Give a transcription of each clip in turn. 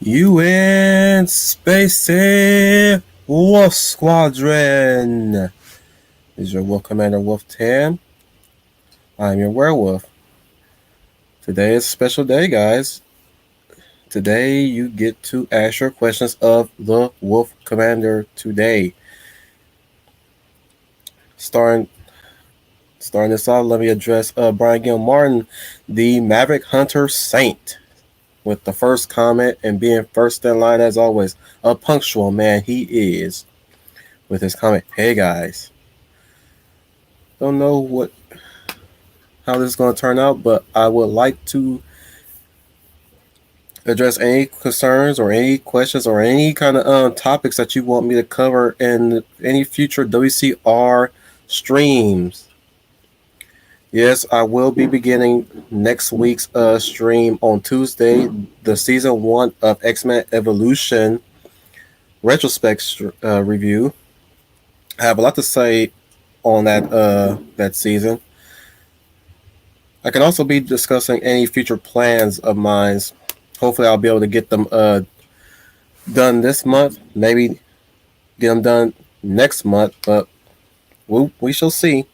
UN Space Wolf Squadron. This is your Wolf Commander Wolf 10. I'm your werewolf. Today is a special day, guys. Today you get to ask your questions of the Wolf Commander today. Starting this off, let me address Brian Gil Martin, the Maverick Hunter Saint, with the first comment and being first in line as always. A punctual man he is. With his comment, hey guys. Don't know how this is going to turn out, but I would like to address any concerns or any questions or any kind of topics that you want me to cover in any future WCR streams. Yes, I will be beginning next week's stream on Tuesday, the season 1 of X-Men Evolution retrospect review. I have a lot to say on that season. I can also be discussing any future plans of mine. Hopefully, I'll be able to get them done this month. Maybe get them done next month, but we shall see.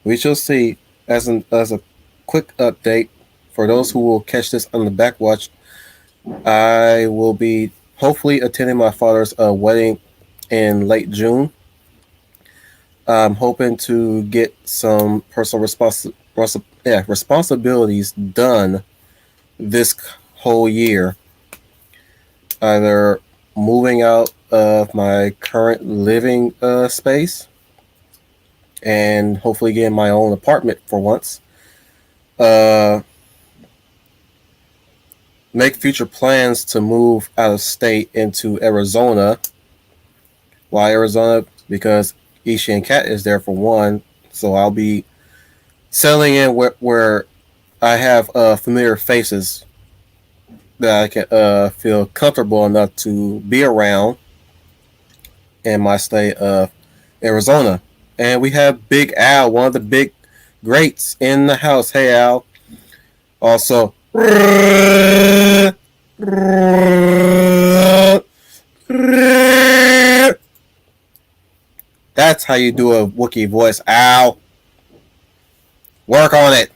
We shall see. As a quick update for those who will catch this on the backwatch, I will be hopefully attending my father's wedding in late June. I'm hoping to get some personal responsibilities done this whole year. Either moving out of my current living space and hopefully getting my own apartment for once. Make future plans to move out of state into Arizona. Why Arizona? Because Ishi and Kat is there for one, so I'll be settling in where I have familiar faces that I can feel comfortable enough to be around in my state of Arizona. And we have Big Al, one of the big greats in the house. Hey, Al. Also, that's how you do a Wookiee voice, Al. Work on it.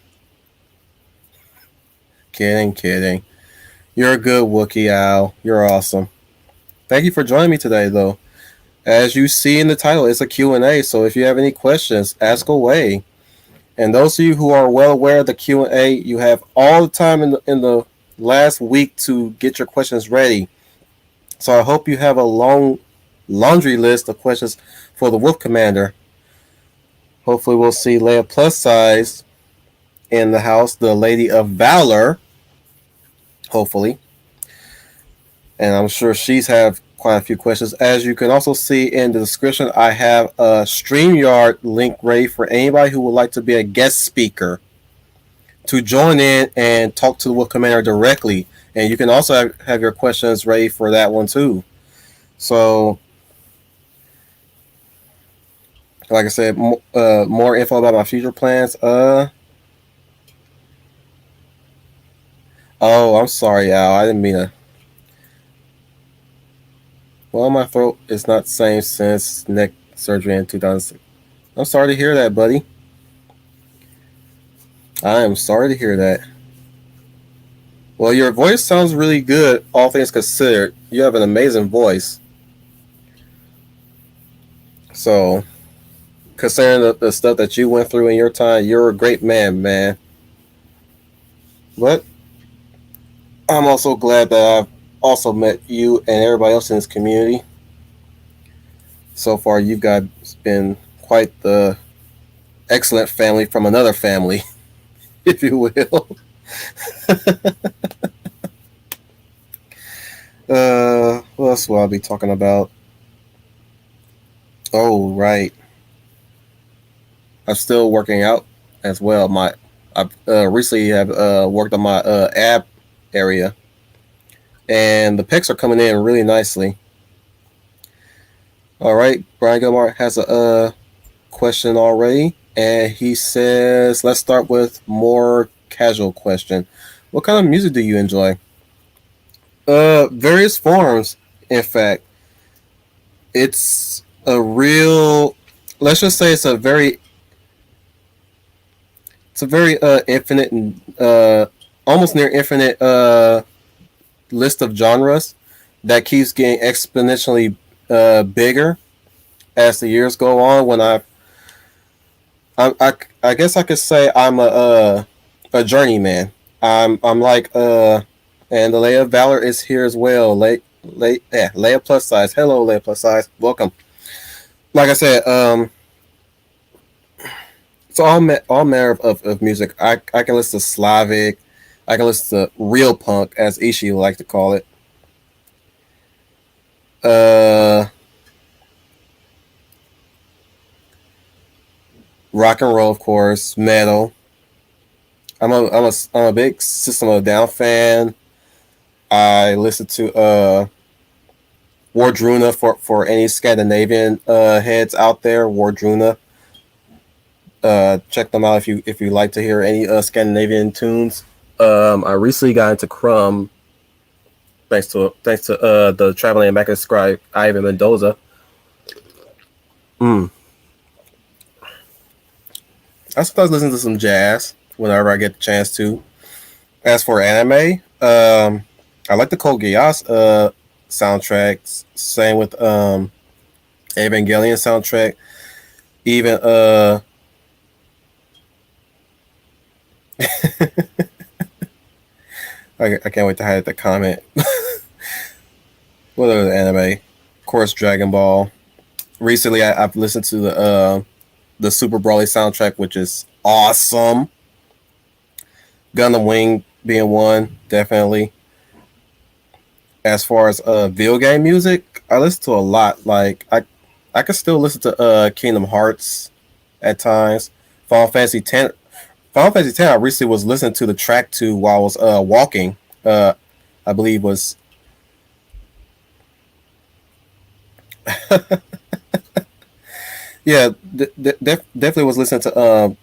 Kidding. You're a good Wookiee, Al. You're awesome. Thank you for joining me today, though. As you see in the title, it's a Q&A, so if you have any questions, ask away. And those of you who are well aware of the Q&A, you have all the time in the last week to get your questions ready. So I hope you have a long laundry list of questions for the Wolf Commander. Hopefully we'll see Leia Plus Size in the house, the Lady of Valor. Hopefully. And I'm sure she's have quite a few questions. As you can also see in the description, I have a StreamYard link ready for anybody who would like to be a guest speaker to join in and talk to the Wolf Commander directly. And you can also have your questions ready for that one too. So, like I said, more info about my future plans. Oh, I'm sorry, Al. I didn't mean to. Well, my throat is not the same since neck surgery in 2006. I'm sorry to hear that, buddy. I am sorry to hear that. Well, your voice sounds really good, all things considered. You have an amazing voice. So, considering the stuff that you went through in your time, you're a great man. But I'm also glad that I've also met you and everybody else in this community. So far, you've been quite the excellent family from another family, if you will. What else will I be talking about? Oh, right. I'm still working out as well. I recently have worked on my ab area, and the pecs are coming in really nicely. All right, Brian Gilmar has a question already, and he says, let's start with more casual question. What kind of music do you enjoy? Various forms. In fact, it's a real. Let's just say it's a very infinite and almost near infinite list of genres that keeps getting exponentially bigger as the years go on. I guess I could say I'm a journeyman. I'm like and the Leia Valor is here as well. Leia plus size. Hello, Leia plus size. Welcome. Like I said, it's all manner of music. I can listen to Slavic. I can listen to real punk, as Ishi would like to call it. Uh, Rock and roll, of course. Metal. I'm a big System of a Down fan. I listen to Wardruna for any Scandinavian heads out there. Wardruna. Check them out if you like to hear any Scandinavian tunes. I recently got into Crumb thanks to the traveling American scribe Ivan Mendoza. Mm. I sometimes listen to some jazz whenever I get the chance to. As for anime, I like the Code Geass soundtracks. Same with Evangelion soundtrack. Even I can't wait to hide the comment. What other anime? Of course, Dragon Ball. Recently, I've listened to the Super Broly soundtrack, which is awesome. Gundam Wing being one, definitely. As far as video game music, I listen to a lot. I can still listen to Kingdom Hearts at times. Final Fantasy X. Final Fantasy X. I recently was listening to the track to while I was walking. I believe was yeah. Definitely was listening to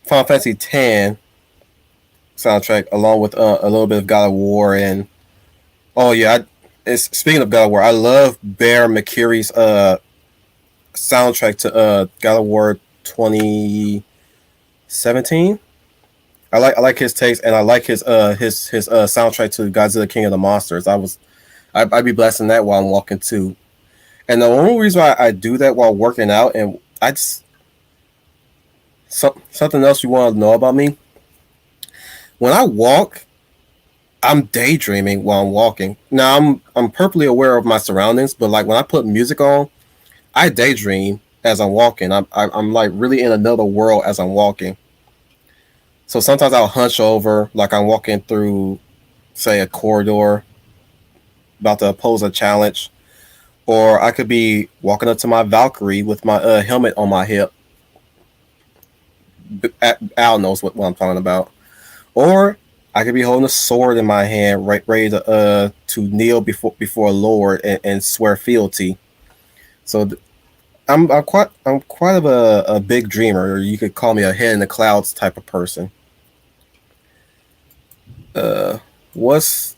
Final Fantasy X soundtrack along with a little bit of God of War and oh yeah. Speaking of God of War, I love Bear McCreary's soundtrack to God of War 2017. I like his taste and I like his soundtrack to Godzilla King of the Monsters. I'd be blasting that while I'm walking too. And the only reason why I do that while working out and I just something else you want to know about me when I walk, I'm daydreaming while I'm walking. Now I'm perfectly aware of my surroundings, but like when I put music on, I daydream as I'm walking. I'm like really in another world as I'm walking. So sometimes I'll hunch over, like I'm walking through, say, a corridor about to pose a challenge, or I could be walking up to my Valkyrie with my helmet on my hip. Al knows what I'm talking about. Or I could be holding a sword in my hand, right, ready to kneel before Lord and swear fealty. So I'm quite of a big dreamer, or you could call me a head in the clouds type of person. Uh, what's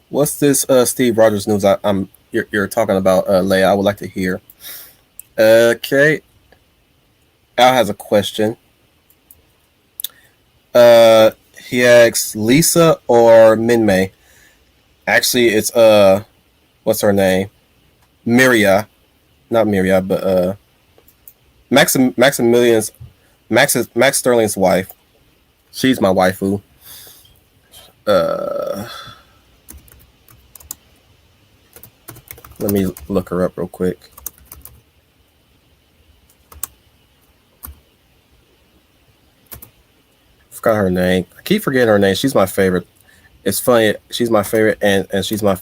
what's this Steve Rogers news you're talking about, Leia? I would like to hear. Okay, Al has a question. Uh, he asks Lisa or Minmay. Actually, it's what's her name? Miria, not Miria, but Maximilian's Max Sterling's wife. She's my waifu. Uh, Let me look her up real quick. Forgot her name. I keep forgetting her name. She's my favorite. It's funny. She's my favorite, and she's my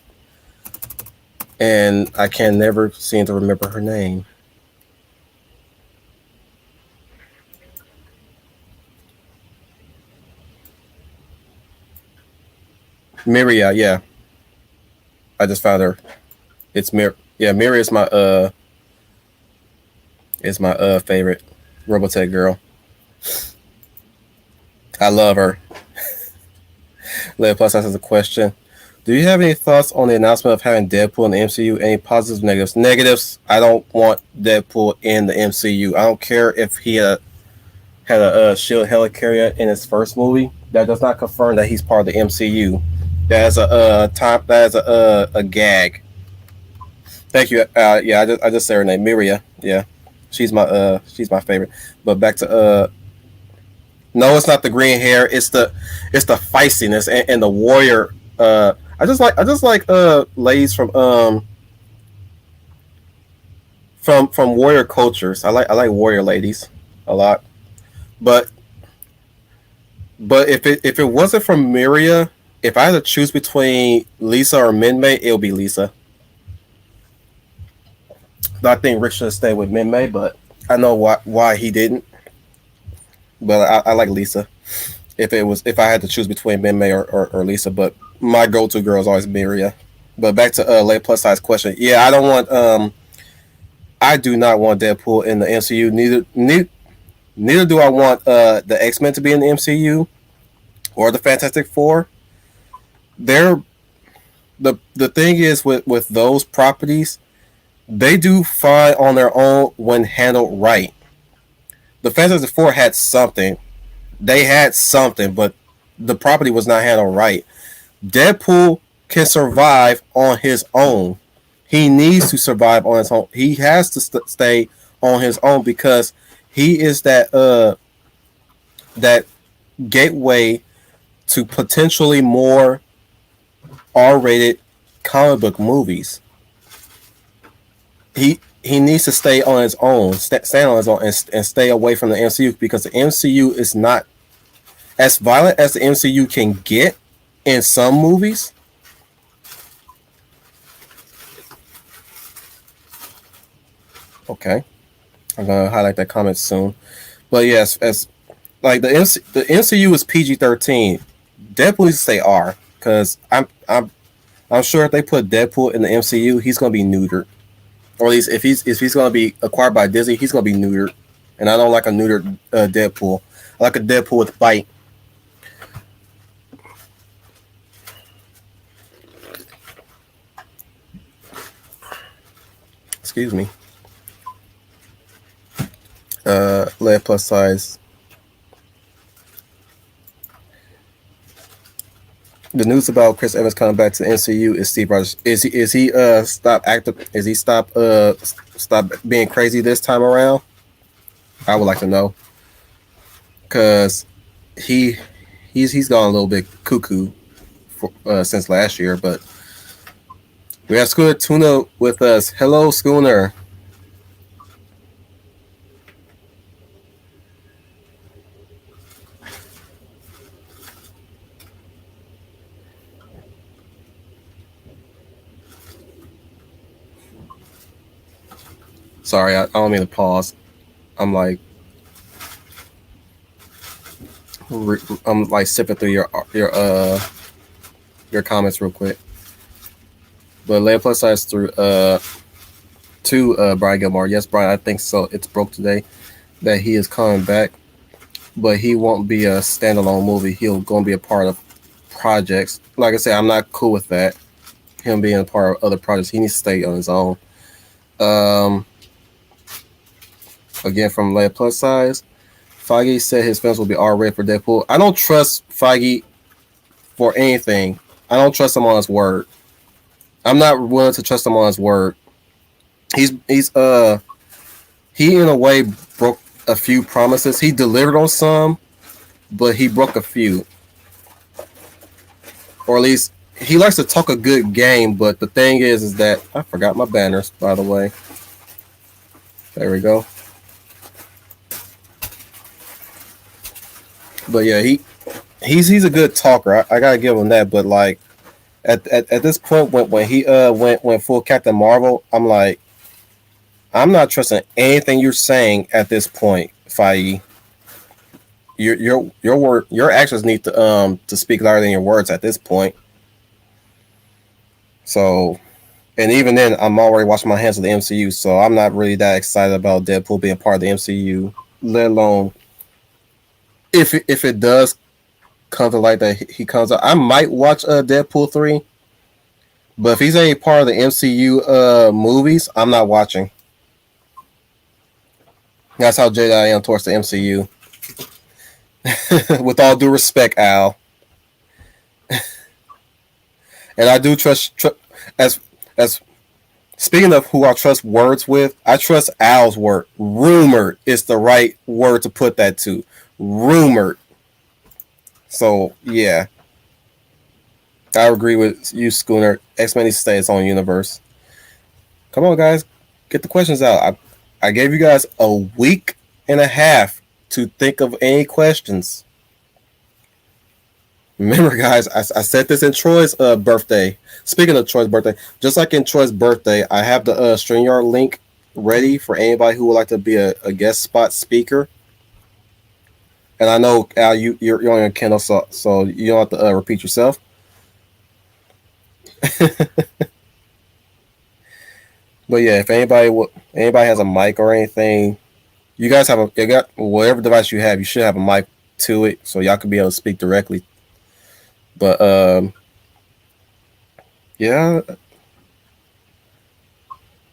and I can never seem to remember her name. Miria, yeah. I just found her. It's Yeah, Miria is my favorite Robotech girl. I love her. Leia Plus has a question. Do you have any thoughts on the announcement of having Deadpool in the MCU? Any positives, negatives? Negatives. I don't want Deadpool in the MCU. I don't care if he had a shield helicarrier in his first movie. That does not confirm that he's part of the MCU. That is a top. That is a gag. Thank you. Yeah, I just said her name, Miria. Yeah, she's my favorite. But back to no, it's not the green hair. It's the feistiness and the warrior. I just like ladies from warrior cultures. I like warrior ladies a lot. But if it wasn't from Miria, if I had to choose between Lisa or Minmay, it would be Lisa. I think Rick should have stayed with Minmay, but I know why he didn't. But I like Lisa. If I had to choose between Minmay or Lisa, but my go-to girl is always Miria. But back to late plus size question. Yeah, I do not want Deadpool in the MCU. Neither do I want the X-Men to be in the MCU or the Fantastic Four. They're the thing is with those properties, they do fine on their own when handled right. The Fantastic Four had something. They had something, but the property was not handled right. Deadpool can survive on his own. He needs to survive on his own. He has to stay on his own because he is that gateway to potentially more R-rated comic book movies. He needs to stay on his own, stand on his own, and stay away from the MCU because the MCU is not as violent as the MCU can get in some movies. Okay, I'm gonna highlight that comment soon. But yes, as like the MCU is PG-13. Deadpool needs to stay R because I'm sure if they put Deadpool in the MCU, he's gonna be neutered, or at least if he's gonna be acquired by Disney, he's gonna be neutered. And I don't like a neutered Deadpool. I like a Deadpool with bite. Excuse me. Lead plus size. The news about Chris Evans coming back to the MCU is Steve Rogers. Is he stop active? Is he stop being crazy this time around? I would like to know because he he's gone a little bit cuckoo since last year. But we have Schooner Tuna with us. Hello, Schooner. Sorry, I don't mean to pause. I'm like I'm like sipping through your comments real quick. But Leia plus size through to Brian Gilmore. Yes, Brian, I think so. It's broke today that he is coming back, but he won't be a standalone movie. He'll going to be a part of projects. Like I said, I'm not cool with that. Him being a part of other projects, he needs to stay on his own. Um, Again from Leia plus size. Feige said his films will be R-rated for Deadpool. I don't trust Feige for anything. I don't trust him on his word. I'm not willing to trust him on his word. He in a way broke a few promises. He delivered on some, but he broke a few. Or at least he likes to talk a good game, but the thing is that I forgot my banners, by the way. There we go. But yeah, he's a good talker. I gotta give him that. But like at this point when he went full Captain Marvel, I'm like, I'm not trusting anything you're saying at this point, Feige. Your actions need to speak louder than your words at this point. So, and even then, I'm already washing my hands with the MCU, so I'm not really that excited about Deadpool being part of the MCU. Let alone if it does come to light that he comes out, I might watch Deadpool 3 But if he's any part of the MCU movies, I'm not watching. That's how jaded I am towards the MCU. With all due respect, Al, and I do as as speaking of who I trust words with, I trust Al's word. Rumored is the right word to put that to. Rumored. So yeah, I agree with you, Schooner. X-Men needs to stay its own universe. Come on, guys, get the questions out. I gave you guys a week and a half to think of any questions. Remember, guys, I said this in Troy's birthday. Speaking of Troy's birthday, just like in Troy's birthday, I have the StreamYard link ready for anybody who would like to be a guest spot speaker. And I know, Al, you're on your Kindle, so you don't have to repeat yourself. But yeah, if anybody has a mic or anything, you guys you got whatever device you have, you should have a mic to it, so y'all can be able to speak directly. But yeah,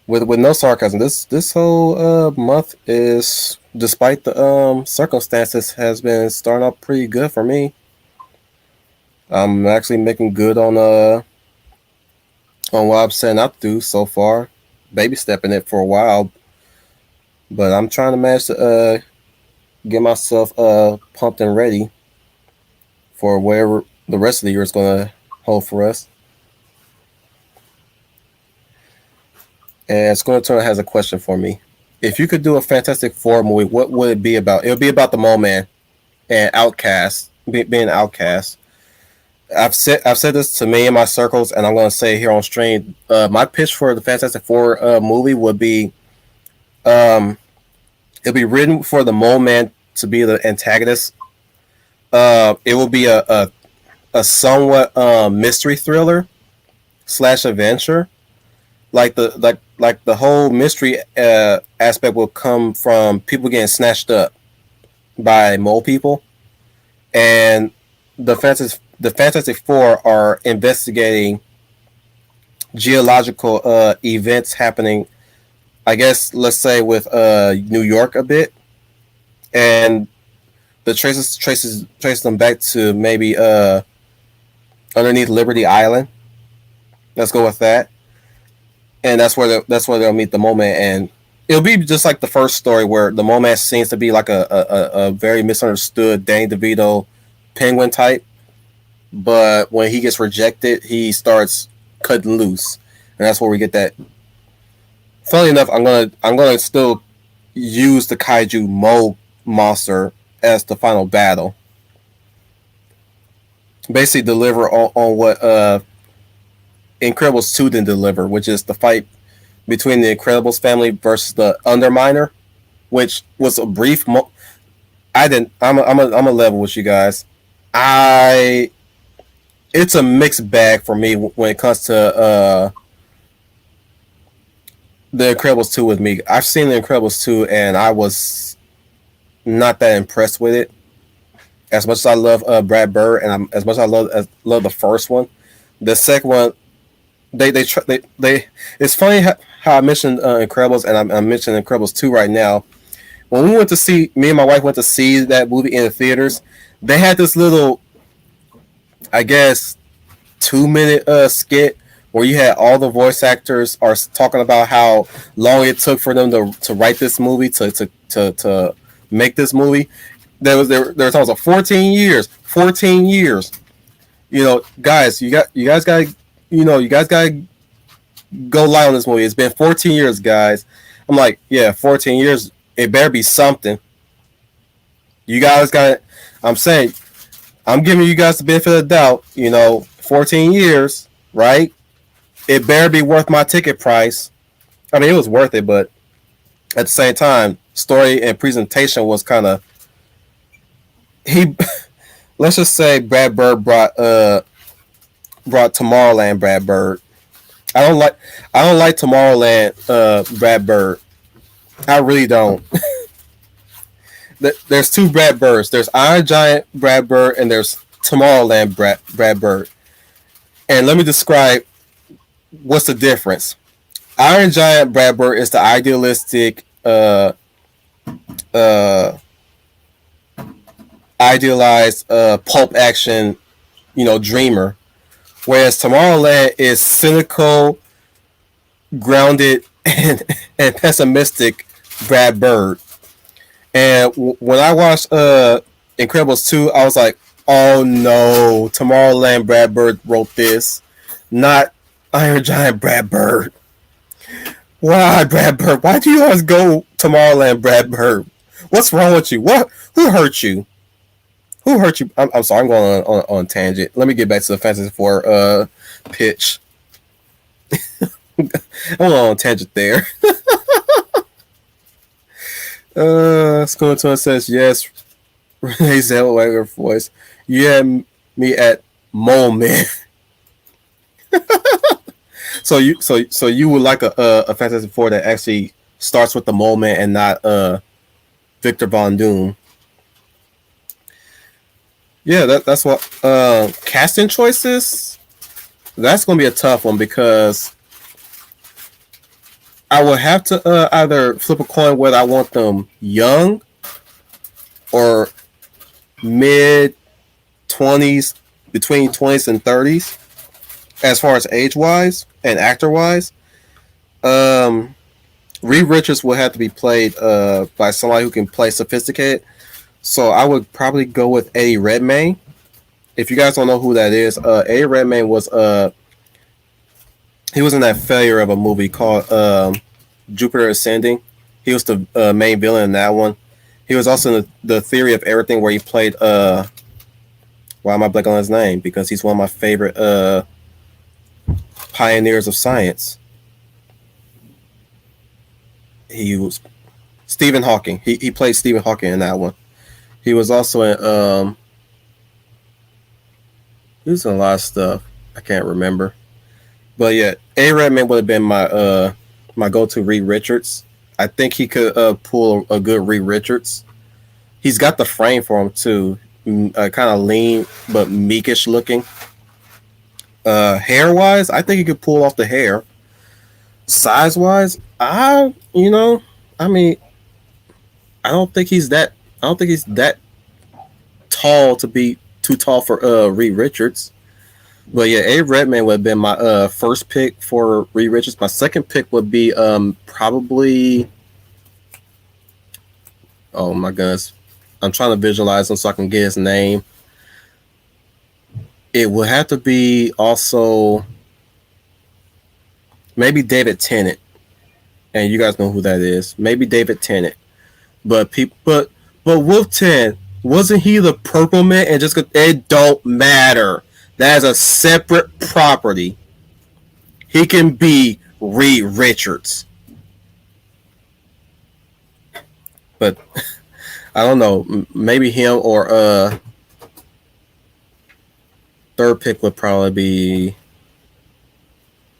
with no sarcasm, this whole month is, despite the circumstances, has been starting out pretty good for me. I'm actually making good on what I'm setting out to do so far. Baby stepping it for a while, but I'm trying to manage to get myself pumped and ready for whatever the rest of the year is going to hold for us. And Schooner has a question for me. If you could do a Fantastic Four movie, what would it be about? It would be about the Mole Man and Outcast, being Outcast. I've said this to me in my circles, and I'm going to say it here on stream. My pitch for the Fantastic Four movie would be, it'll be written for the Mole Man to be the antagonist. It will be a somewhat mystery thriller / adventure. Like the whole mystery aspect will come from people getting snatched up by mole people, and the Fantastic Four are investigating geological events happening, I guess, let's say with New York a bit, and the traces them back to maybe underneath Liberty Island. Let's go with that, and that's where they'll meet the Mole Man, and it'll be just like the first story where the Mole Man seems to be like a very misunderstood Danny DeVito penguin type. But when he gets rejected, he starts cutting loose, and that's where we get that. Funnily enough, I'm gonna still use the kaiju mole monster as the final battle. Basically, deliver on what Incredibles 2 didn't deliver, which is the fight between the Incredibles family versus the Underminer, which was a brief. I didn't. I'm a level with you guys. It's a mixed bag for me when it comes to the Incredibles 2 with me. I've seen the Incredibles 2 and I was not that impressed with it. As much as I love Brad Bird and as much as I love the first one, the second one, they it's funny how I mentioned Incredibles and I'm mentioning Incredibles 2 right now. When me and my wife went to see that movie in the theaters, they had this little, I guess, 2-minute skit where you had all the voice actors are talking about how long it took for them to write this movie, to make this movie. There was talking about 14 years. You know, guys, you guys got go live on this movie. It's been 14 years, guys. I'm like, yeah, 14 years. It better be something. You guys got. I'm saying, I'm giving you guys the benefit of the doubt. 14 years, right? It better be worth my ticket price. I mean, it was worth it, but at the same time, story and presentation was kind of. Let's just say Brad Bird brought Tomorrowland Brad Bird. I don't like Tomorrowland Brad Bird. I really don't. There's two Brad Birds. There's Iron Giant Brad Bird and there's Tomorrowland Brad Bird. And let me describe what's the difference? Iron Giant Brad Bird is the idealistic, uh, idealized pulp action, dreamer. Whereas Tomorrowland is cynical, grounded, and pessimistic Brad Bird. And when I watched Incredibles 2, I was like, oh no, Tomorrowland Brad Bird wrote this, not Iron Giant Brad Bird. Why, Brad Bird? Why do you always go Tomorrowland Brad Bird? What's wrong with you? What? Who hurt you? Who hurt you? I'm sorry, I'm going on a tangent. Let me get back to the Fantasy Four pitch. I'm on a tangent there. School to says yes. Renee Zellweger voice. You had me at moment. So you would like a Fantasy Four that actually starts with the moment and not Victor Von Doom. Yeah, that's what casting choices. That's gonna be a tough one because I would have to either flip a coin whether I want them young or mid 20s, between 20s and 30s, as far as age wise and actor wise. Reed Richards will have to be played by somebody who can play sophisticated. So I would probably go with Eddie Redmayne. If you guys don't know who that is, Eddie Redmayne was he was in that failure of a movie called Jupiter Ascending. He was the main villain in that one. He was also in the Theory of Everything, where he played why am I blanking on his name? Because he's one of my favorite pioneers of science. He was Stephen Hawking. He played Stephen Hawking in that one. He was also in he was in a lot of stuff. I can't remember. But yeah, A. Redman would have been my go-to Reed Richards. I think he could pull a good Reed Richards. He's got the frame for him too. Kind of lean but meekish looking. Hair-wise, I think he could pull off the hair. Size-wise, I mean, I don't think he's that tall to be too tall for Reed Richards. But yeah, A. Redman would have been my first pick for Reed Richards. My second pick would be probably. Oh my goodness, I'm trying to visualize him so I can get his name. It would have to be also maybe David Tennant, and you guys know who that is. Maybe David Tennant, but Wolf 10, wasn't he the Purple Man? And just it don't matter. That is a separate property. He can be Reed Richards. But I don't know. Maybe him or third pick would probably be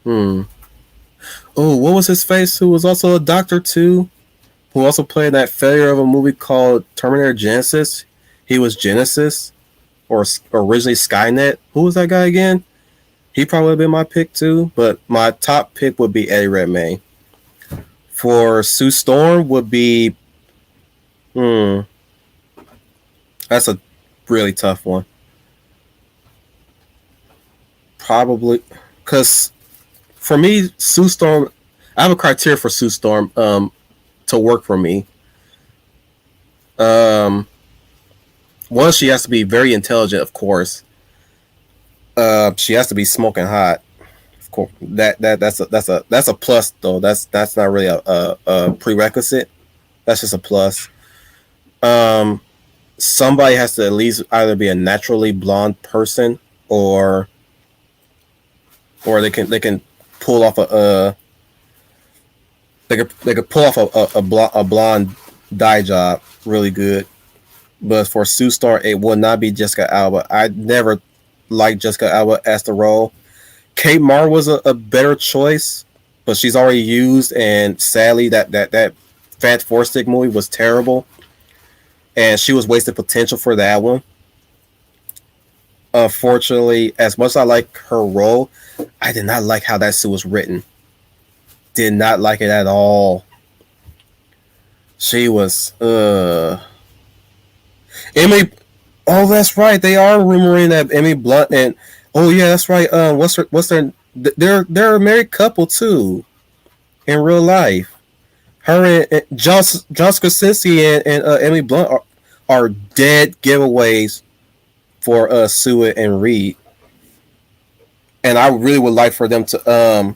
Oh, what was his face? Who was also a doctor too? Who also played that failure of a movie called Terminator Genesis? He was Genesis. Or originally Skynet. Who was that guy again? He probably would have been my pick too. But my top pick would be Eddie Redmayne. For Sue Storm would be that's a really tough one. Probably because for me, Sue Storm, I have a criteria for Sue Storm to work for me. One, she has to be very intelligent, of course. She has to be smoking hot. Of course, that's a plus though. That's not really a prerequisite. That's just a plus. Somebody has to at least either be a naturally blonde person or they can pull off they could pull off a blonde dye job really good. But for Sue Storm, it will not be Jessica Alba. I never liked Jessica Alba as the role. Kate Mara was a better choice, but she's already used, and sadly, that Fat Four Stick movie was terrible, and she was wasted potential for that one. Unfortunately, as much as I like her role, I did not like how that suit was written. Did not like it at all. She was Emily. Oh, that's right. They are rumoring that Emily Blunt and oh yeah, that's right. What's their they're a married couple too in real life. Her and John Krasinski and Emily Blunt are dead giveaways for Sue and Reed. And I really would like for them to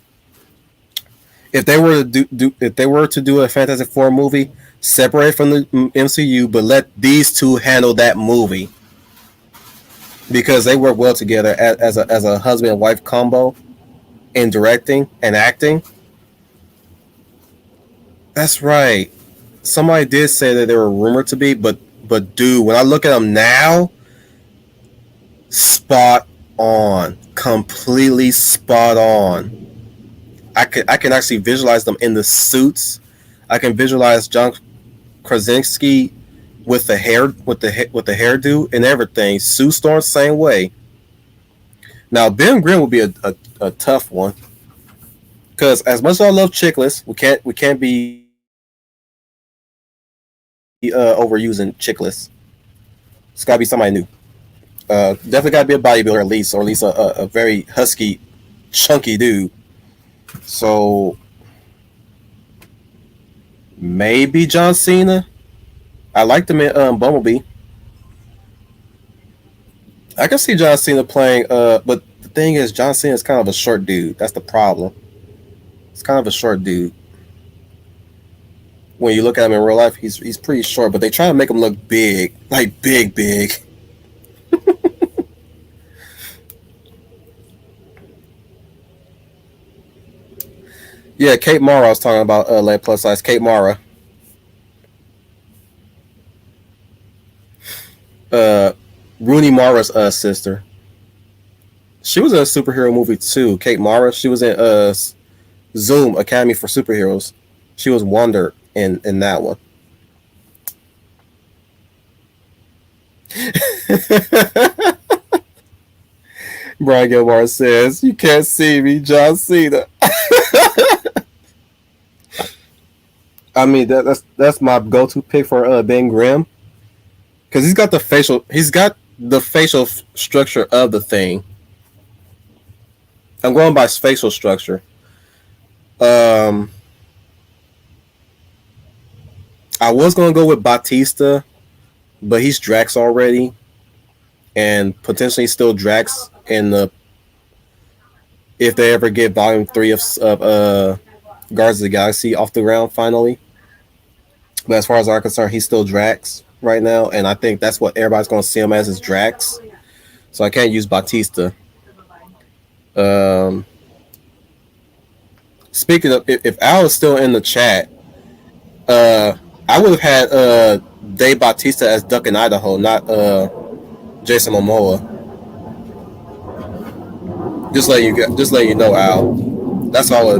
if they were to if they were to do a Fantastic Four movie, separate from the MCU, but let these two handle that movie because they work well together as a husband and wife combo in directing and acting. That's right. Somebody did say that they were rumored to be, but dude, when I look at them now, spot on, completely spot on. I can actually visualize them in the suits. I can visualize John Krasinski with the hair with the hairdo and everything. Sue Storm same way. Now Ben Grimm would be a tough one because as much as I love Chickless, we can't be overusing Chickless. It's got to be somebody new. Definitely got to be a bodybuilder at least, or at least a very husky, chunky dude. So maybe John Cena. I like him in Bumblebee. I can see John Cena playing. But the thing is, John Cena is kind of a short dude. That's the problem. It's kind of a short dude. When you look at him in real life, he's pretty short. But they try to make him look big, like big. Yeah, Kate Mara. I was talking about like plus size Kate Mara. Uh, Rooney Mara's sister. She was in a superhero movie too. Kate Mara. She was in Zoom Academy for Superheroes. She was Wonder in that one. Brian Gilmore says, "You can't see me, John Cena." I mean that's my go-to pick for Ben Grimm because he's got the facial structure of the thing. I'm going by facial structure. Um, I was gonna go with Batista, but he's Drax already, and potentially still Drax in the if they ever get Volume 3 of Guardians of the Galaxy off the ground finally. But as far as I'm concerned, he's still Drax right now, and I think that's what everybody's going to see him as is Drax. So I can't use Batista. Um, Speaking of, if Al is still in the chat, I would have had Dave Bautista as Duck in Idaho, not Jason Momoa. Just let you know, Al. That's all.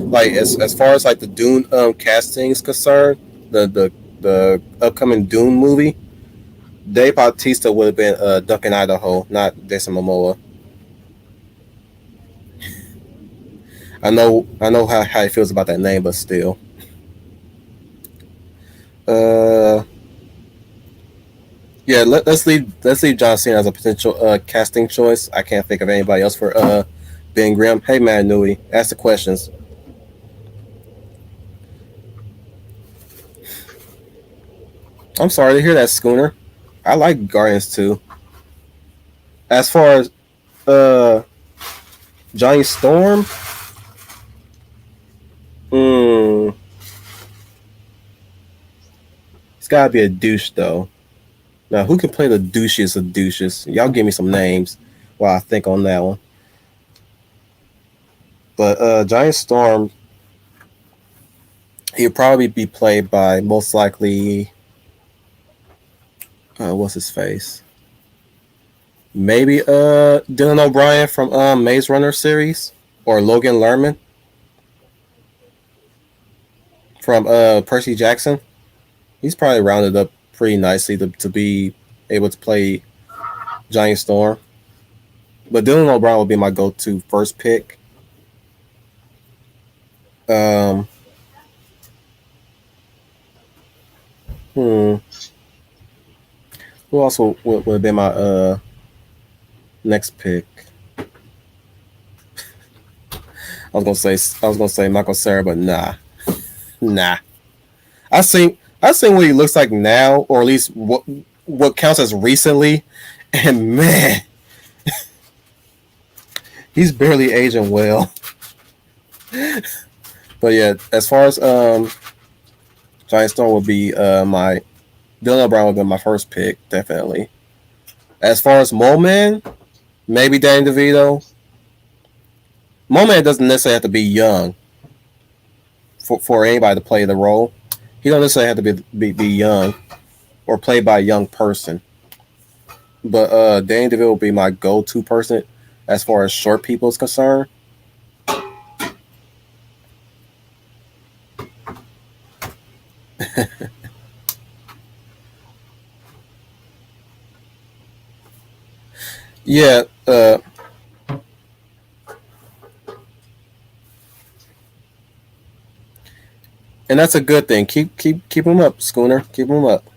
Like as far as like the Dune casting is concerned, the upcoming Dune movie, Dave Bautista would have been Duck in Idaho, not Jason Momoa. I know how he feels about that name, but still. Uh, yeah, let's leave John Cena as a potential casting choice. I can't think of anybody else for Ben Grimm. Hey man, Nui, ask the questions. I'm sorry to hear that, Schooner. I like Guardians too. As far as uh Johnny Storm, mm, it's gotta be a douche though. Now, who can play the douchiest of douches? Y'all give me some names while I think on that one. But Giant Storm, he'll probably be played by most likely, what's his face? Maybe Dylan O'Brien from Maze Runner series or Logan Lerman from Percy Jackson. He's probably rounded up pretty nicely to be able to play Giant Storm. But Dylan O'Brien will be my go-to first pick. Um, hmm. Who also would have been my next pick? I was gonna say Michael Cera, but nah. I seen what he looks like now, or at least what counts as recently, and man, he's barely aging well. But yeah, as far as Giant Storm would be my Dylan O'Brien would be my first pick, definitely. As far as Mole Man, maybe Danny DeVito. Mole Man doesn't necessarily have to be young for anybody to play the role. He don't necessarily have to be young or played by a young person. But Danny DeVito will be my go-to person as far as short people is concerned. Yeah, and that's a good thing. Keep him up, Schooner. Keep him up.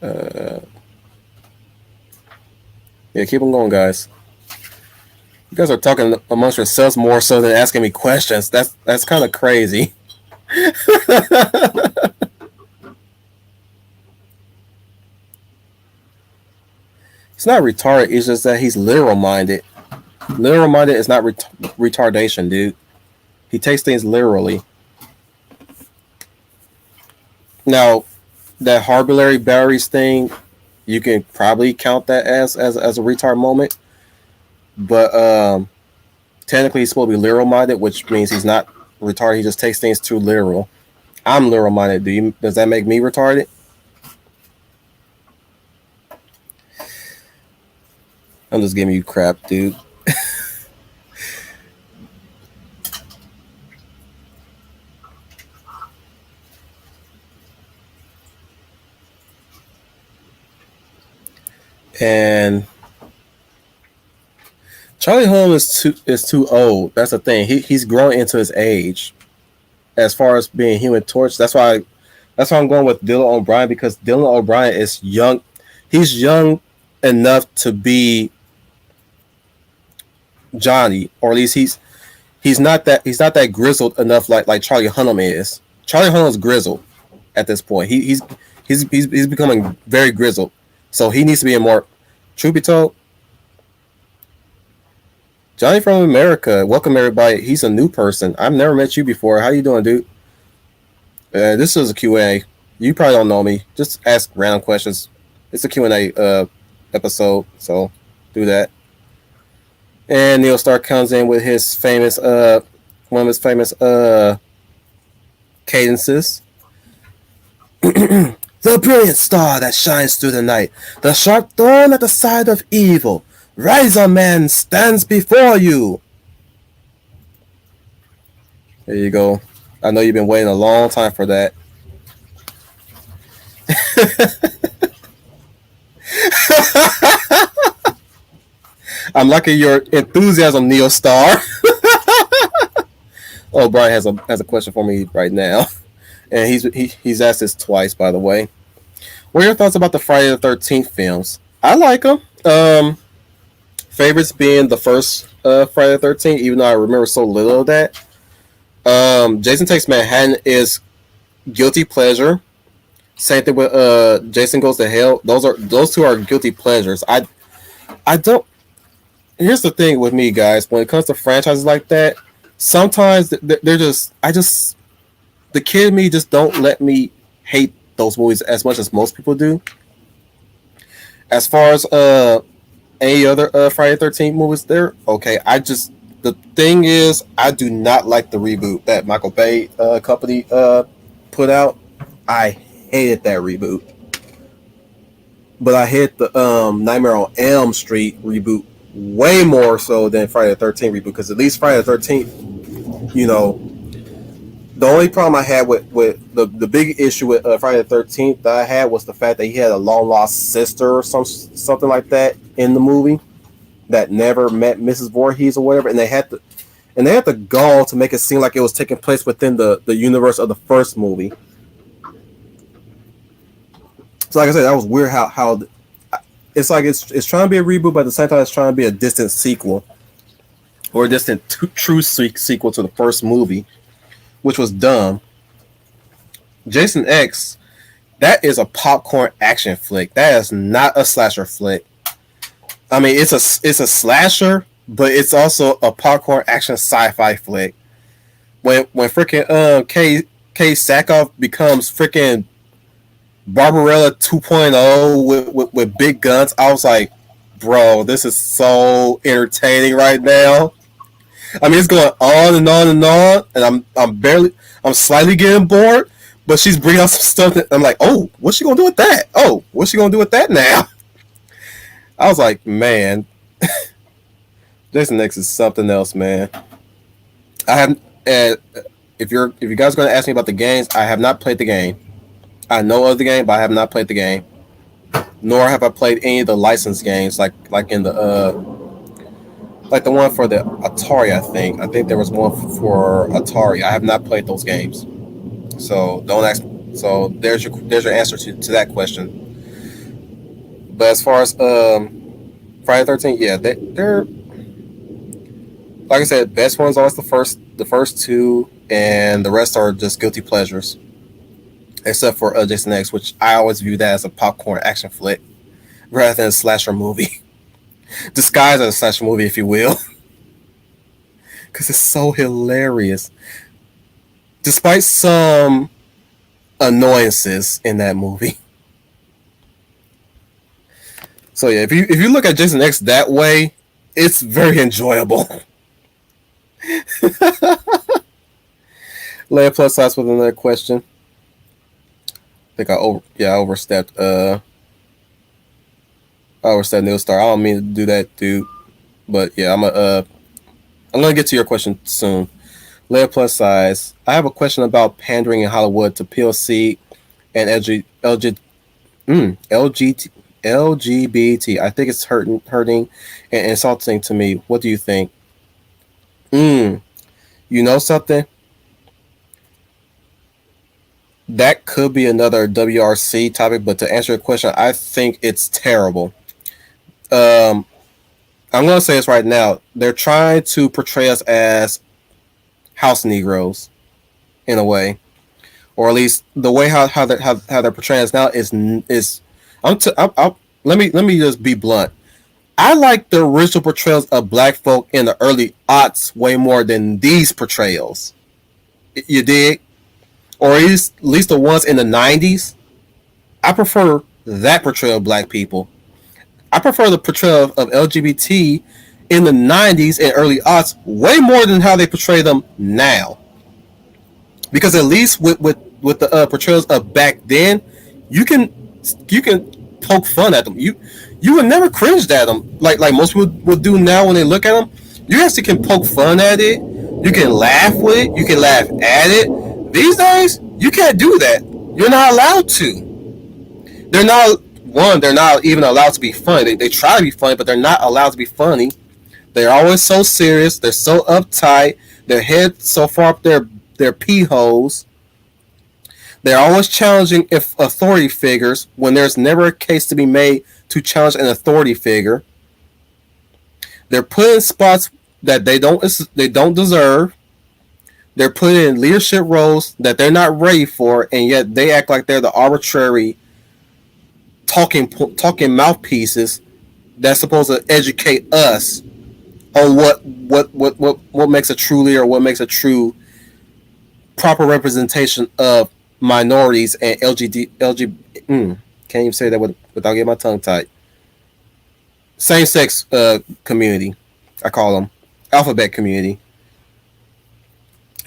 Uh, yeah, keep him going, guys. You guys are talking amongst yourselves more so than asking me questions. That's kind of crazy. He's not retarded. It's just that he's literal minded. Literal minded is not retardation, dude. He takes things literally. Now, that Harbury Batteries thing, you can probably count that as a retard moment. But technically, he's supposed to be literal minded, which means he's not retarded. He just takes things too literal. I'm literal minded. Does that make me retarded? I'm just giving you crap, dude. And Charlie Hunnam is too old. That's the thing. He's growing into his age. As far as being Human Torch, that's why I'm going with Dylan O'Brien, because Dylan O'Brien is young. He's young enough to be Johnny, or at least he's not that grizzled enough like Charlie Hunnam is. Charlie Hunnam's grizzled at this point. He's becoming very grizzled. So he needs to be in more. Truth be told, Johnny from America, welcome everybody. He's a new person. I've never met you before. How you doing, dude? This is a Q&A. You probably don't know me. Just ask random questions. It's a Q&A episode, so do that. And Neil Stark comes in with his famous one of his famous cadences. The brilliant star that shines through the night, the sharp thorn at the side of evil. Rise on, man, stands before you. There you go. I know you've been waiting a long time for that. I'm liking your enthusiasm, Neo Star. Oh, Brian has a question for me right now, and he's asked this twice, by the way. What are your thoughts about the Friday the 13th films? I like them. Favorites being the first Friday the 13th, even though I remember so little of that. Jason Takes Manhattan is guilty pleasure. Same thing with Jason Goes to Hell. Those two are guilty pleasures. I don't. Here's the thing with me, guys. When it comes to franchises like that, sometimes they're just. The kid in me just don't let me hate those movies as much as most people do. As far as any other Friday 13th movies, there okay. The thing is, I do not like the reboot that Michael Bay company put out. I hated that reboot, but I hate the Nightmare on Elm Street reboot way more so than Friday the 13th reboot, because at least Friday the 13th, the only problem I had with the big issue with Friday the 13th that I had was the fact that he had a long lost sister or something like that in the movie. that never met Mrs. Voorhees or whatever, and they had the gall to make it seem like it was taking place within the universe of the first movie. So like I said, that was weird how it's like it's trying to be a reboot, but at the same time it's trying to be a distant sequel or a distant true sequel to the first movie, which was dumb. Jason X, that is a popcorn action flick. That is not a slasher flick. I mean, it's a slasher, but it's also a popcorn action sci-fi flick. When freaking K Sackhoff becomes freaking Barbarella 2.0 with big guns, I was like, bro, this is so entertaining right now. I mean, it's going on and on and on, and I'm slightly getting bored. But she's bringing out some stuff that I'm like, oh, what's she gonna do with that? Oh, what's she gonna do with that now? I was like, man, Jason X is something else, man. I have, if you guys are gonna ask me about the games, I have not played the game. I know of the game, but I have not played the game. Nor have I played any of the licensed games, like in the like the one for the Atari. I think there was one for Atari. I have not played those games. So don't ask. So there's your answer to that question. But as far as Friday 13th, yeah, they're like I said, best one's always the first two, and the rest are just guilty pleasures. Except for Jason X, which I always view that as a popcorn action flick rather than a slasher movie, disguised as a slasher movie, if you will, because it's so hilarious. Despite some annoyances in that movie. So yeah, if you look at Jason X that way, it's very enjoyable. Leia plus size with another question. I think I overstepped. I overstepped Neil Star. I don't mean to do that, dude. But yeah, I'm gonna get to your question soon. Leia plus size. I have a question about pandering in Hollywood to POC and LGBT. I think it's hurting and insulting to me. What do you think? You know something? That could be another WRC topic, but to answer your question, I think it's terrible. I'm going to say this right now. They're trying to portray us as house Negroes in a way, or at least the way how they're portraying us now is let me just be blunt. I like the original portrayals of black folk in the early aughts way more than these portrayals. You dig? Or at least the ones in the 90s. I prefer that portrayal of black people. I prefer the portrayal of LGBT in the 90s and early aughts way more than how they portray them now. Because at least with the portrayals of back then, you can poke fun at them. You would never cringe at them like most people would do now when they look at them. You actually can poke fun at it. You can laugh with it. You can laugh at it. These days, you can't do that. You're not allowed to. They're not even allowed to be funny. They try to be funny, but they're not allowed to be funny. They're always so serious. They're so uptight. Their head so far up their pee holes. They're always challenging authority figures when there's never a case to be made to challenge an authority figure. They're put in spots that they don't deserve. They're put in leadership roles that they're not ready for, and yet they act like they're the arbitrary talking mouthpieces that's supposed to educate us on what makes a true leader, what makes a true proper representation of minorities and can't even say that without getting my tongue tied. Same-sex community, I call them alphabet community,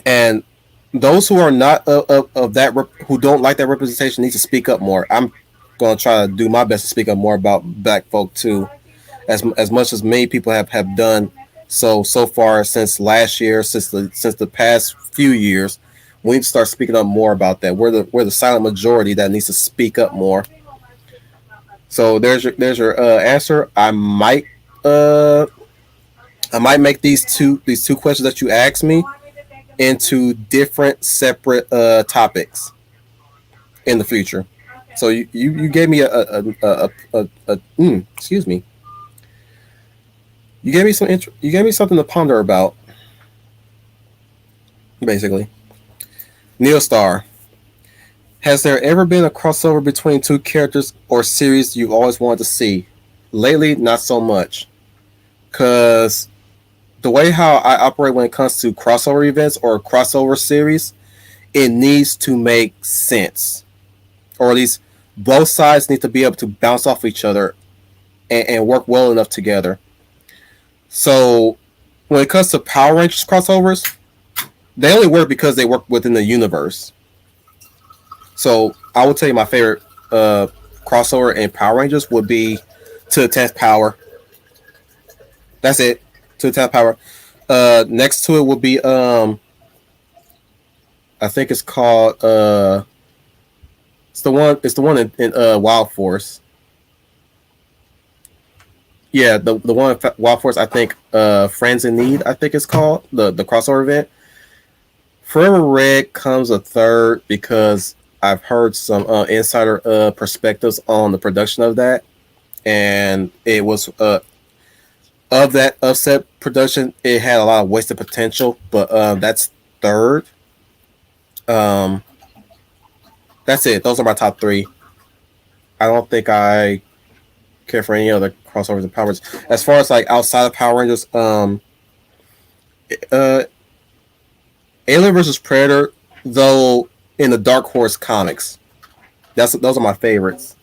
and those who are not of that who don't like that representation need to speak up more. I'm going to try to do my best to speak up more about black folk too, as much as many people have done so far since last year, since the past few years. We need to start speaking up more about that. We're the silent majority that needs to speak up more. So there's your answer. I might I might make these two questions that you asked me into different separate topics in the future. So you gave me excuse me. You gave me something to ponder about, basically. Neostar. Has there ever been a crossover between two characters or series you've always wanted to see? Lately, not so much. Cause the way how I operate when it comes to crossover events or crossover series, it needs to make sense. Or at least both sides need to be able to bounce off each other and work well enough together. So when it comes to Power Rangers crossovers, they only work because they work within the universe. So I would tell you my favorite crossover in Power Rangers would be To the 10th Power. That's it. To the 10th Power. Next to it would be I think it's called it's the one in Wild Force. Yeah, the one in Wild Force, I think Friends in Need, I think it's called, the crossover event. Forever Red comes a third because I've heard some insider perspectives on the production of that, and it was of that upset production, it had a lot of wasted potential, but that's third. Um, that's it. Those are my top three. I don't think I care for any other crossovers and Power Rangers. As far as like outside of Power Rangers, uh, Alien versus Predator, though, in the Dark Horse comics, those are my favorites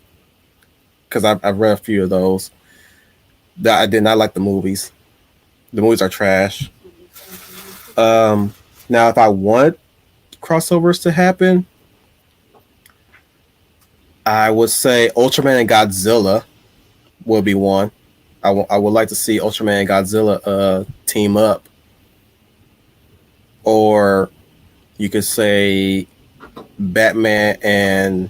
because I've read a few of those. That I did not like the movies. The movies are trash. Um, Now, if I want crossovers to happen, I would say Ultraman and Godzilla would be one. I would like to see Ultraman and Godzilla team up, or you could say Batman and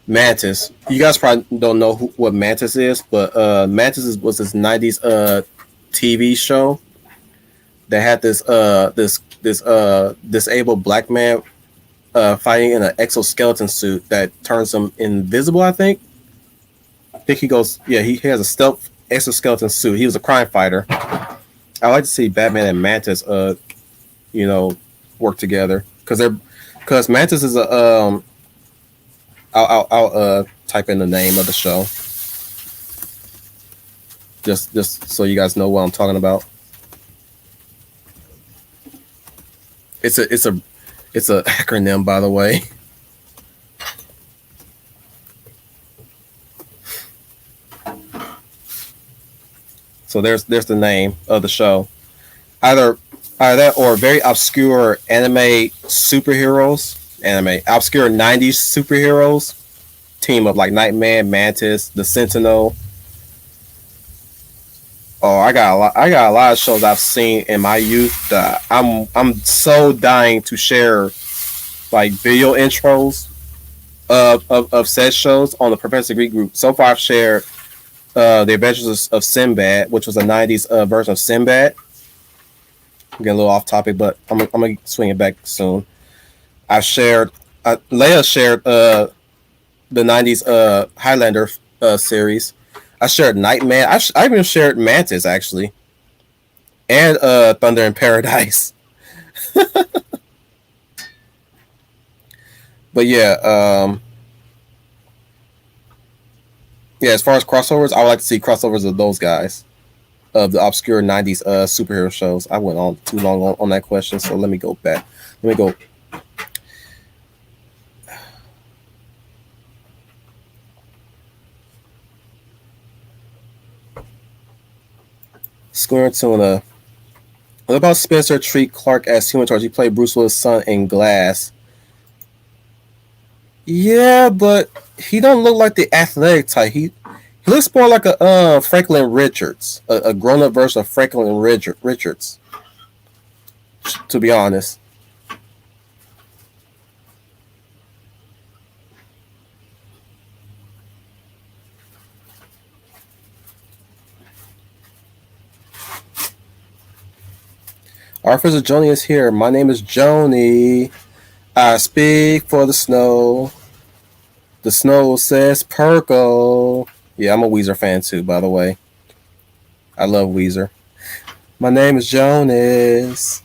Mantis. You guys probably don't know what Mantis is, but was this '90s TV show that had this disabled black man fighting in an exoskeleton suit that turns him invisible. I think he goes. Yeah, he has a stealth exoskeleton suit. He was a crime fighter. I like to see Batman and Mantis, you know, work together because Mantis is a I'll type in the name of the show just so you guys know what I'm talking about. It's a acronym, by the way. So there's the name of the show. Either either that or very obscure anime obscure '90s superheroes team up like Nightman, Mantis, the Sentinel. Oh, I got a lot of shows I've seen in my youth that I'm so dying to share like video intros of said shows on the Professor Greek group. So far, I've shared The Adventures of Sinbad, which was a '90s version of Sinbad. I'm getting a little off topic, but I'm gonna swing it back soon. I've shared Leia shared the '90s Highlander series. I shared Nightman. I even shared Mantis actually, and Thunder in Paradise. But yeah. As far as crossovers, I would like to see crossovers of those guys of the obscure '90s superhero shows. I went on too long on that question, so let me go back. Let me go. Square Tuna. What about Spencer treat Clark as Human Torch? He played Bruce Willis' son in Glass. Yeah, but he don't look like the athletic type. He looks more like a Franklin Richards, a grown up version of Franklin Richards. To be honest, Officer Joni is here. My name is Joni. I speak for the snow. The snow says Perkle. Yeah, I'm a Weezer fan too, by the way. I love Weezer. My name is Jonas.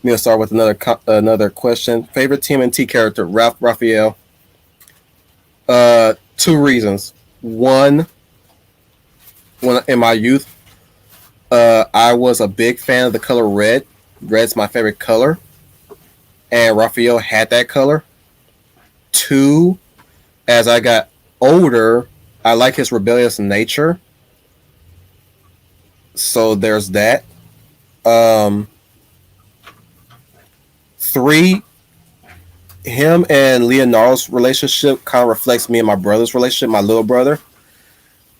We'll start with another question. Favorite TMNT character, Ralph Raphael. Two reasons. One, when in my youth, I was a big fan of the color red. Red's my favorite color, and Raphael had that color. Two, as I got older, I like his rebellious nature. So there's that. Um, Three, him and Leonardo's relationship kind of reflects me and my brother's relationship, my little brother.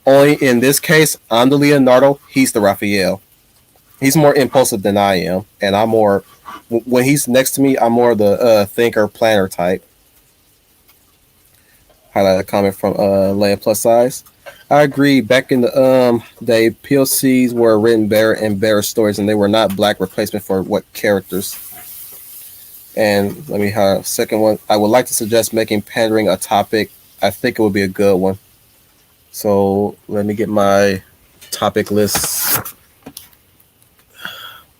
Only in this case, I'm the Leonardo, he's the Raphael. He's more impulsive than I am, and I'm more. When he's next to me, I'm more the thinker, planner type. Highlight a comment from Leia Plus Size. I agree. Back in the day, PLCs were written better and better stories, and they were not black replacement for what characters. And let me have second one. I would like to suggest making pandering a topic. I think it would be a good one. So let me get my topic list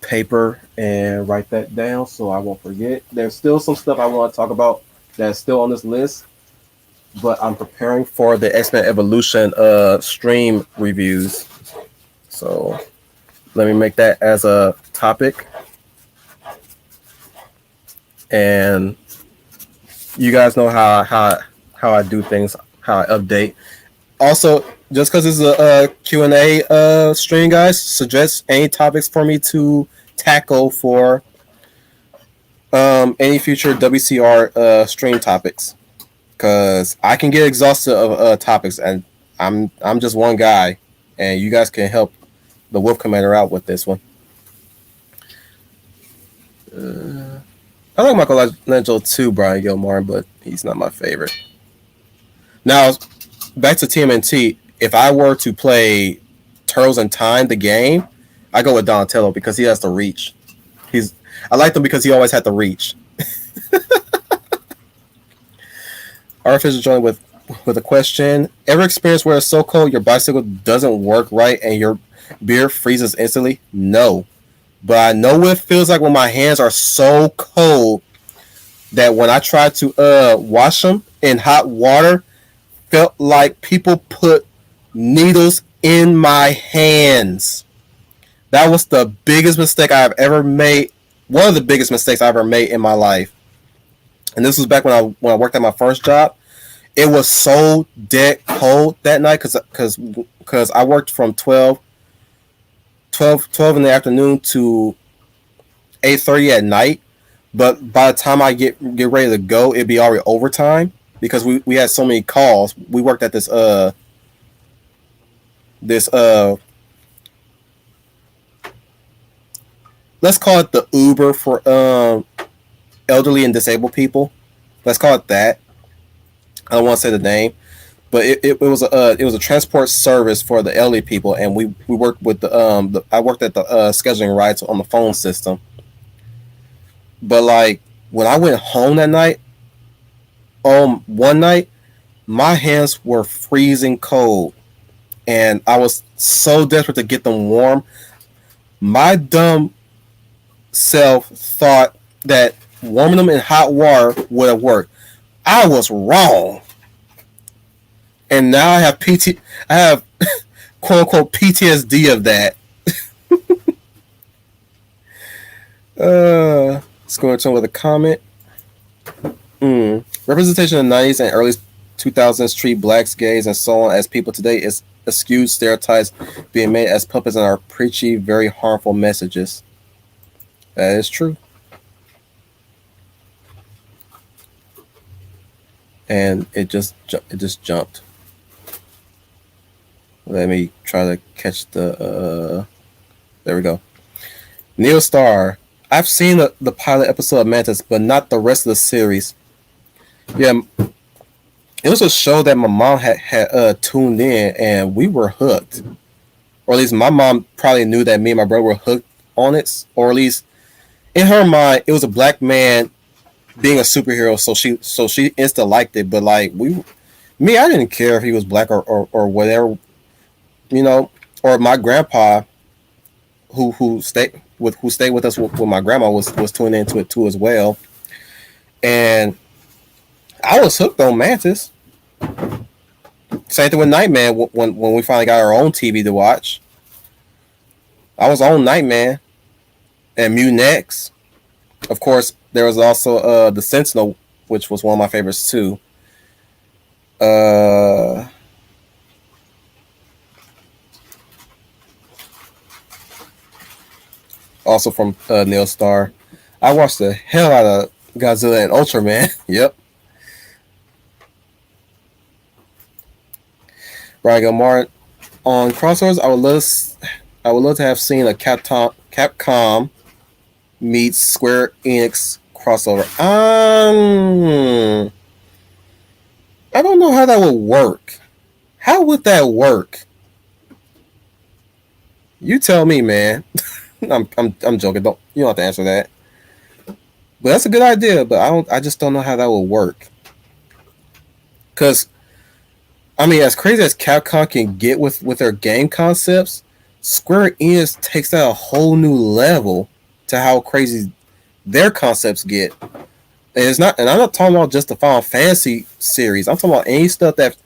paper and write that down so I won't forget. There's still some stuff I want to talk about that's still on this list, but I'm preparing for the X-Men Evolution stream reviews. So let me make that as a topic. And you guys know how I do things, how I update. Also, just because it's a Q&A stream, guys, suggest any topics for me to tackle for any future WCR stream topics. Because I can get exhausted of topics, and I'm just one guy, and you guys can help the Wolf Commander out with this one. I like Michelangelo too, Brian Gilmore, but he's not my favorite. Now, back to TMNT. If I were to play Turtles in Time, the game, I go with Donatello because he has the reach. I like him because he always had the reach. Artificial joint with a question. Ever experienced where it's so cold your bicycle doesn't work right and your beer freezes instantly? No. But I know what it feels like when my hands are so cold that when I try to wash them in hot water, felt like people put needles in my hands. That was the biggest mistake I've ever made. One of the biggest mistakes I ever made in my life. And this was back when I worked at my first job. It was so dead cold that night because I worked from 12 in the afternoon to 8:30 at night. But by the time I get ready to go, it'd be already overtime because we had so many calls. We worked at this let's call it the Uber for elderly and disabled people. Let's call it that. I don't want to say the name, but it was a transport service for the elderly people, and we worked with I worked at the scheduling rides on the phone system. But like when I went home that night, one night, my hands were freezing cold, and I was so desperate to get them warm. My dumb self thought that warming them in hot water would have worked. I was wrong, and now I have quote unquote PTSD of that. Let's go into with a comment. Representation of the 90s and early 2000s treat blacks, gays, and so on as people today is skewed stereotypes being made as puppets and are preachy, very harmful messages. That is true. And it just jumped. Let me try to catch the. There we go. Neo Star. I've seen the pilot episode of Mantis, but not the rest of the series. Yeah, it was a show that my mom had tuned in, and we were hooked. Or at least my mom probably knew that me and my brother were hooked on it, or at least in her mind, it was a black man being a superhero. So she insta liked it. But like me, I didn't care if he was black or whatever, you know. Or my grandpa, who stayed with us with my grandma, was tuning into it too as well. And I was hooked on Mantis. Same thing with Nightman. When we finally got our own TV to watch, I was on Nightman and Mutant X. Of course, there was also the Sentinel, which was one of my favorites too. Uh, Also from Neil Star. I watched the hell out of Godzilla and Ultraman. Yep. Ryan Gilmar on crossovers. I would love to have seen a Capcom meets Square Enix crossover. I don't know how that would work. How would that work? You tell me, man. I'm joking. You don't have to answer that. But that's a good idea. But I just don't know how that would work. Because I mean, as crazy as Capcom can get with their game concepts, Square Enix takes that a whole new level to how crazy their concepts get. And I'm not talking about just the Final Fantasy series. I'm talking about any stuff that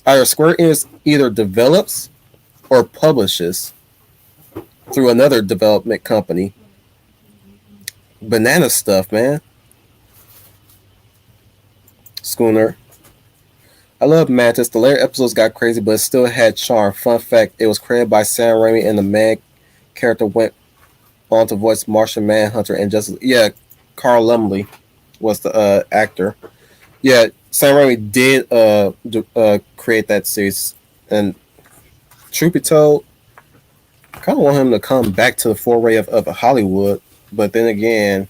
either Square Enix either develops or publishes through another development company. Banana stuff, man. Schooner. I love Mantis. The later episodes got crazy, but it still had charm. Fun fact, it was created by Sam Raimi, and the man character went on to voice Martian Manhunter and Justice. Yeah, Carl Lumley was the actor. Yeah, Sam Raimi did create that series. And truth be told, I kind of want him to come back to the foray of Hollywood. But then again,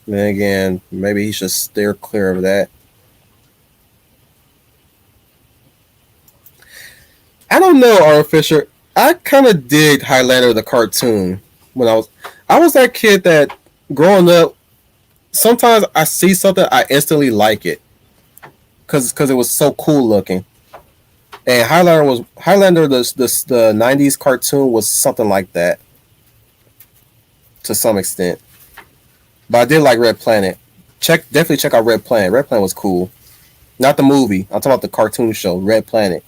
maybe he should steer clear of that. I don't know, Art Fisher. I kind of dig Highlander the cartoon when I was that kid that growing up. Sometimes I see something, I instantly like it because it was so cool looking. And Highlander the '90s cartoon was something like that to some extent. But I did like Red Planet. Definitely check out Red Planet. Red Planet was cool. Not the movie. I'm talking about the cartoon show, Red Planet.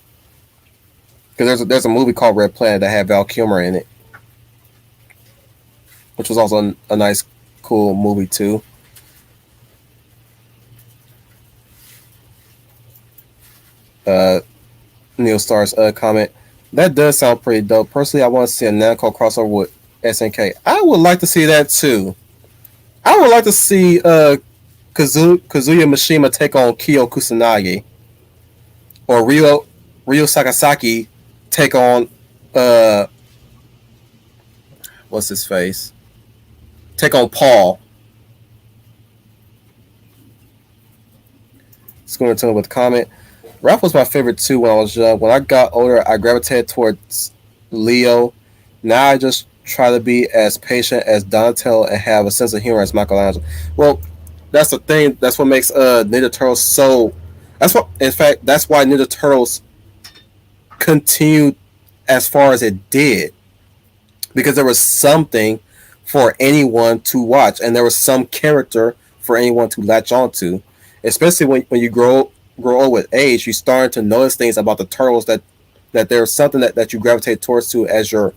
Because there's a movie called Red Planet that had Val Kilmer in it, which was also a nice, cool movie too. Neil Star's comment. That does sound pretty dope. Personally, I want to see a Namco crossover with SNK. I would like to see that too. I would like to see Kazuya Mishima take on Kyo Kusanagi, or Ryo Sakazaki take on what's his face? Take on Paul. It's going to tell me with a comment. Ralph was my favorite too when I was young. When I got older, I gravitated towards Leo. Now I just try to be as patient as Donatello and have a sense of humor as Michelangelo. Well, that's the thing. That's what makes Ninja Turtles so. In fact, that's why Ninja Turtles continued as far as it did, because there was something for anyone to watch, and there was some character for anyone to latch onto. Especially when you grow old with age, you start to notice things about the turtles that there's something that you gravitate towards to as your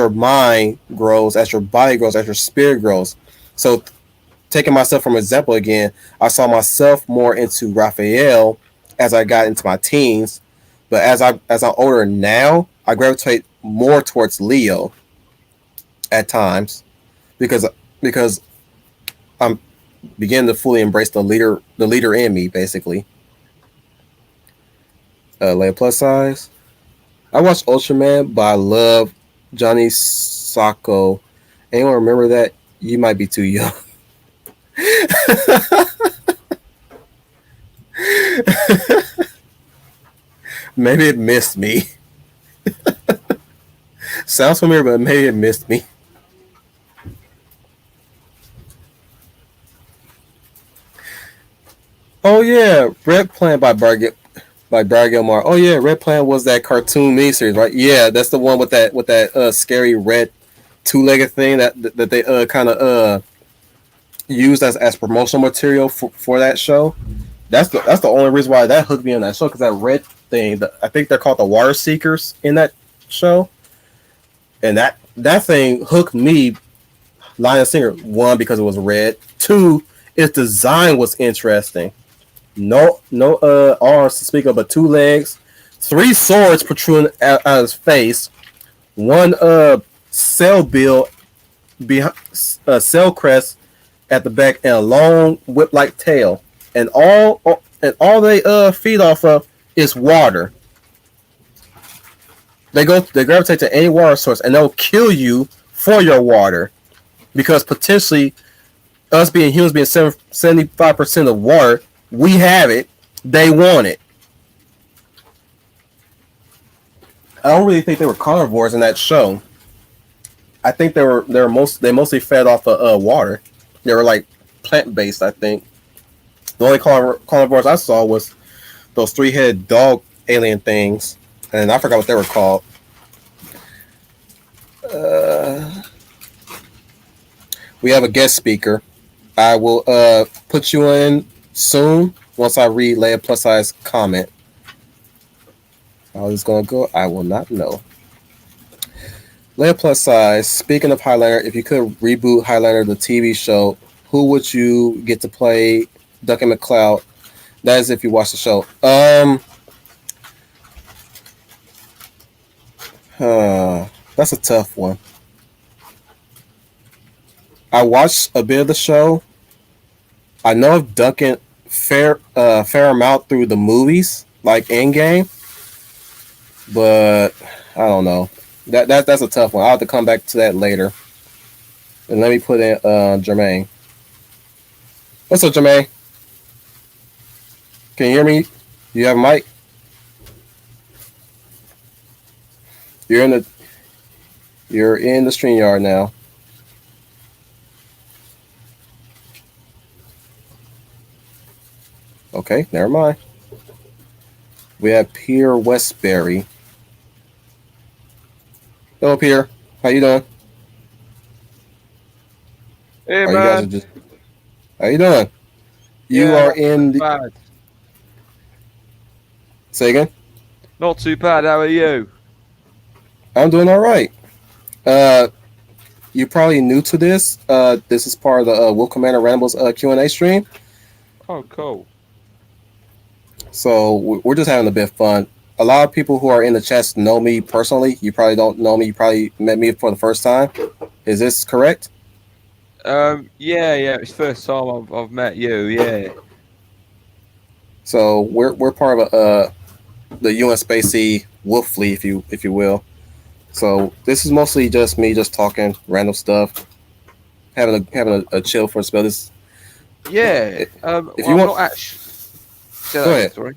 mind grows, as your body grows, as your spirit grows. So, taking myself from example again, I saw myself more into Raphael as I got into my teens, but as I'm older now, I gravitate more towards Leo at times because I'm beginning to fully embrace the leader in me, basically. Leia plus size. I watched Ultraman, but I love Johnny Sacco. Anyone remember that? You might be too young. Maybe it missed me. Sounds familiar, but maybe it missed me. Oh yeah, Red Planet by Barry Gilmore. Oh yeah, Red Planet was that cartoon miniseries, right? Yeah, that's the one with that scary red two-legged thing that they kind of used as promotional material for that show. That's the only reason why that hooked me on that show because that red thing. I think they're called the Water Seekers in that show, and that thing hooked me. Lion Singer, one, because it was red. Two, its design was interesting. No arms to speak of, but two legs, three swords protruding out of his face, one cell bill behind cell crest at the back, and a long whip like tail. And all they feed off of is water. They gravitate to any water source and they'll kill you for your water because potentially us being humans being 75% of water, we have it. They want it. I don't really think they were carnivores in that show. I think they mostly fed off of water. They were like plant based. I think the only carnivores I saw was those three-headed dog alien things, and I forgot what they were called. Uh, we have a guest speaker. I will put you in soon once I read Leia Plus Size comment. How it's gonna go, I will not know. Leia Plus Size. Speaking of Highlander, if you could reboot Highlander the TV show, who would you get to play Duncan McLeod? That is if you watch the show. That's a tough one. I watched a bit of the show. I know of Duncan fair amount through the movies, like Endgame, but I don't know. That's a tough one. I'll have to come back to that later. And let me put in Jermaine. What's up, Jermaine? Can you hear me? You have a mic? You're in the you're in the StreamYard now. Okay, never mind. We have Pierre Westbury. Hello, Pierre. How you doing? Hey Are you guys are man, just how you doing? You yeah, are not in too the bad. say again? Not too bad. How are you? I'm doing all right. Uh you're probably new to this. This is part of the Will Commander Rambles Q&A stream. Oh, cool. So we're just having a bit of fun. A lot of people who are in the chats know me personally. You probably don't know me. You probably met me for the first time. Is this correct? Yeah. It's first time I've met you. Yeah. So we're part of the UN Spacey Wolf Fleet, if you will. So this is mostly just me, just talking random stuff, having a chill for a spell. This Yeah. if Well, you I'm want, not actually. Say go that again. ahead. Sorry.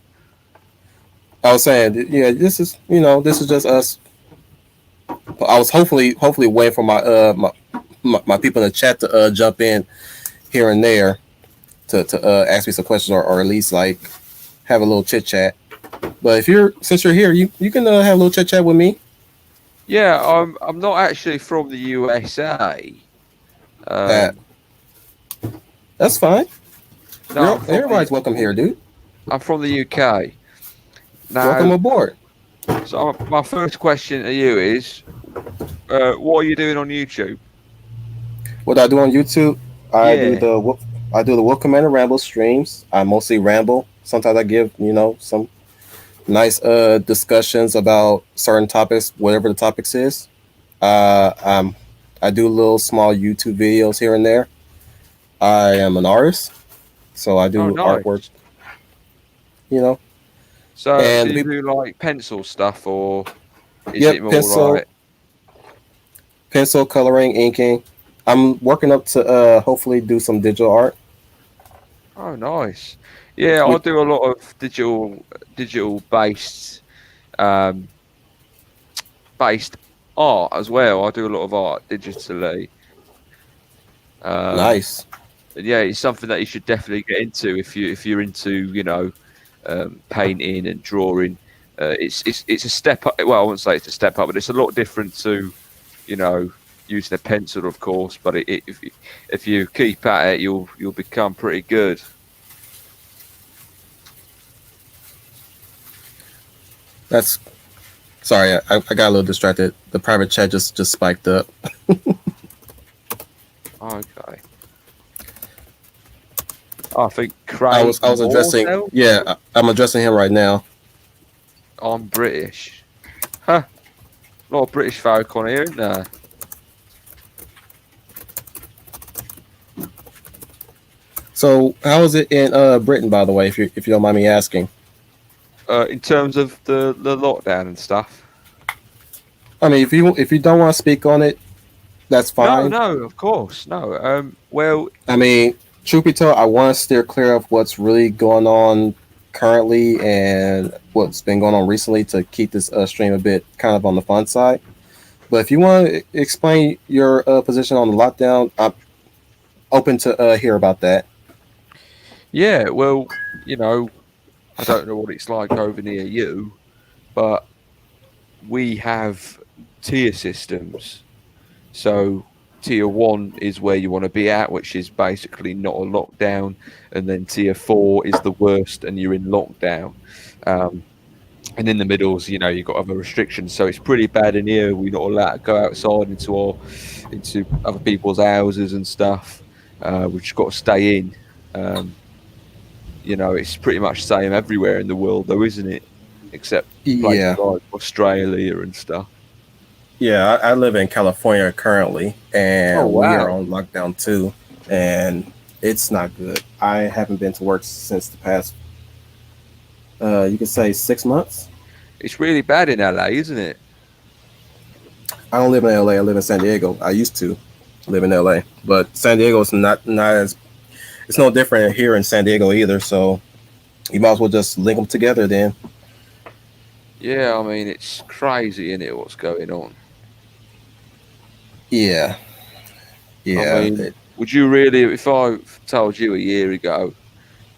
I was saying, yeah, this is just us. I was hopefully waiting for my people in the chat to jump in here and there to ask me some questions or at least like have a little chit chat. But since you're here, you can have a little chit chat with me. Yeah. I'm not actually from the USA. That Um. that's fine. No, I'm from the Everybody's welcome here, dude. I'm from the UK. Welcome Now, aboard. so my first question to you is, what are you doing on YouTube? What I do on YouTube, I do Yeah. the I do the Wolf Commander Ramble streams. I mostly ramble. Sometimes I give some nice discussions about certain topics, whatever the topics is. Uh, um, I do little small YouTube videos here and there. I am an artist, so I Oh, do artwork. nice. You know, So, do and the you people, do like pencil stuff, or is it yep, more like? pencil coloring, inking. I'm working up to hopefully do some digital art. Oh, nice. Yeah, I We, do a lot of digital um based art as well. I do a lot of art digitally. Um, nice. And yeah, it's something that you should definitely get into if you're into painting and drawing. It's a step up. Well, I wouldn't say it's a step up, but it's a lot different to you know using a pencil, of course. But if you keep at it, you'll become pretty good. That's sorry, I got a little distracted. The private chat just spiked up. Okay. I think I was Craig addressing. Morsell. Yeah, I'm addressing him right now. I'm British. Huh. A lot of British folk on here, isn't there? So how is it in Britain, by the way, if you don't mind me asking? In terms of the lockdown and stuff. I mean, if you don't want to speak on it, that's No, fine. no, of course, no. Well, I mean, truth be told, I want to steer clear of what's really going on currently and what's been going on recently to keep this stream a bit kind of on the fun side. But if you want to explain your position on the lockdown, I'm open to hear about that. yeah, well, you know, I don't know what it's like over near you, but we have tier systems. So tier one is where you want to be at, which is basically not a lockdown, and then tier four is the worst, and you're in lockdown. Um, and in the middles, you've got other restrictions. So it's pretty bad in here. We're not allowed to go outside into other people's houses and stuff. We've just got to stay in. Um, it's pretty much the same everywhere in the world, though, isn't it? Except places Yeah, like Australia and stuff. yeah. I live in California currently, Oh and we are wow, on lockdown too, and it's not good. I haven't been to work since the past, you could say 6 months. it's really bad in LA, isn't it? I don't live in LA. I live in San Diego. I used to live in LA, but San Diego is not as it's no different here in San Diego either. So you might as well just link them together then. Yeah, I mean it's crazy, isn't it? What's going on? Yeah, I yeah. mean, would you really, if I told you a year ago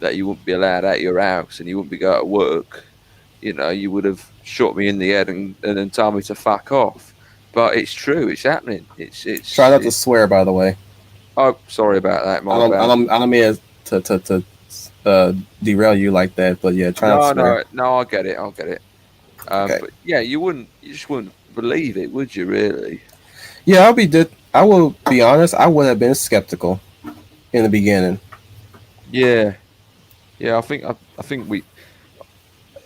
that you wouldn't be allowed out of your house and you wouldn't be going to work, you would have shot me in the head and then told me to fuck off. But it's true, it's happening. Try not to swear, by the way. Oh, sorry about that, I my don't I bad. don't I don't mean to derail you like that, but yeah, try not to No, swear. no, no, I get it, I get it. Okay. But yeah, you just wouldn't believe it, would you? Really? Yeah, I will be honest. I would have been skeptical in the beginning. Yeah, yeah. I think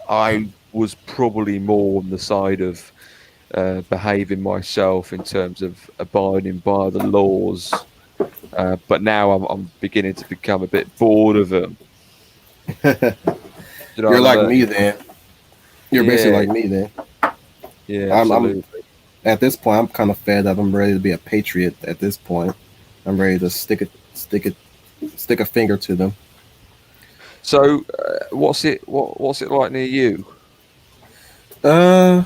I was probably more on the side of behaving myself in terms of abiding by the laws. But now I'm beginning to become a bit bored of them. Do you know You're what like I me mean? then. You're basically Yeah, like me then. yeah, I'm absolutely. at this point. I'm kind of fed up. I'm ready to be a patriot. At this point, I'm ready to stick a finger to them. So, what's it like near you? Uh,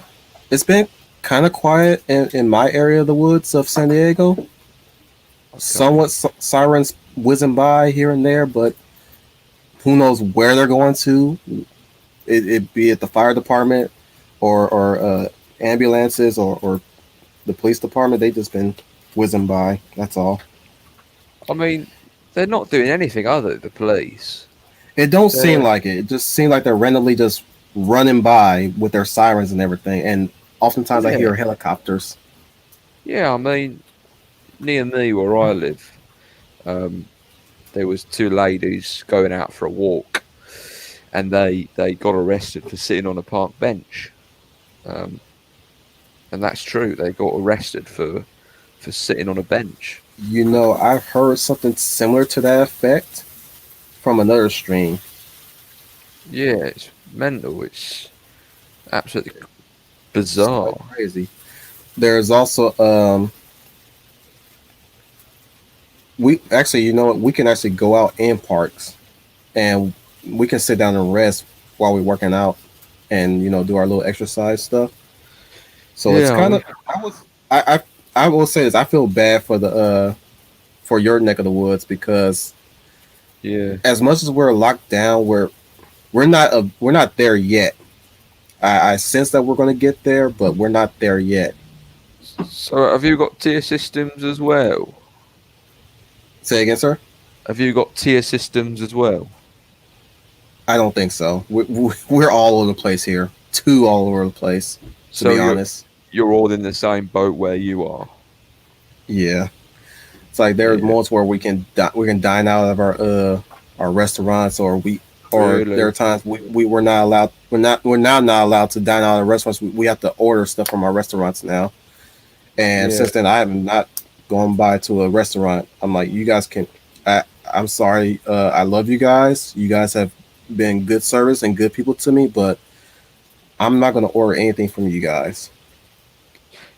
it's been kind of quiet in my area of the woods of San Diego. Okay. Somewhat sirens whizzing by here and there, but who knows where they're going to? It be it the fire department or ambulances or the police department. They just been whizzing by. That's all. I mean, they're not doing anything, are they? The police. It don't seem They're, like it. It just seems like they're randomly just running by with their sirens and everything. And oftentimes I yeah, hear helicopters. yeah. I mean, near me where I live, um, there was two ladies going out for a walk, and they got arrested for sitting on a park bench. Um, and that's true. They got arrested for sitting on a bench. You know, I've heard something similar to that effect from another stream. Yeah, it's mental. It's absolutely It's quite bizarre. crazy. There's also we actually, you know what, we can actually go out in parks and we can sit down and rest while we're working out and do our little exercise stuff. So it's Yeah, kind of I will say this. I feel bad for the for your neck of the woods because Yeah. As much as we're locked down, we're not there yet. I sense that we're going to get there, but we're not there yet. So have you got tier systems as well? Say again, sir. Have you got tier systems as well? I don't think so. We're all over the place here. Too all over the place, to So be honest. you're all in the same boat where you are. Yeah, it's like there are Yeah. moments where we can dine out of our restaurants, or there Really? are times we were not allowed. We're now not allowed to dine out of restaurants. We have to order stuff from our restaurants now. And Yeah. since then, I have not gone by to a restaurant. I'm like, you guys can. I'm sorry. I love you guys. You guys have been good service and good people to me, but I'm not going to order anything from you guys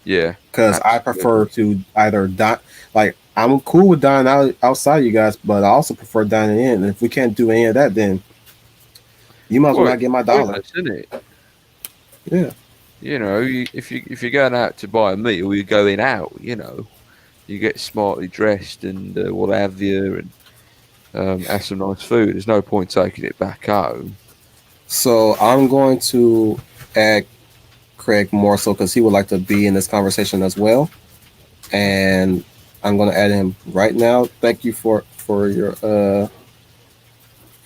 Yeah. because I prefer Absolutely. to either dine. Like, I'm cool with dining out outside you guys, but I also prefer dining in. And if we can't do any of that, then you might as well Well, not get it's my dollar. pointless, isn't it? Yeah. You know, if you're going out to buy a meal, you're going out. You get smartly dressed and what have you, and have some nice food. There's no point taking it back home. So I'm going to add Craig more so because he would like to be in this conversation as well. And I'm going to add him right now. Thank you for your for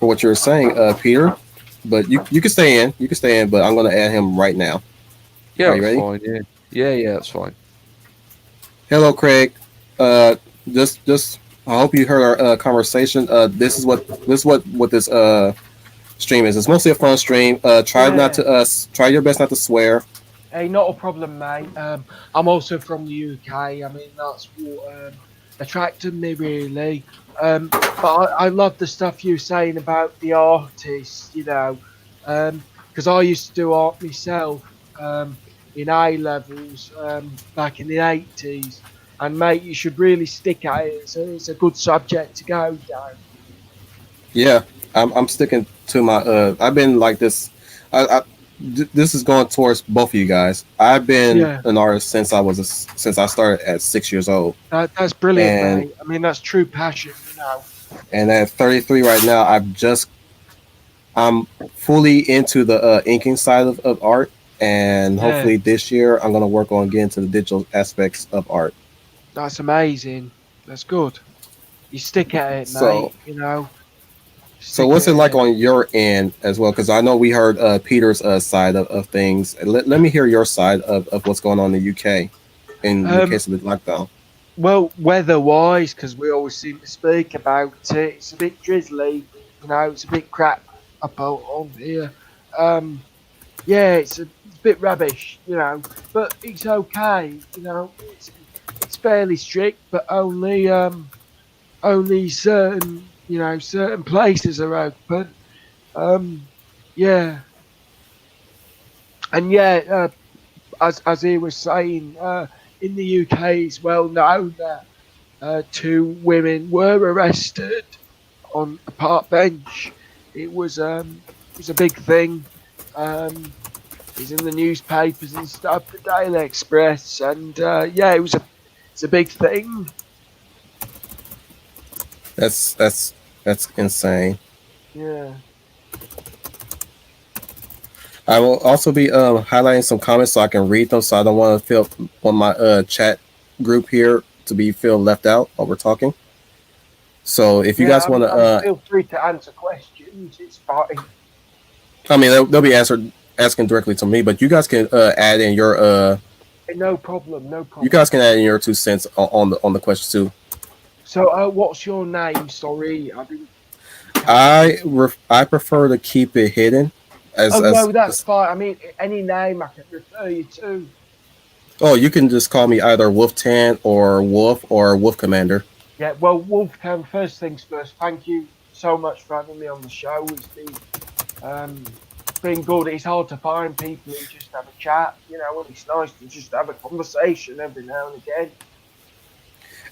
what you're saying, Peter. But you can stay in. You can stay in. But I'm going to add him right now. Yeah, Are you that's ready? fine. Yeah, yeah, yeah, that's fine. Hello, Craig. Uh, just I hope you heard our conversation. This is what this stream is. It's mostly a fun stream. Try not Yeah. to try your best not to swear. Hey, not a problem, mate. I'm also from the UK. I mean, that's what attracted me, really. But I love the stuff you were saying about the artists, because I used to do art myself in A levels back in the 80s. And, mate, you should really stick at it. It's a good subject to go down. Yeah, I'm sticking to my. I've been like this. This is going towards both of you guys. I've been Yeah, an artist since I started at 6 years old, that's brilliant, and mate. I mean, that's true passion. at 33 right now, I'm fully into the inking side of art, and Yeah. hopefully this year I'm gonna work on getting to the digital aspects of art. That's amazing. That's good. You stick at it, So, mate. so Stick what's it at like it. on your end as well? Because I know we heard Peter's side of things. Let me hear your side of what's going on in the UK in the Um, case of the lockdown. well, weather-wise, because we always seem to speak about it, it's a bit drizzly. It's a bit crap up on here. Um, yeah, it's a bit rubbish. But it's okay. It's fairly strict, but only certain places are open. Um, yeah, and yeah, as he was saying, in the UK, it's well known that two women were arrested on a park bench. It was a big thing. It's in the newspapers and stuff, the Daily Express, and yeah, it's a big thing. That's insane. Yeah. I will also be highlighting some comments so I can read them. So I don't want to feel on my chat group here to be feel left out while we're talking. So if you Yeah, guys want to, feel free to answer questions. It's fine. I mean they'll be answered asking directly to me, but you guys can add in your No problem, no you problem. guys can add in your 2 cents on the question too. So, what's your name? Sorry, I didn't catch I it. I prefer to keep it hidden Oh no, that's as fine. I mean, any name I can refer you to. oh you can just call me either Wolf Tan or Wolf Commander. Yeah, well, Wolfgang, first things first, thank you so much for having me on the show. It's been good. It's hard to find people who just have a chat, and it's nice to just have a conversation every now and again.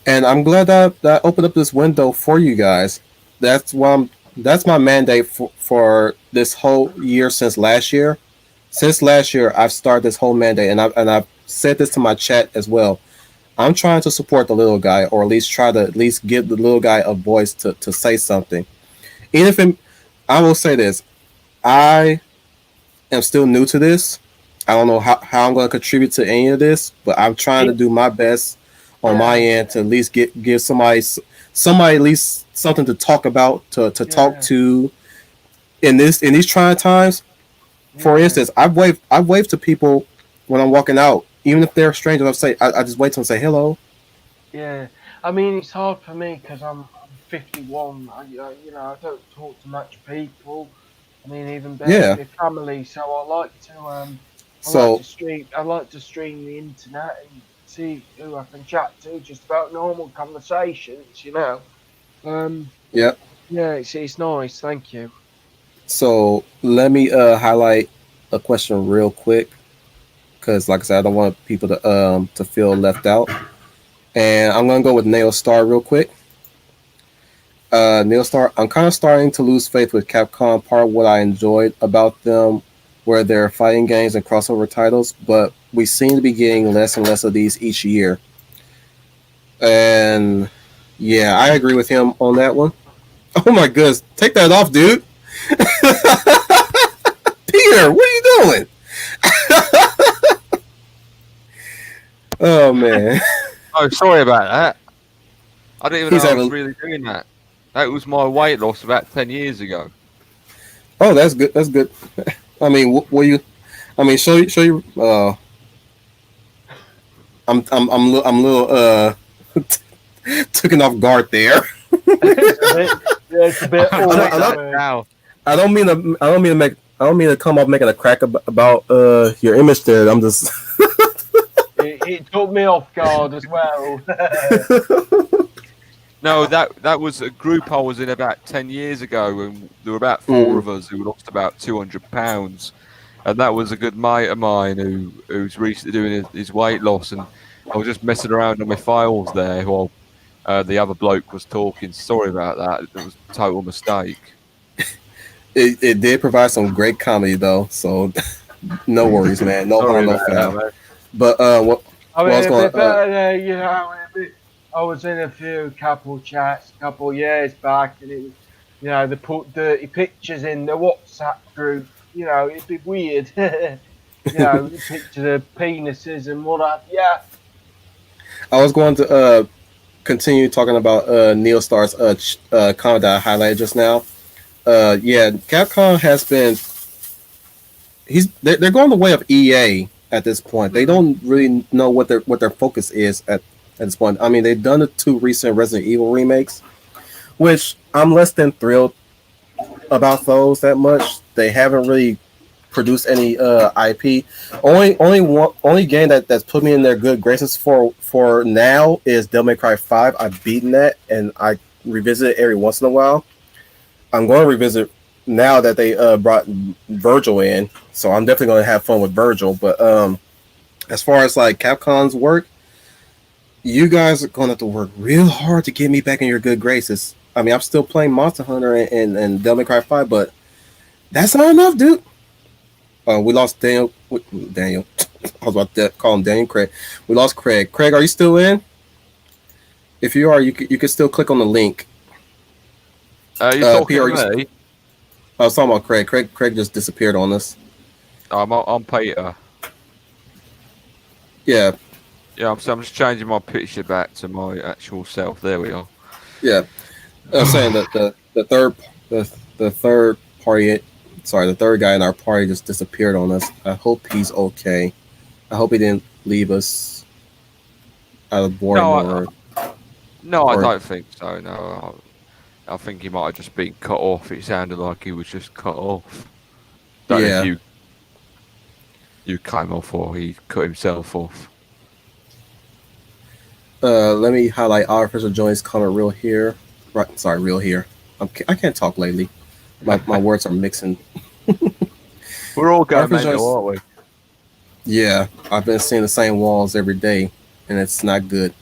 And I'm glad that opened up this window for you guys. That's why that's my mandate for this whole year since last year. Since last year, I've started this whole mandate, and I've said this to my chat as well. I'm trying to support the little guy, or at least try to at least give the little guy a voice to say something. Even if I will say this, I am still new to this. I don't know how I'm going to contribute to any of this, but I'm trying to It, do my best on my yeah, end to at least give somebody at least something to talk about, to talk yeah, to in these trying times. For yeah, instance, I've waved to people when I'm walking out, even if they're strangers. I just wait till them say hello. yeah. I mean, it's hard for me because I'm 51. You know, I don't talk to much people. I mean, even barely Yeah. my family. So I like So to stream. I like to stream the internet and see who I can chat to, just about normal conversations. You know. Um. yeah. Yeah, it's nice. Thank you. So let me highlight a question real quick because, like I said, I don't want people to feel left out. And I'm gonna go with Nail Star real quick. Neil Star, I'm kind of starting to lose faith with Capcom. Part of what I enjoyed about them were their fighting games and crossover titles, but we seem to be getting less and less of these each year. And yeah, I agree with him on that one. Oh my goodness, take that off, dude. Peter, what are you doing? Oh man, Oh, sorry about that. I didn't even he's know I was having. really doing that. That was my weight loss about 10 years ago. Oh, that's good. That's good. I mean, what you? I mean, show you. I'm a little taken off guard there. It's a bit. Yeah, it's a bit I'm I don't, like I awkward. don't, that now. I don't mean to make, I don't mean to come off making a crack about your image there. I'm just, It took me off guard as well. No, that was a group I was in about 10 years ago, and there were about four mm, of us who lost about 200 pounds. And that was a good mate of mine who's recently doing his weight loss. And I was just messing around on my files there while the other bloke was talking. Sorry about that. It was a total mistake. it did provide some great comedy though. So no worries, man. No harm, Sorry no about that, foul. mate. But I what I mean, was it'd going be better there, you know. I was in a few couple chats a couple years back, and it was, you know, they put dirty pictures in the WhatsApp group. You know, it'd be weird. You know, pictures of penises and what have you. I was going to continue talking about Neil Star's comment that I highlighted just now. Yeah, Capcom has been they're going the way of EA at this point. They Hmm. don't really know what their focus is at this point. I mean, they've done the two recent Resident Evil remakes, which I'm less than thrilled about those that much. They haven't really produced any IP. Only game that's put me in their good graces for now is Devil May Cry 5. I've beaten that and I revisit it every once in a while. I'm going to revisit now that they brought Virgil in, so I'm definitely going to have fun with Virgil. But as far as like Capcom's work, you guys are going to have to work real hard to get me back in your good graces. I mean, I'm still playing Monster Hunter and Devil May Cry 5, but that's not enough, dude. We lost Daniel. Daniel. I was about to call him Daniel Craig. We lost Craig. Craig, are you still in? If you are, you can still click on the link. You talking Peter, to are you? me? I was talking about Craig. Craig just disappeared on us. I'm Peter. Yeah, Yeah, I'm just changing my picture back to my actual self. There we are. yeah. I'm saying that the third party, sorry, the third guy in our party just disappeared on us. I hope he's okay. I hope he didn't leave us out of boredom No, I or don't think so. No, I think he might have just been cut off. It sounded like he was just cut off. Don't know if yeah. you came off or he cut himself off. Let me highlight Artificial Joints comment real here. Right, sorry, real here. I can't talk lately. My words are mixing. We're all going Artificial mental, Joints. aren't we? Yeah, I've been seeing the same walls every day, and it's not good.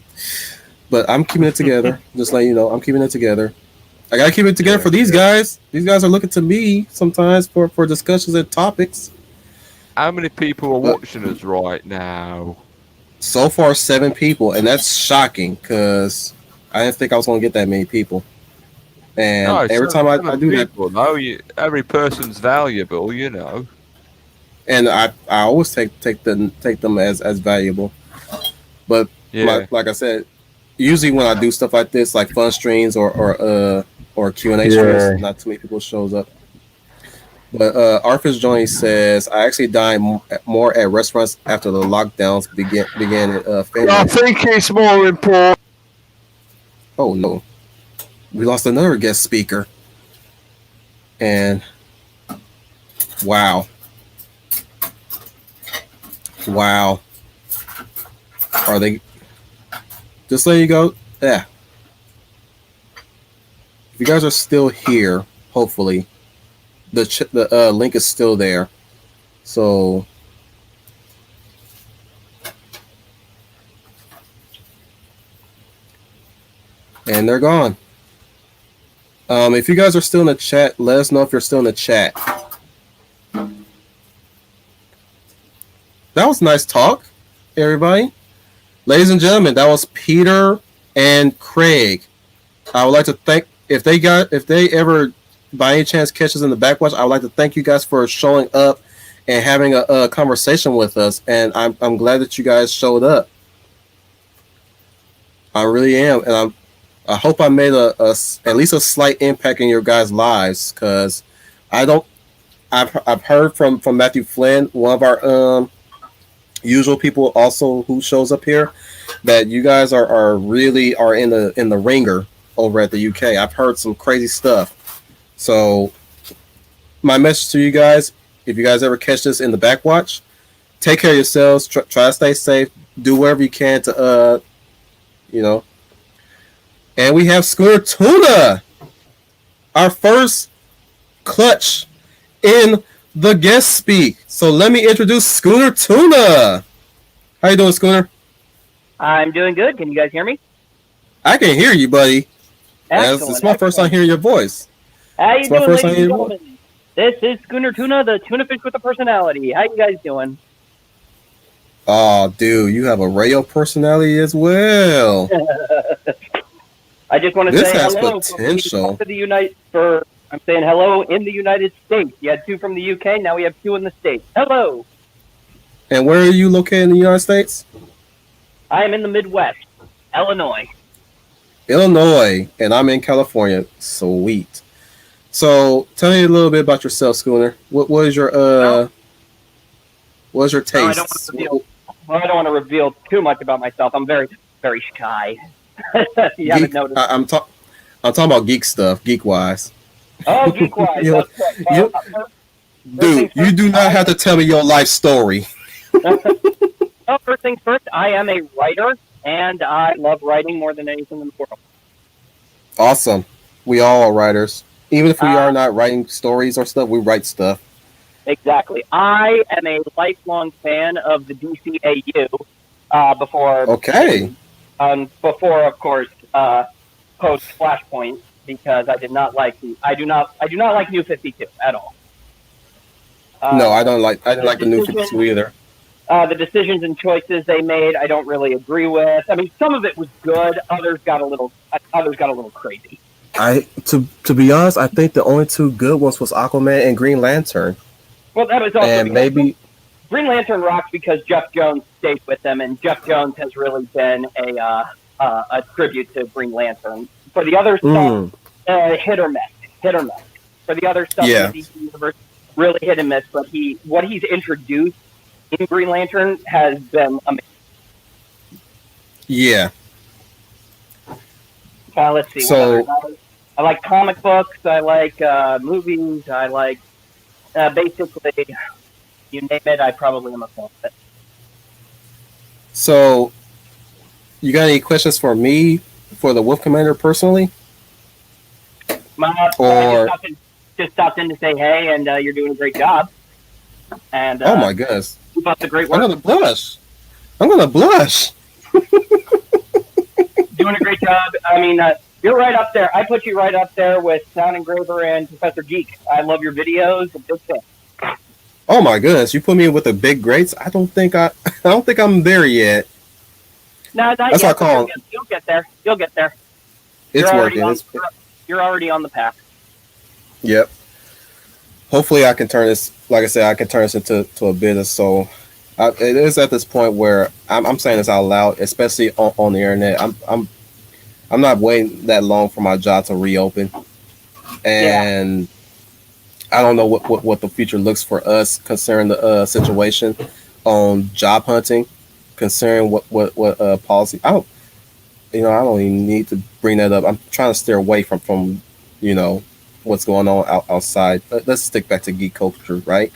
But I'm keeping it together. Just letting you know, I'm keeping it together. I gotta keep it together Yeah. for these guys. These guys are looking to me sometimes for discussions and topics. How many people are But watching us right now? so far, 7 people, and that's shocking because I didn't think I was gonna get that many people. And No, every time I some do that, people, no, every person's valuable, you know. and I always take them as valuable. But Yeah, like I said, usually when I do stuff like this, like fun streams or Q&A streams, Yeah. not too many people shows up. But Arthur's Joint says I actually dine more at restaurants after the lockdowns began in I Finland. think it's more important. Oh no, we lost another guest speaker, and wow, wow, are they just let you go? Yeah, if you guys are still here, hopefully the link is still there. So and they're gone. If you guys are still in the chat, let us know if you're still in the chat. That was nice talk, everybody. Ladies and gentlemen, that was Peter and Craig. I would like to thank if they ever by any chance catch us in the backwatch, I would like to thank you guys for showing up and having a conversation with us. And I'm glad that you guys showed up. I really am, and I hope I made at least a slight impact in your guys' lives, because I've heard from Matthew Flynn, one of our usual people also who shows up here, that you guys are really are in the ringer over at the UK. I've heard some crazy stuff. So my message to you guys, if you guys ever catch this in the backwatch, take care of yourselves, try to stay safe, do whatever you can to you know. And we have Schooner Tuna, our first clutch in the guest speak. So let me introduce Schooner Tuna. How you doing, Schooner? I'm doing good. Can you guys hear me? I can hear you, buddy. Excellent. It's my first time hearing your voice. How you It's my doing, first ladies time and hearing your gentlemen? This is Schooner Tuna, the tuna fish with a personality. How you guys doing? Oh, dude, you have a radio personality as well. I just want to This say has hello potential. to the I'm saying hello in the United States. You had 2 from the UK, now we have 2 in the States. Hello. And where are you located in the United States? I am in the Midwest, Illinois. Illinois, and I'm in California. Sweet. So tell me a little bit about yourself, Schooner. What is your what is your No, taste? I don't want to reveal too much about myself. I'm very, very shy. You haven't noticed. I'm talking about geek stuff, geek wise. Oh, geek-wise. You know, That's right. dude, you do not have to tell me your life story. Well, first things first, I am a writer, and I love writing more than anything in the world. Awesome. We all are writers. Even if we are not writing stories or stuff, we write stuff. Exactly. I am a lifelong fan of the DCAU. Before, Okay. Before, of course, post Flashpoint, because I do not like New 52 at all. No, I didn't like the new 52 either. The decisions and choices they made, I don't really agree with. I mean, some of it was good. Others got a little crazy. To be honest, I think the only 2 good ones was Aquaman and Green Lantern. Well, that was also And maybe Green Lantern rocks because Jeff Jones stayed with them, and Jeff Jones has really been a tribute to Green Lantern. For the other stuff, hit or miss. For the other stuff in the DC universe, really hit and miss. But what he's introduced in Green Lantern has been amazing. yeah. Let's see. So I like comic books. I like movies. I like basically you name it. I probably am a fan of it. So you got any questions for me for the Wolf Commander personally? I just stopped in to say hey, and you're doing a great job. And oh my goodness, keep up the great work. I'm gonna blush. Doing a great job. I mean, you're right up there. I put you right up there with Sound Engraver and Professor Geek. I love your videos. A big fan. Oh my goodness, you put me with the big greats. I don't think I'm there yet. No, not That's yet. what I call. You'll get there. You'll get there. It's You're already working. You're already on the path. Yep. Hopefully, I can turn this. Like I said, I can turn this into a business. So, it is at this point where I'm saying this out loud, especially on the internet. I'm not waiting that long for my job to reopen, Yeah. and I don't know what the future looks for us concerning the situation on job hunting, concerning what policy. I don't even need to bring that up. I'm trying to steer away from you know what's going on outside. Let's stick back to geek culture, right?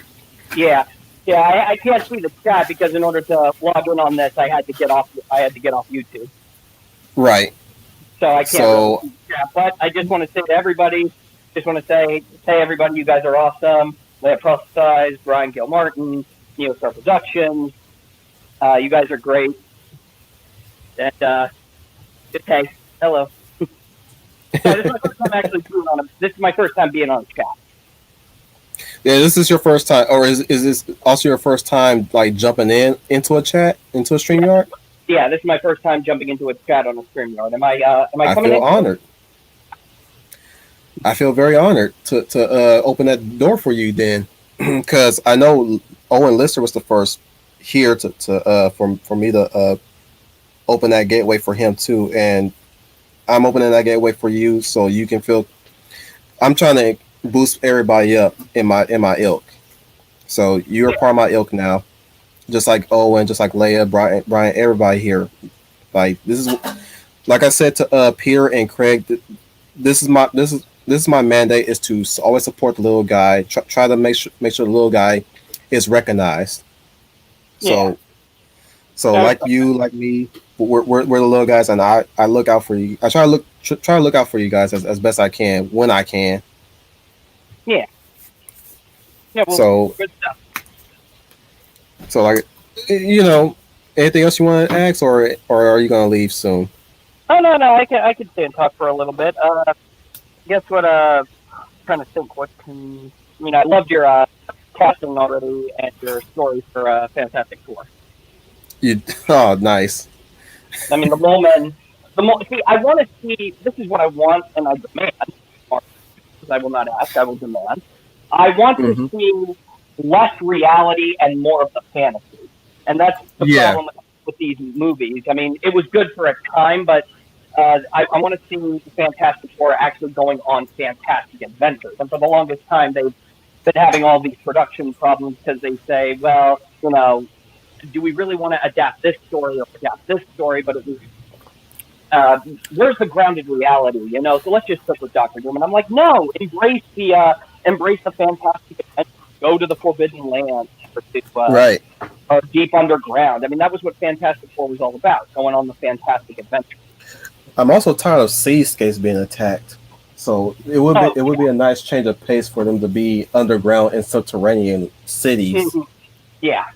Yeah. Yeah, I can't see the chat because in order to log in on this, I had to get off. I had to get off YouTube, Right. so I can't really So see the chat. But I just want to say to everybody, just want to say, hey everybody, you guys are awesome. Leah Prophesize, Brian Gilmartin, NeoStar Productions. You guys are great. And just hey, hello. Yeah, this is my first time actually being on. This is my first time being on chat. yeah, this is your first time, or is this also your first time like jumping into a chat into a StreamYard? Yeah, this is my first time jumping into a chat on a StreamYard. Am I I coming feel in? honored. I feel very honored to open that door for you then, because I know Owen Lister was the first here for me to open that gateway for him too, and I'm opening that gateway for you so you can feel. I'm trying to boost everybody up in my ilk. So you're part of my ilk now, just like Owen, just like Leia, Brian, everybody here. Like this is like I said to Peter and Craig. This is my mandate is to always support the little guy. Try to make sure the little guy is recognized. Yeah. So like you, like me, we're the little guys, and I look out for you. I try to look out for you guys as best I can when I can. Yeah. Yeah. Well, So good stuff. like anything else you want to ask, or are you gonna leave soon? Oh no, I can stay and talk for a little bit. Guess what? Trying to think. What can I mean? I loved your casting already and your story for Fantastic Four. You oh nice. I mean, see, I want to see. This is what I want, and I demand. Because I will not ask, I will demand. I want to Hmm. see less reality and more of the fantasy, and that's the Yeah, problem with these movies. I mean, it was good for a time, but I want to see Fantastic Four actually going on fantastic adventures. And for the longest time, they've been having all these production problems because they say, well, do we really want to adapt this story or adapt this story? But it was where's the grounded reality? So let's just stick with Doctor Doom. And I'm like, no, embrace the fantastic adventure. Go to the Forbidden Land or to right. deep underground. I mean, that was what Fantastic Four was all about, going on the fantastic adventure. I'm also tired of seascapes being attacked. So Oh, it would be a nice change of pace for them to be underground and subterranean cities. yeah,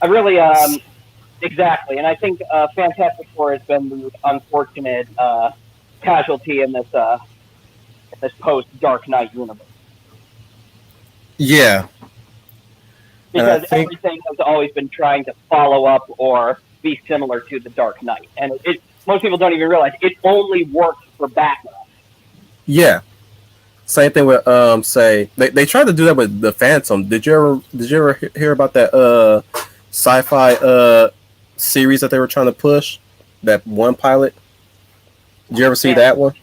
I really exactly, and I think Fantastic Four has been the unfortunate casualty in this post Dark Knight universe Yeah, and I because think everything has always been trying to follow up or be similar to the Dark Knight, and most people don't even realize it only works for Batman. yeah. Same thing with say they tried to do that with the Phantom. Did you ever hear about that sci-fi series that they were trying to push? That one pilot. Did you ever see Phantom. that one?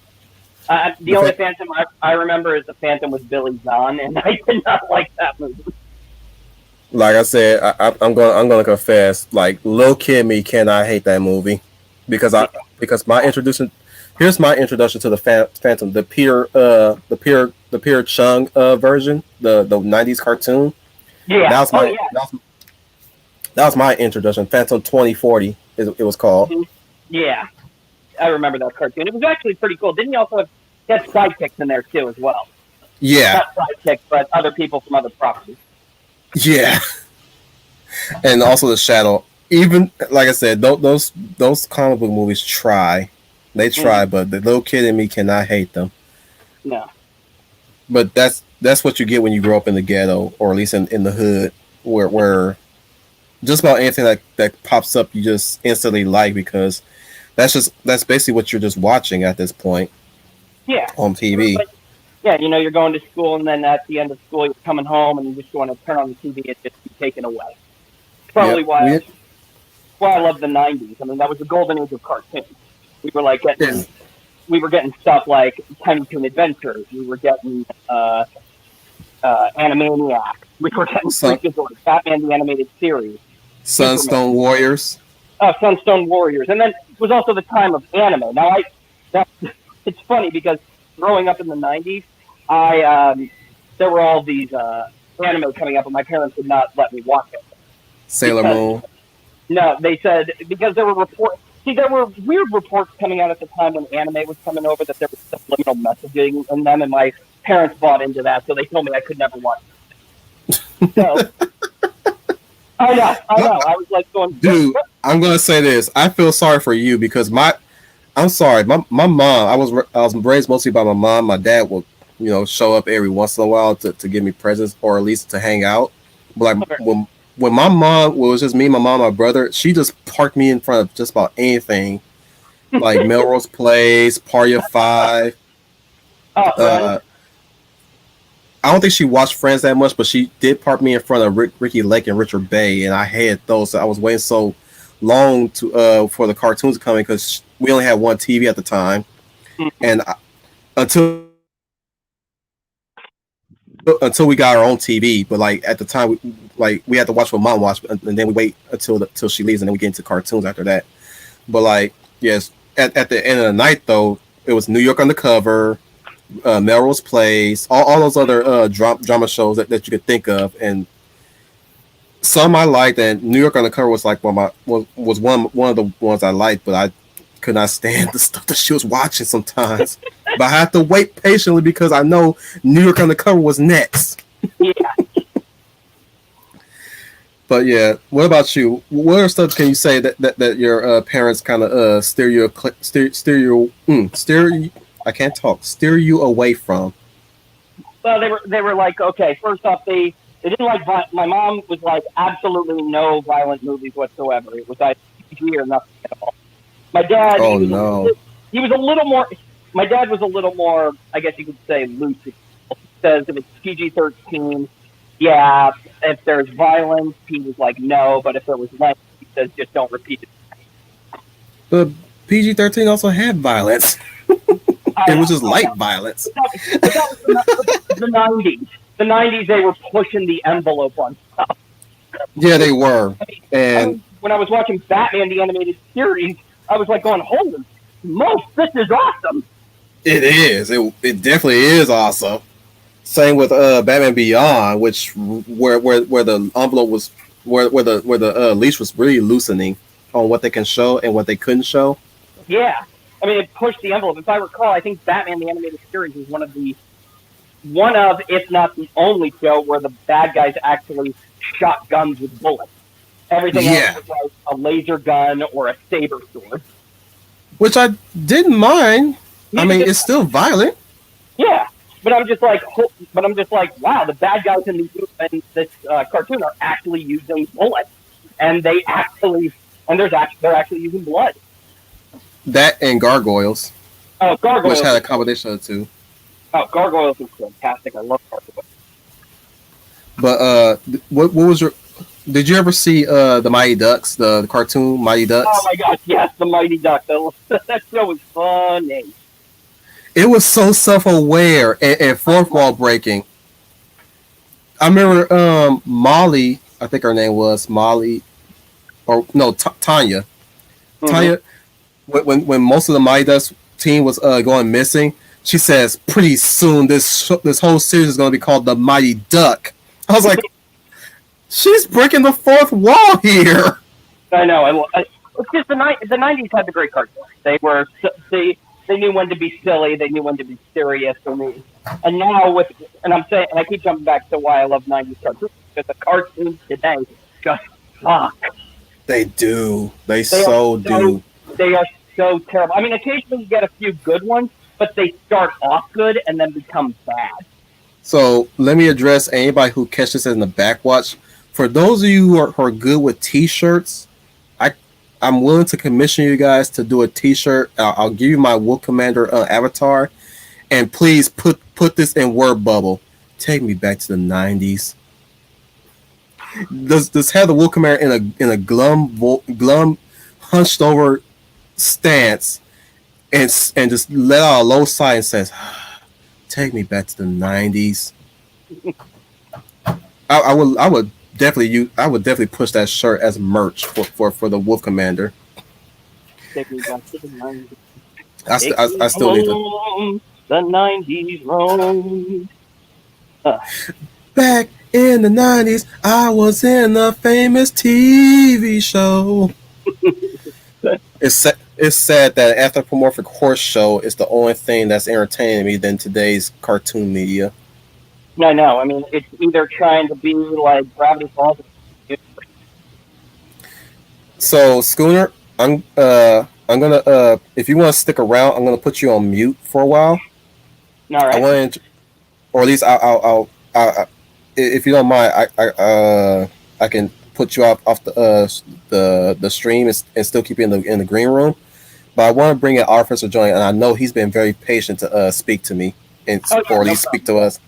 The The only fa- Phantom I remember is the Phantom with Billy Zahn, and I did not like that movie. like I said, I'm gonna confess. Like little kid me cannot hate that movie because my introduction. Here's my introduction to the Phantom, the Peter Chung version, the '90s cartoon. That Yeah. was Oh my yeah. that was my introduction. Phantom 2040 it was called. Mhm. Yeah. I remember that cartoon. It was actually pretty cool. Didn't you also have sidekicks in there too as well? Yeah, Not sidekicks, but other people from other properties. yeah, and also the Shadow. Even like I said, those comic book movies try, they Mm-hmm. try, but the little kid in me cannot hate them. No. But that's what you get when you grow up in the ghetto, or at least in the hood, where just about anything that pops up you just instantly like because that's basically what you're just watching at this point. Yeah. on TV. But, yeah, you're going to school, and then at the end of school, you're coming home, and you just want to turn on the TV and just be taken away. Probably Yep. why I love the '90s. I mean, that was the golden age of cartoons. We were like Yeah. getting stuff like Tiny Toon Adventures. We were getting Animaniacs. We were getting Sun, Freakazoid, Batman the Animated Series, Superman, Sunstone Warriors. Sunstone Warriors, and then it was also the time of anime. That it's funny because growing up in the '90s, there were all these anime coming up, and my parents would not let me watch it. Sailor Because, Moon. no, they said because there were reports. See, there were weird reports coming out at the time when anime was coming over that there was subliminal messaging in them, and my parents bought into that, so they told me I could never watch it. So I know. I was like going, Dude, I'm gonna say this. I feel sorry for you because I'm sorry. My mom. I was raised mostly by my mom. My dad would show up every once in a while to give me presents or at least to hang out. But like when my mom was just me, my mom, my brother, she just parked me in front of just about anything like Melrose Place, Party of Five. Friends. I don't think she watched Friends that much, but she did park me in front of Ricky Lake and Richard Bay, and I had those. So I was waiting so long to for the cartoons to come in because we only had one TV at the time, and until we got our own TV. But like at the time, we had to watch what mom watched, and then we wait until she leaves, and then we get into cartoons after that. But like yes, at the end of the night though, it was New York Undercover. Melrose Place, all those other drama shows that you could think of, and some I liked. And New York Undercover was like one of the ones I liked, but I could not stand the stuff that she was watching sometimes. But I had to wait patiently because I know New York Undercover was next. Yeah. But yeah, what about you? What other stuff can you say that your parents kind of steer you I can't talk. Steer you away from. Well, they were like, okay. First off, they didn't like. My mom was like, absolutely no violent movies whatsoever. It was either PG or nothing at all. My dad, Oh no. he was a little more. My dad was a little more, I guess you could say, loose. He says if it's PG-13, yeah. If there's violence, he was like, no. But if there was length, he says, just don't repeat it. But PG-13 also had violence. It was just light violence. But that was the '90s. The '90s, they were pushing the envelope on stuff. Yeah, they were. And when I was watching Batman the Animated Series, I was like going, holy smokes, this is awesome. it is. It definitely is awesome. Same with Batman Beyond, which where the envelope was where the leash was really loosening on what they can show and what they couldn't show. Yeah. I mean, it pushed the envelope. If I recall, I think Batman the Animated Series is one of, if not the only show where the bad guys actually shot guns with bullets. Everything else was like a laser gun or a saber sword. Which I didn't mind. I mean, it's still violent. Yeah, but I'm just like, wow, the bad guys in this cartoon are actually using bullets, and they're actually using blood. That and Gargoyles. Oh, Gargoyles. Which had a combination of the two. Oh, Gargoyles is fantastic. I love Gargoyles. But what was your? Did you ever see the Mighty Ducks, the cartoon Mighty Ducks? Oh my gosh, yes, the Mighty Ducks. That show was funny. It was so self-aware and fourth wall breaking. I remember Molly, I think her name was Molly, or no, Tanya. Mm-hmm. Tanya, when most of the Mighty Ducks team was going missing, she says, "Pretty soon this whole series is going to be called the Mighty Duck." I was like, she's breaking the fourth wall here. I know. It's just the '90s had the great cartoons. They knew when to be silly. They knew when to be serious. And now I keep jumping back to why I love '90s cartoons, because the cartoons today just suck. They do. They so do. They are so terrible. I mean, occasionally you get a few good ones, but they start off good and then become bad. So let me address anybody who catches this in the backwatch. For those of you who are good with T-shirts, I'm willing to commission you guys to do a T-shirt. I'll give you my Wolf Commander avatar, And please put this in word bubble. Take me back to the 90s. Does have the Wolf Commander in a glum hunched over stance and just let out a low sigh and says, "Take me back to the 90s." I would definitely push that shirt as merch for the Wolf Commander. Take me back to the 90s. I still need to. The 90s road. Back in the 90s, I was in a famous TV show. It's sad that anthropomorphic horse show is the only thing that's entertaining me than today's cartoon media. No, no. I mean, it's either trying to be like Gravity Falls. So Schooner, I'm gonna if you want to stick around, I'm gonna put you on mute for a while. All I right. want to, or at least if you don't mind, I can put you off the stream and still keep you in the green room. But I want to bring in Officer Johnny, and I know he's been very patient to speak to me and Oh, yeah, or at no least speak problem. to us.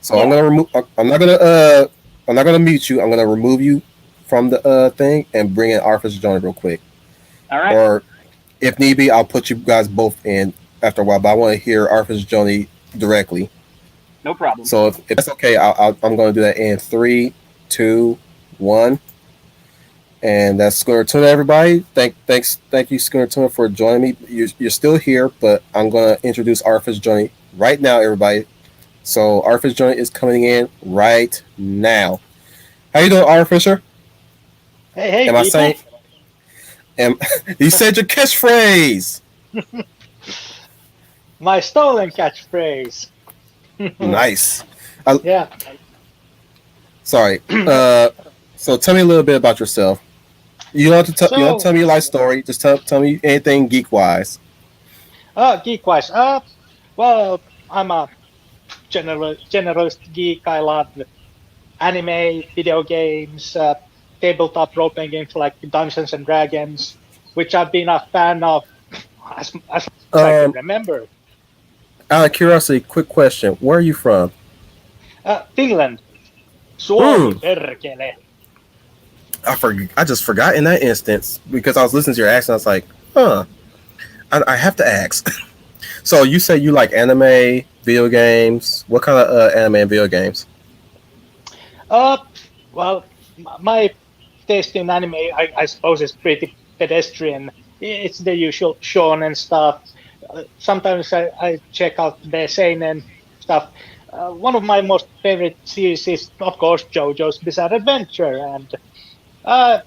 So Yeah. I'm gonna remove. I'm not gonna mute you. I'm gonna remove you from the thing and bring in Officer Johnny real quick. All right. Or if need be, I'll put you guys both in after a while. But I want to hear Officer Johnny directly. No problem. So if that's okay, I'm going to do that in 3, 2, 1. And that's Schooner Tuna, everybody. Thank you, Schooner Tuna, for joining me. You're still here, but I'm going to introduce Arfish Johnny right now, everybody. So Arfish Johnny is coming in right now. How you doing, Arfisher? Hey, Am I people. saying? You said your catchphrase. My stolen catchphrase. Nice. Yeah. Sorry. So tell me a little bit about yourself. You don't have to you don't have to tell me your life story. Just tell me anything geek wise. Geek-wise. Well, I'm a generalist geek. I love anime, video games, tabletop role-playing games like Dungeons and Dragons, which I've been a fan of as long as I can remember. Out of curiosity, quick question: where are you from? Finland. Suomi, perkele. I just forgot in that instance because I was listening to your accent. I was like, huh. I have to ask. So you say you like anime, video games. What kind of anime and video games? Well, my taste in anime, I suppose, is pretty pedestrian. It's the usual shonen stuff. Sometimes I check out the seinen stuff. One of my most favorite series is, of course, JoJo's Bizarre Adventure, and oh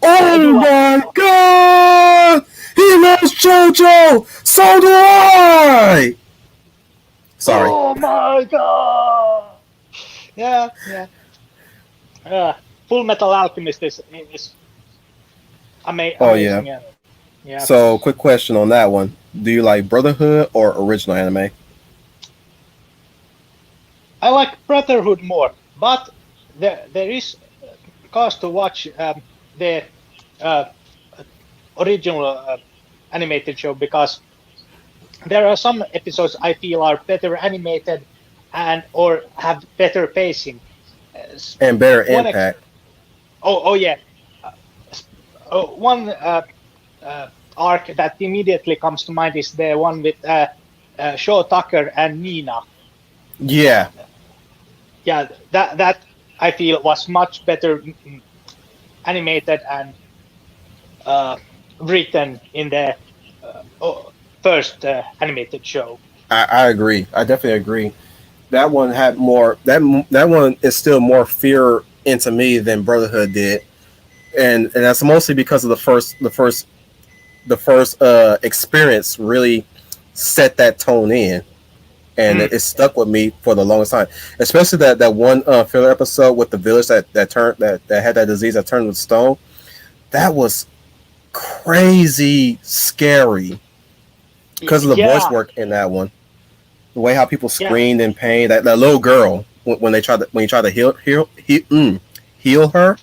my god! He loves JoJo! So do I! Sorry. Oh my god! Yeah. Full Metal Alchemist is amazing. Oh yeah. Yeah. So, quick question on that one: do you like Brotherhood or original anime? I like Brotherhood more, but there is cause to watch the original animated show because there are some episodes I feel are better animated and or have better pacing. And better impact. Oh yeah. One arc that immediately comes to mind is the one with Shaw Tucker and Nina. Yeah. Yeah, that I feel was much better animated and written in the first animated show. I agree. I definitely agree. That one had more. That one is still more fear into me than Brotherhood did, and that's mostly because of the first experience really set that tone in, and it stuck with me for the longest time. Especially that one filler episode with the village that had that disease that turned to stone. That was crazy scary because of the voice work in that one. The way how people screamed in pain. That little girl when you tried to heal her,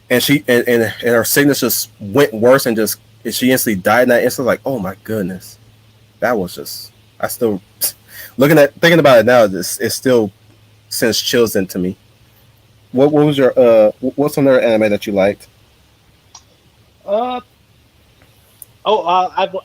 and she and her sickness just went worse and she instantly died in that instant. Like, oh my goodness, that was just. thinking about it now, it still sends chills into me. What was your what's another anime that you liked? Uh,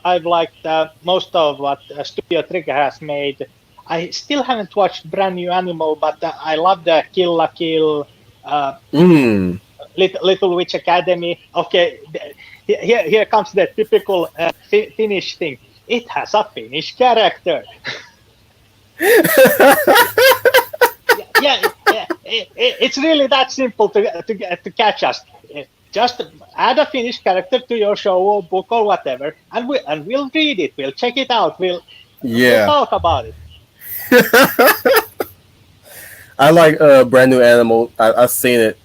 I've liked most of what Studio Trigger has made. I still haven't watched Brand New Animal, but I love the Kill la Kill, uh, Mm. Little Witch Academy. Okay, here comes the typical Finnish thing. It has a Finnish character. Yeah. It's really that simple to catch us. Just add a Finnish character to your show or book or whatever, and we'll read it. We'll check it out. We'll Yeah. talk about it. I like Brand New Animal. I've seen it.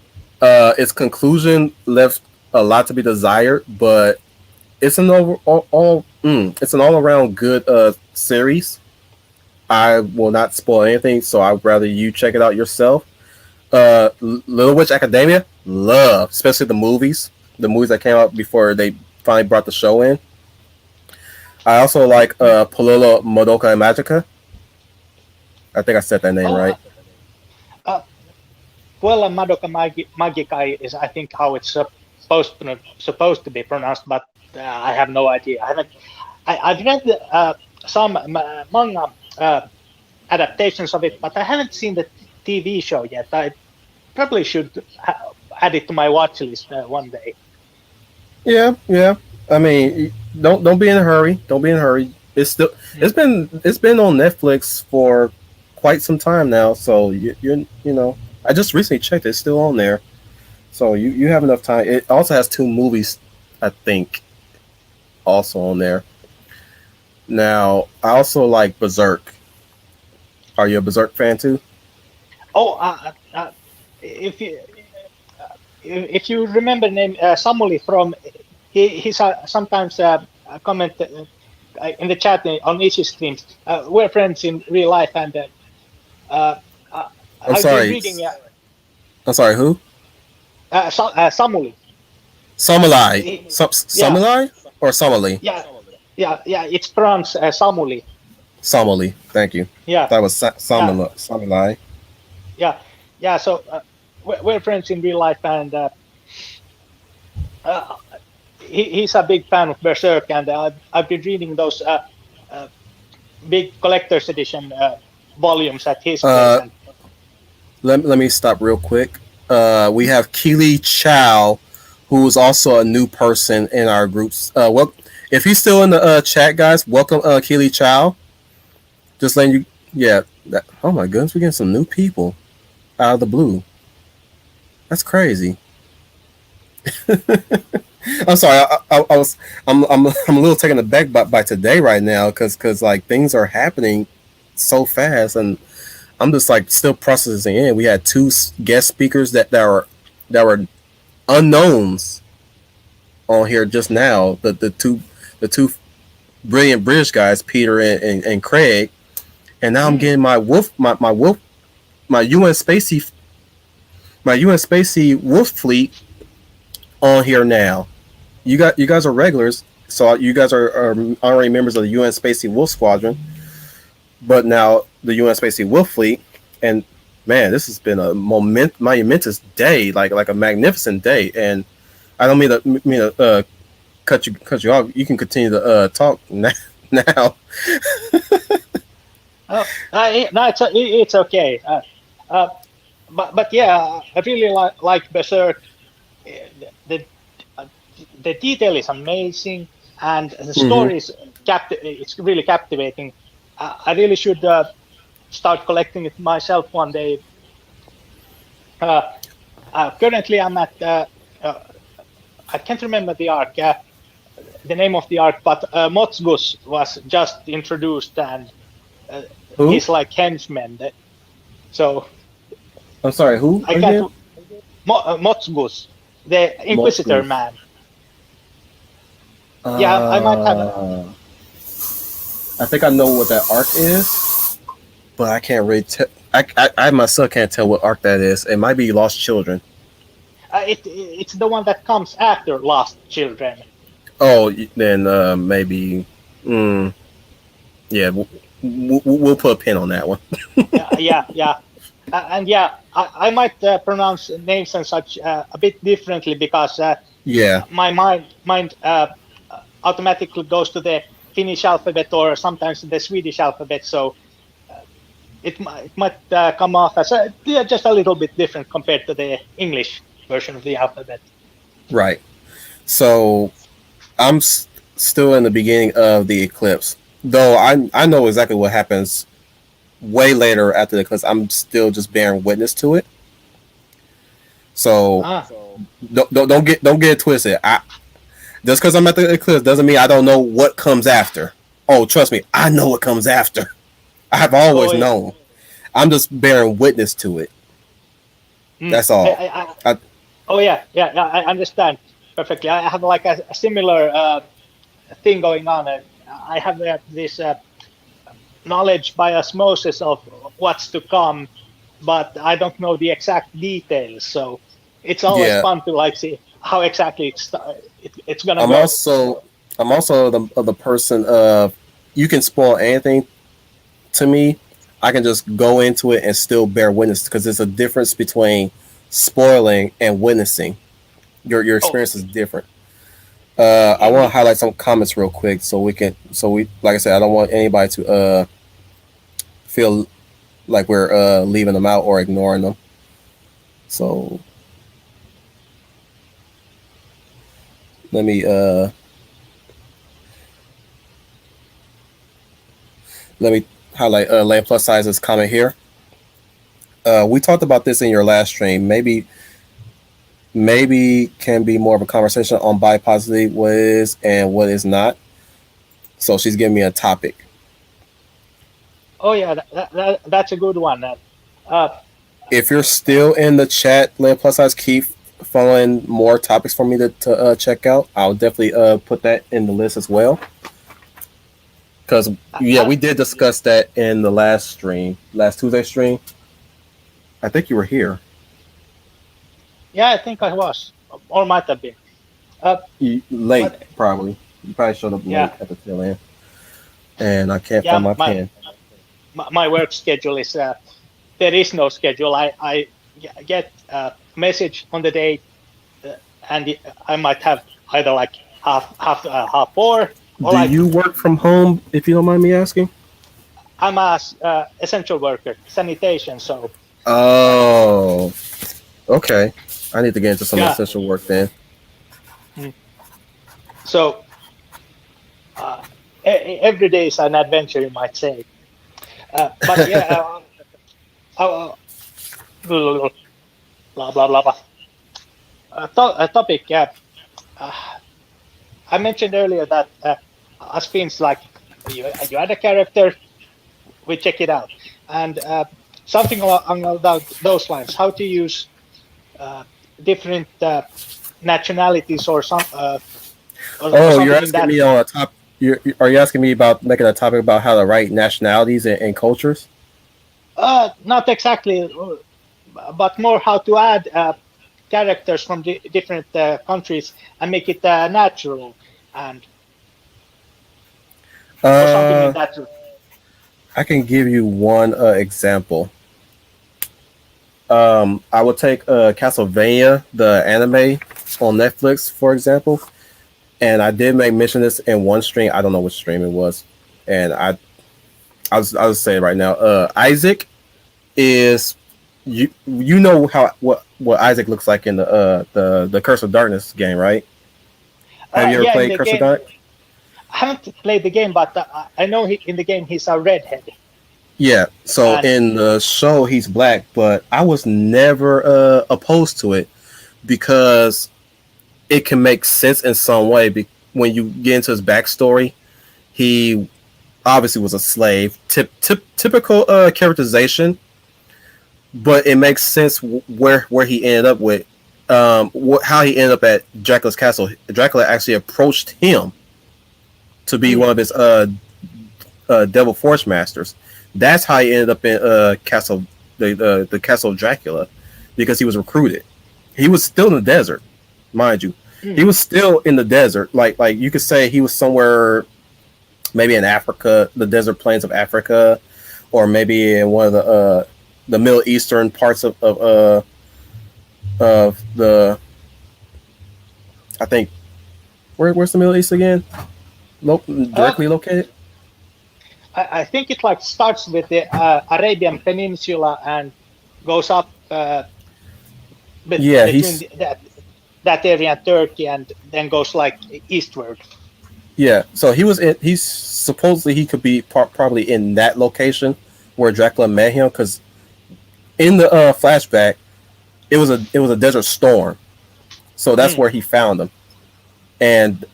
Its conclusion left a lot to be desired, but it's an it's an all around good series. I will not spoil anything, so I'd rather you check it out yourself. Little Witch Academia, love, especially the movies that came out before they finally brought the show in. I also like Pololo Modoka and Magica. I think I said that name Oh, right. uh, well, Madoka Magikai is, I think, how it's supposed to be pronounced, but I have no idea. I've read some manga adaptations of it, but I haven't seen the TV show yet. I probably should add it to my watch list one day. Yeah, yeah. I mean, don't be in a hurry. Don't be in a hurry. It's been on Netflix for quite some time now. So you know, I just recently checked. It's still on there. So you have enough time. It also has two movies, I think, also on there. Now I also like Berserk. Are you a Berserk fan too? Oh, if you if you remember the name Samuli from he's sometimes a comment in the chat on each streams. We're friends in real life, and uh, uh, I'm I've been sorry. reading I'm sorry. Who? Samuli. Samurai. Yeah, Samurai or Samali? yeah. It's pronounced Samuli. Samali. Thank you. Yeah, That was yeah, Samurai. yeah, yeah. So we're friends in real life, and uh, he's a big fan of Berserk, and I've been reading those uh, big collector's edition volumes at his place. Uh, And let me stop real quick. We have Keely Chow, who is also a new person in our groups. Well, if he's still in the chat, guys, welcome, Keely Chow. Just letting you, yeah. Oh my goodness, we're getting some new people out of the blue. That's crazy. I'm sorry. I was. I'm a little taken aback by today right now because like things are happening so fast and I'm just like still processing in. We had two guest speakers that were unknowns on here just now. The two brilliant British guys, Peter and Craig, and now I'm getting my UN Spacey Wolf fleet on here now. You guys are regulars, so you guys are honorary members of the UN Spacey Wolf Squadron. But now the UN Spacey Wolf fleet, and man, this has been a momentous day, like a magnificent day. And I don't mean to cut you off. You can continue to talk now. oh, no, it's okay. Uh, but yeah, I really like Berserk. The uh, the detail is amazing, and the Hmm. story is it's really captivating. I really should start collecting it myself one day. Uh, Currently, I'm at uh, I can't remember the name of the arc, but Motsgus was just introduced, and uh, Who? he's like henchman. So I'm sorry. Who I can't. again? Motsgus, the Inquisitor Motus. man. Yeah, I might have. I think I know what that arc is, but I can't really tell. I myself can't tell what arc that is. It might be Lost Children. It's the one that comes after Lost Children. Oh, then maybe. Mm, yeah. we'll put a pin on that one. Yeah. And yeah, I might pronounce names and such a bit differently because Yeah, my mind automatically goes to the Finnish alphabet or sometimes the Swedish alphabet. So it might come off as just a little bit different compared to the English version of the alphabet. right. So I'm still in the beginning of the eclipse, though I know exactly what happens way later after the eclipse. I'm still just bearing witness to it. So Ah, don't get it twisted. Just because I'm at the eclipse doesn't mean I don't know what comes after. Oh, trust me, I know what comes after. I have always oh yeah. known. I'm just bearing witness to it. Mm. That's all. I, Oh yeah. I understand perfectly. I have like a similar thing going on. I have this knowledge by osmosis of what's to come, but I don't know the exact details. So it's always yeah, fun to like see how exactly it's gonna I'm go. also I'm also the person of you can spoil anything to me. I can just go into it and still bear witness because there's a difference between spoiling and witnessing. Your Oh, experience is different. I want to indeed. highlight some comments real quick so we like I said I don't want anybody to feel like we're leaving them out or ignoring them. So let me let me highlight land plus sizes comment here. We talked about this in your last stream. Maybe can be more of a conversation on bipositivity, what is and what is not. So she's giving me a topic. Oh yeah, that's a good one. Uh, If you're still in the chat, land plus size, keep following more topics for me to check out. I'll definitely put that in the list as well. Because yeah, uh, we did discuss that in the last Tuesday stream. I think you were here. yeah, I think I was, or might have been. Uh, Late, but probably. You probably showed up late yeah, at the tail end, and I can't find yeah, my my pen. my work schedule is there is no schedule. I get a message on the day, uh, and I might have either like half 4 or Do like you work from home, if you don't mind me asking? I'm a essential worker, sanitation. So Oh, okay. I need to get into some yeah, essential work then. mm. So every day is an adventure, you might say. But yeah, blah blah blah blah. A topic, yeah. Uh, I mentioned earlier that us Finns, like you add a character, we check it out, and something along those lines. How to use uh, different nationalities or Oh, you're something in asking that. me on a top. Are you asking me about making a topic about how to write nationalities and cultures? Not exactly, but more how to add characters from different countries and make it natural and or something in Uh, that. I can give you one example. I would take Castlevania, the anime on Netflix, for example, and I did make mention this in one stream. I don't know which stream it was, and I'll say it right now. Isaac is you know how what Isaac looks like in the Curse of Darkness game, right? Have you ever Yeah, in played the Curse of game, Darkness? I haven't played the game, but I know in the game he's a redhead, Yeah. So and in the show he's black, but I was never opposed to it because it can make sense in some way. When you get into his backstory, he obviously was a slave. Typical characterization, but it makes sense where he ended up with how he ended up at Dracula's castle. Dracula actually approached him to be one mm, of his devil force masters. That's how he ended up in castle the castle of Dracula because he was recruited. He was still in the desert, mind you. He mm, was still in the desert. Like you could say he was somewhere maybe in Africa, the desert plains of Africa, or maybe in one of the Middle Eastern parts of the, I think, where's the Middle East again? Uh, Directly located. I think it like starts with the Arabian Peninsula and goes up Yeah, between he's that area and Turkey, and then goes like eastward. yeah. So he's supposedly he could be probably in that location where Dracula met him because in the flashback it was a desert storm, so that's Mm. where he found him. And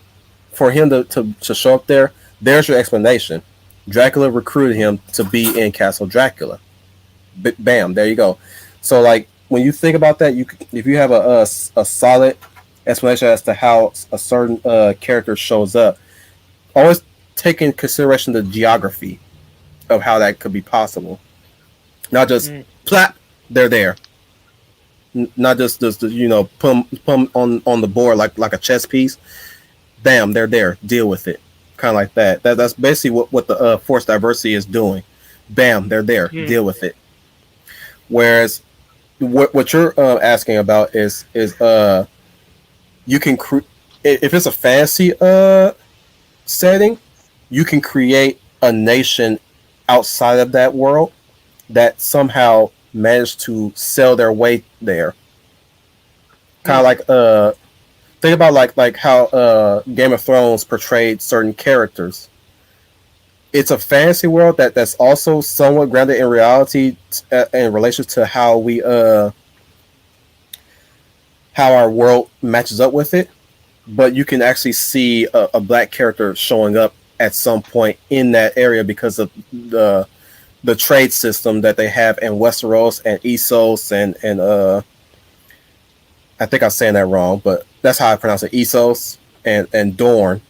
for him to show up there, there's your explanation. Dracula recruited him to be in Castle Dracula. Bam, there you go. So like when you think about that, if you have a solid explanation as to how a certain character shows up, always take in consideration the geography of how that could be possible. Not just Mm. plap, they're there. Not just put 'em on the board like a chess piece. Bam, they're there. Deal with it. Kind of like that. That's basically what the force diversity is doing. Bam, they're there. Mm. Deal with it. Whereas what you're asking about is you can if it's a fantasy setting, you can create a nation outside of that world that somehow managed to sell their way there. Kind of Mm. like think about like how Game of Thrones portrayed certain characters. It's a fantasy world that's also somewhat grounded in reality in relation to how our world matches up with it. But you can actually see a black character showing up at some point in that area because of the trade system that they have in Westeros and Essos and I think I'm saying that wrong, but that's how I pronounce it. Essos and Dorne.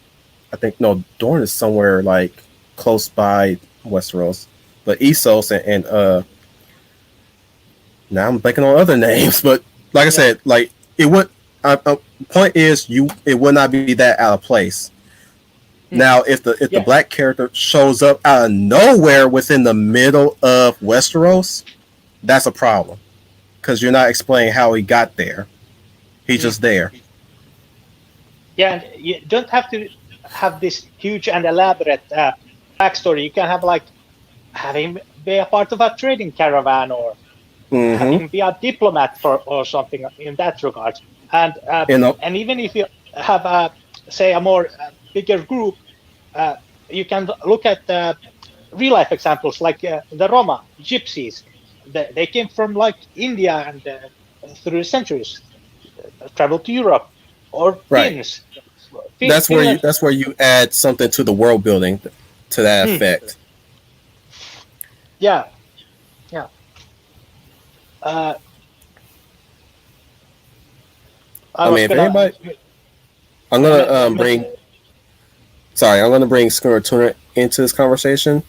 I think no, Dorne is somewhere like close by Westeros, but Essos and now I'm blanking on other names, but like I said, like it would. Point is, it would not be that out of place. Now, if the Yeah. black character shows up out of nowhere within the middle of Westeros, that's a problem because you're not explaining how he got there. He's Mm. just there. Yeah, and you don't have to have this huge and elaborate backstory. You can have like have him be a part of a trading caravan, or have Mm-hmm. him be a diplomat for or something in that regard. And You know, and even if you have say a more bigger group, uh, you can look at real life examples like the Roma gypsies. They came from like India and through the centuries traveled to Europe, or right. Finns. That's where you Finland. that's where you add something to the world building to that Hmm, effect. yeah, yeah. Uh, I I was mean, if gonna. anybody, I'm Uh, gonna me- me- bring. Sorry, I'm gonna bring Schooner Tuner into this conversation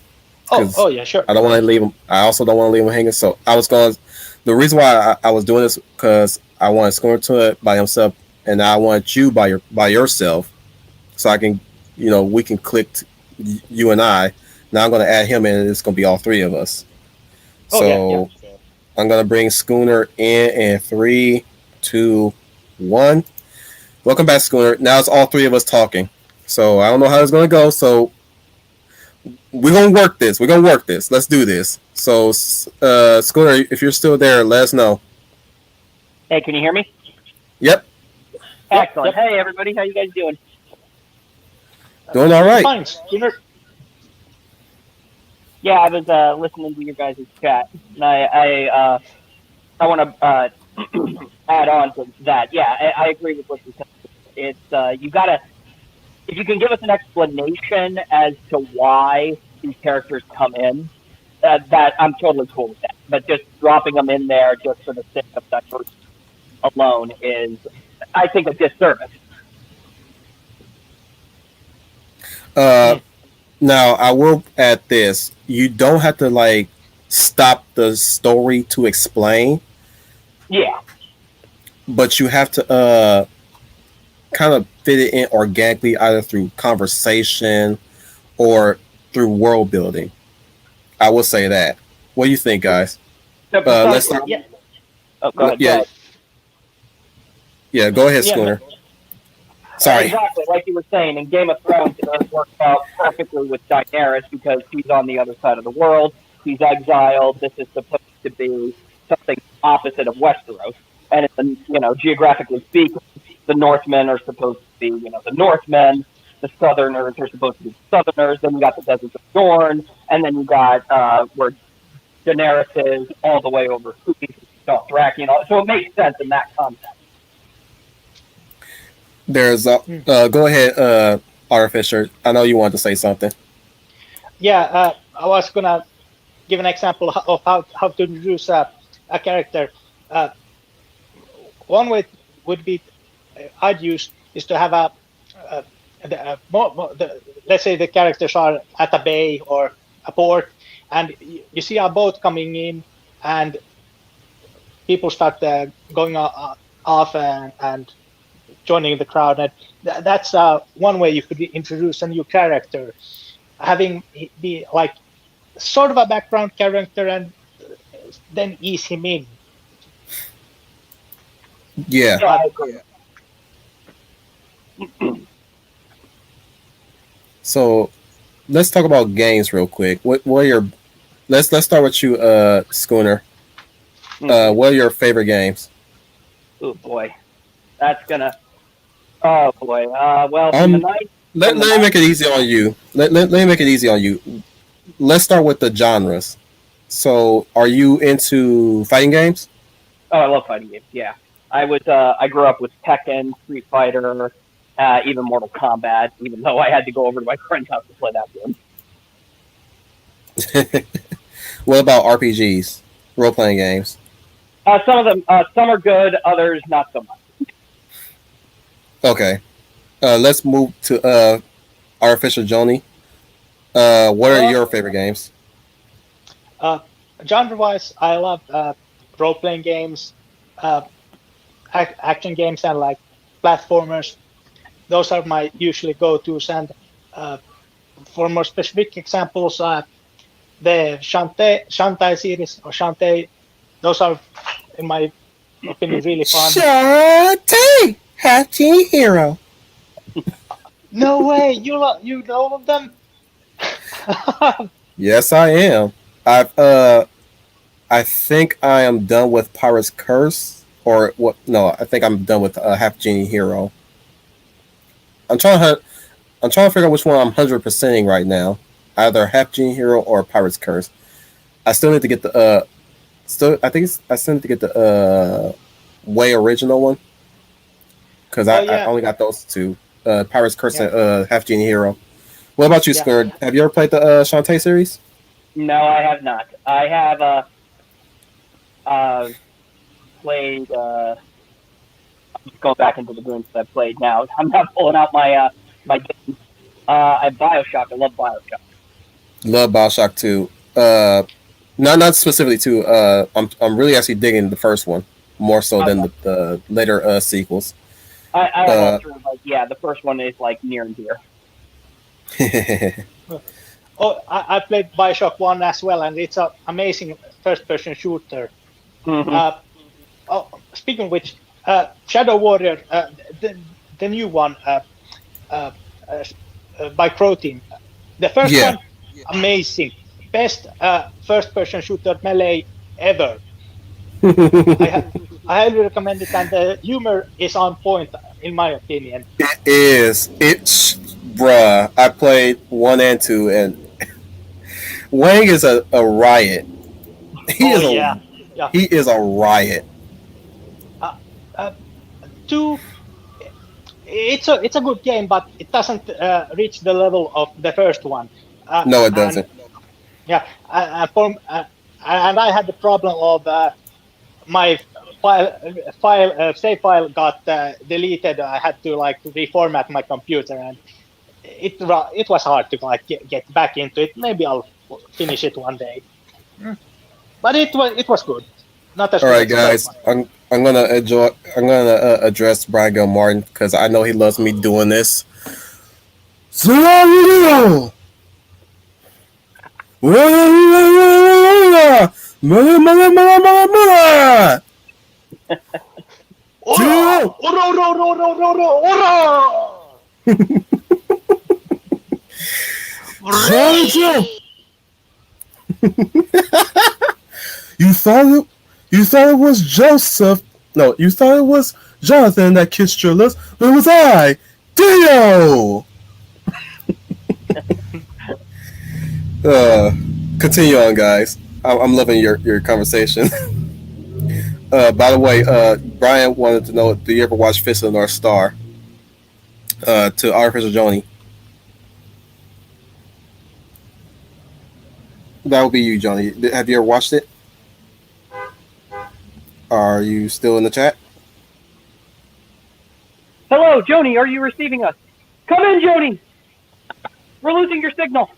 oh, because yeah, sure. I don't want to leave him. I also don't want to leave him hanging. So I was going. The reason why I was doing this because I wanted Schooner Tuner by himself, and I want you by yourself, so I can, we can click you and I. Now I'm gonna add him in, and it's gonna be all three of us. Oh, yeah, yeah. So I'm gonna bring Schooner in 3, 2, 1. Welcome back, Schooner. Now it's all three of us talking. So I don't know how it's gonna go. So we're gonna work this. We're gonna work this. Let's do this. So, Schooner, if you're still there, let us know. Hey, can you hear me? Yep, Yep, Excellent. yep. Hey, everybody, how you guys doing? doing all right. Fine, Skinner. Yeah, I was listening to your guys' chat, and I want to add on to that. Yeah, I agree with what you said. It's you gotta if you can give us an explanation as to why these characters come in, that I'm totally cool with that. But just dropping them in there just for the sake of diversity alone is, I think, a disservice. Uh, Hmm. Now I will add this: you don't have to like stop the story to explain, Yeah, but you have to kind of fit it in organically, either through conversation or through world building. I will say that. What do you think, guys? So Let's start. Yeah, Oh, go ahead. Go Yeah, ahead. yeah. Go ahead, yeah, Schooner. Sorry. Exactly, like you were saying, in Game of Thrones, it works out perfectly with Daenerys because she's on the other side of the world. She's exiled. This is supposed to be something opposite of Westeros, and it's, geographically speaking, the Northmen are supposed to be, the Northmen. The Southerners are supposed to be the Southerners. Then you got the deserts of Dorne, and then you got where Daenerys is all the way over Dothraki. So it makes sense in that context. There's mm. go ahead, Artificer. I know you wanted to say something. Yeah. I was gonna give an example of how to introduce a character. Uh, One way would be I'd use is to have a, let's say the characters are at a bay or a port, and you see a boat coming in, and people start going off and joining the crowd. And that's one way you could introduce a new character, having be like sort of a background character, and then ease him in. Yeah. Yeah, I agree. So let's talk about games real quick. What are your let's start with you, Schooner. What are your favorite games? Oh boy, that's gonna. Oh boy. Well, from the Um, night. let, From the let me night. make it easy on you. Let me make it easy on you. Let's start with the genres. So, are you into fighting games? Oh, I love fighting games. Yeah, I was. I grew up with Tekken, Street Fighter, even Mortal Kombat. Even though I had to go over to my friend's house to play that game. What about RPGs, role playing games? Some of them. Some are good. Others not so much. Okay. Let's move to Artificial Joni. What are Uh, your favorite games? uh, Genre-wise, I love role-playing games, uh, action games, and like platformers. Those are my usually go-tos. And uh, for more specific examples, the Shantae series or Shantae, those are, in my opinion, really fun. Shantae, Happy Hero. No way, you know of them? Yes, I am. I think I am done with Pirate's Curse, or what? No, I think I'm done with Half Genie Hero. I'm trying to I'm trying to figure out which one I'm 100%ing right now. Either Half Genie Hero or Pirate's Curse. I still need to get the I still need to get the way original one because Oh I yeah, only got those two. Pirate's Curse yeah, and Half Genie Hero. What about you, yeah. Square? Have you ever played the Shantae series? No, I have not. I have uh, played. I'm just going back into the games that I've played now. I'm not pulling out my games. I Bioshock. I love Bioshock. Love Bioshock 2. Not specifically 2. I'm really actually digging the first one more so than Okay. the later sequels. I have all Uh, three. But yeah, the first one is like near and dear. Oh, I played Bioshock 1 as well, and it's an amazing first-person shooter. Hmm. Uh, oh, speaking of which, Shadow Warrior, the, the new one uh, uh, by Protein, the first yeah. one, amazing, best first-person shooter melee ever. I ha- I highly recommend it, and the humor is on point, in my opinion. It is. It's bruh. I played 1 and 2, and Wang is a riot. He Oh is yeah, a yeah. he is a riot. Uh, uh, Two, it's a good game, but it doesn't reach the level of the first one. No, it And doesn't. yeah, and I had the problem of my save file got deleted. I had to like reformat my computer, and it was hard to like get back into it. Maybe I'll finish it one day. But it was good. Not as All good right, as the first guys. one. I'm gonna enjoy. I'm gonna address Brian Gilmartin because I know he loves me doing this. So Ora! Ora! Ora! Ora! Ora! Ora! Georgia, you thought it was Joseph. No, you thought it was Jonathan that kissed your lips, but it was I, Dio. uh, Continue on, guys. I'm loving your conversation. By the way, Brian wanted to know: do you ever watch Fist of the North Star? To Artificial Joni. That would be you, Johnny. Have you ever watched it? Are you still in the chat? Hello, Joni. Are you receiving us? Come in, Joni. We're losing your signal.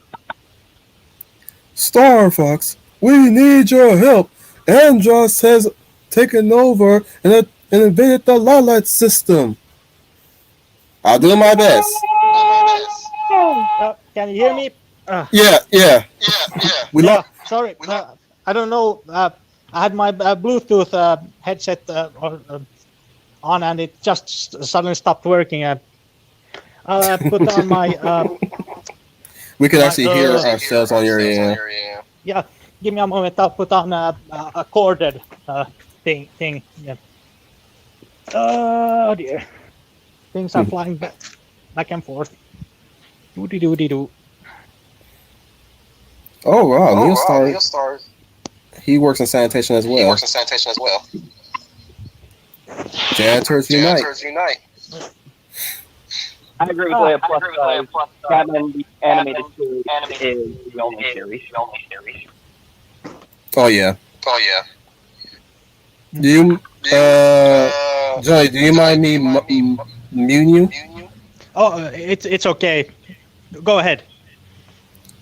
Star Fox, we need your help. Andros has taken over and invaded the Light system. I'll do my best. Can you hear me? Yeah. We Yeah, lost. sorry. I don't know. I had my Bluetooth headset on and it just suddenly stopped working. I'll put on my. We can actually hear ourselves on your end. Yeah, give me a moment. I'll put on a corded thing. Yeah. Oh dear. Things are flying back and forth. Doody-doody-doo. Oh wow, Neil Star. He works in sanitation as well. Janitors Unite. I agree with Leia. Plus, Batman the animated series is the only series. Oh yeah. Do you, Johnny? Do you mind me muting you? Oh, it's okay. Go ahead.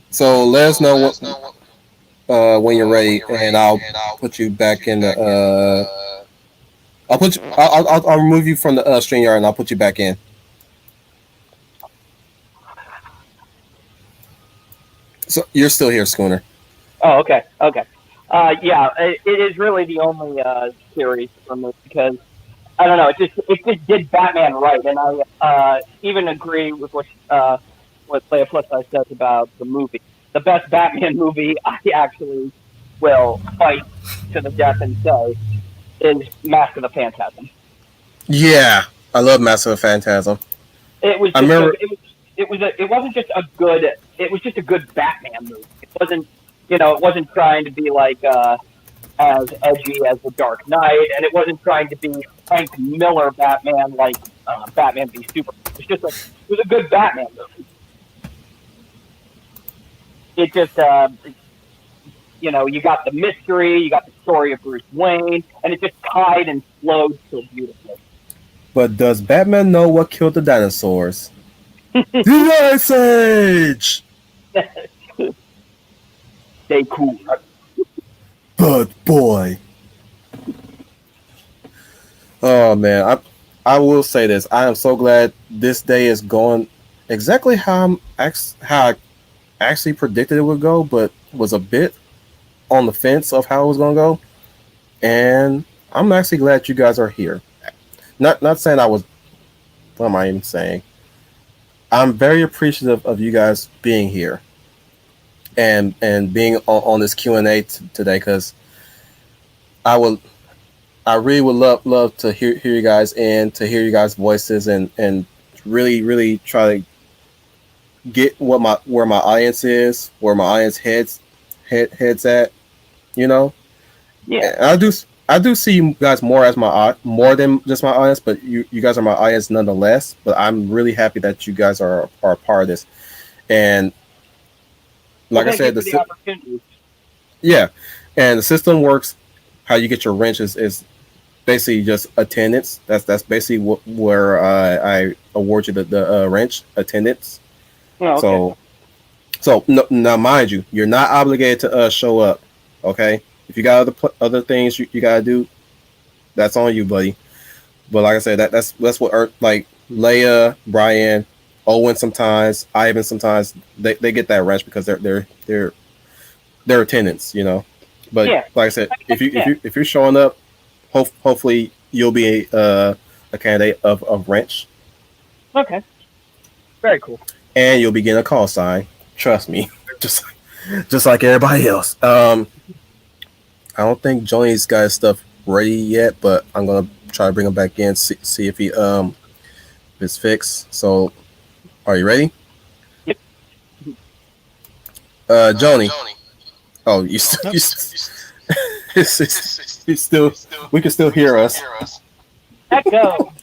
So let us know when you're ready, and I'll put you back in the. I'll remove you from the StreamYard, and I'll put you back in. So you're still here, Schooner. Oh, okay. Yeah, it is really the only series for me because I don't know. It just did Batman right, and I even agree with what Leia Plus says about the movie. The best Batman movie I actually will fight to the death and say is Mask of the Phantasm. Yeah, I love Master of Phantasm. It was. I remember. It wasn't just a good. It was just a good Batman movie. It wasn't. It wasn't trying to be like as edgy as The Dark Knight, and it wasn't trying to be Frank Miller Batman like Batman v Superman. It was a good Batman movie. It just you got the mystery, you got the story of Bruce Wayne, and it just tied and flowed so beautifully. But does Batman know what killed the dinosaurs? The Ice Age. Stay cool. But boy. Oh man, I will say this. I am so glad this day is going exactly how I actually predicted it would go, but was a bit on the fence of how it was going to go. And I'm actually glad you guys are here. Not saying I was. What am I even saying? I'm very appreciative of you guys being here and being on this Q&A today, because I really would love to hear you guys and to hear you guys' voices and really try to get where my audience is, where my audience heads at, Yeah. And I do see you guys more than just my audience, but you guys are my audience nonetheless. But I'm really happy that you guys are a part of this. And like I said, yeah, and the system works. How you get your wrench is basically just attendance. That's basically where I award you the wrench attendance. Oh, okay. So now, mind you, you're not obligated to show up. Okay, if you got other things you gotta do, that's on you, buddy. But like I said, that's what like Leia, Brian, Owen sometimes, Ivan sometimes they get that wrench because they're their attendance, you know. But Yeah. like I said, Yeah. if you're showing up, hopefully you'll be a candidate of wrench, Okay. Very cool. and you'll be getting a call sign. Trust me, just just like everybody else. I don't think Johnny's got his stuff ready yet, but I'm gonna try to bring him back in, see if he if it's fixed. So, are you ready? Yep. Johnny. Oh, you still, Yep. you, you still, we can still hear us. Echo.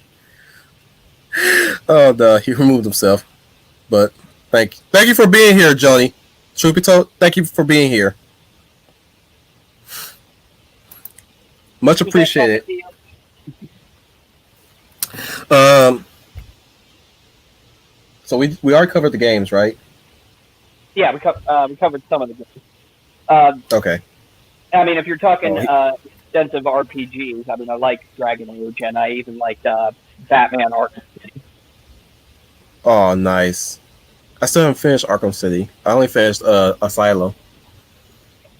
Oh, no, he removed himself. But thank you for being here, Johnny. Truth be told, thank you for being here. Much Was that talking appreciated. to you? Um, so we already covered the games, right? Yeah, we covered some of the games. Uh, Okay. I mean, if you're talking Oh, extensive RPGs, I mean, I like Dragon Age, and I even liked Batman Arkham City. oh, nice. I still haven't finished Arkham City. I only finished Asylum.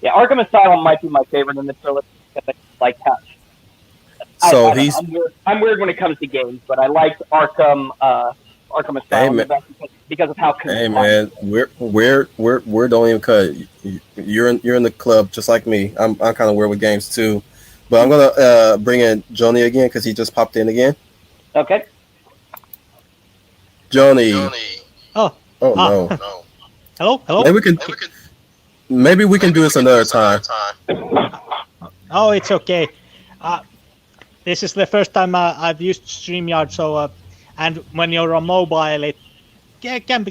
Yeah, Arkham Asylum might be my favorite in the trilogy because I like how So I don't know. he's I'm weird when it comes to games, but I liked Arkham hey Asylum the man, best because of how hey concise. man, we're don't even cut. You're in the club just like me. I'm kind of weird with games too, but I'm gonna bring in Johnny again because he just popped in again. Okay. Johnny. Oh, Oh ah, no. hello, hello. Maybe we can do this another time. Oh, it's okay. Uh, this is the first time I've used StreamYard, so and when you're on mobile, it can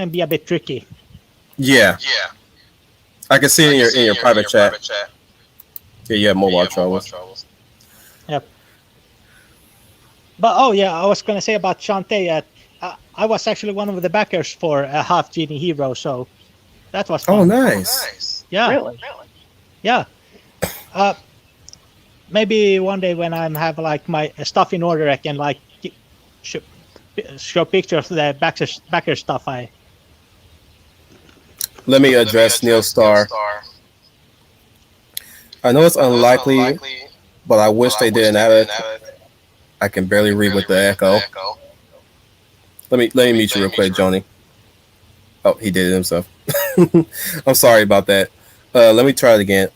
be a bit tricky. Yeah, I can see it in your private chat. Yeah, you have mobile troubles. Yep. But oh yeah, I was gonna say about Shantae. I was actually one of the backers for Half Genie Hero, so that was Oh, fun. nice. Yeah, Really? yeah. Uh, maybe one day when I have like my stuff in order, I can like sh- show pictures of the backer stuff. Let me address Neil Star. I know it's unlikely, but I wish they didn't add it. I can barely read with the echo. Let me meet you real quick, Johnny. Oh, he did it himself. I'm sorry about that. Let me try it again.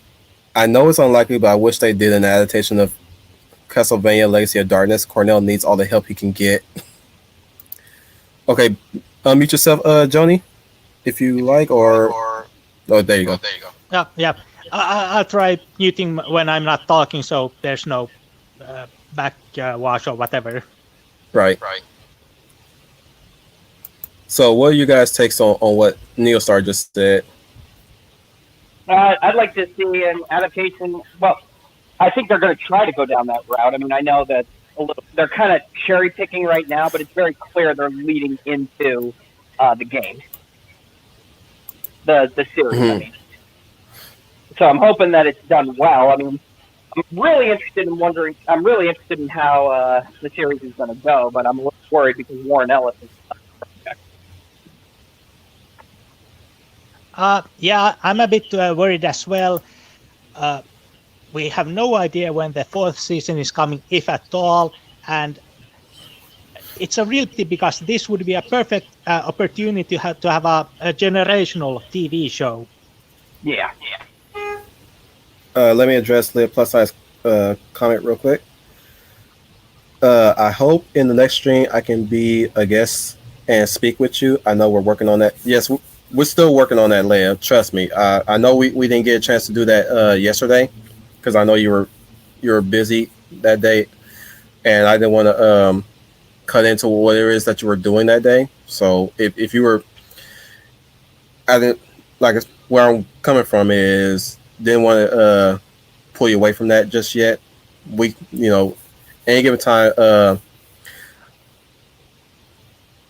I know it's unlikely, but I wish they did an adaptation of Castlevania Legacy of Darkness. Cornell needs all the help he can get. Okay, unmute yourself, Johnny, if you like, or oh, there you go. Yeah, yeah. I'll try muting when I'm not talking, so there's no back wash or whatever. Right. So, what are you guys' takes on what Neostar just said? I'd like to see an adaptation. Well, I think they're going to try to go down that route. I mean, I know that they're kind of cherry picking right now, but it's very clear they're leading into the game, the series. I mean, so I'm hoping that it's done well. I mean, I'm really interested in wondering. I'm really interested in how the series is going to go, but I'm a little worried because Warren Ellis is. Yeah, I'm a bit worried as well. We have no idea when the fourth season is coming, if at all, and it's a real pity because this would be a perfect opportunity to have a generational TV show. Yeah. Let me address Live Plus Size comment real quick. I hope in the next stream I can be a guest and speak with you. I know we're working on that. Yes, we're still working on that, Leia. Trust me. I know we didn't get a chance to do that yesterday because I know you were busy that day, and I didn't want to cut into whatever it is that you were doing that day. So if you were, I didn't like where I'm coming from is didn't want to pull you away from that just yet. Any given time.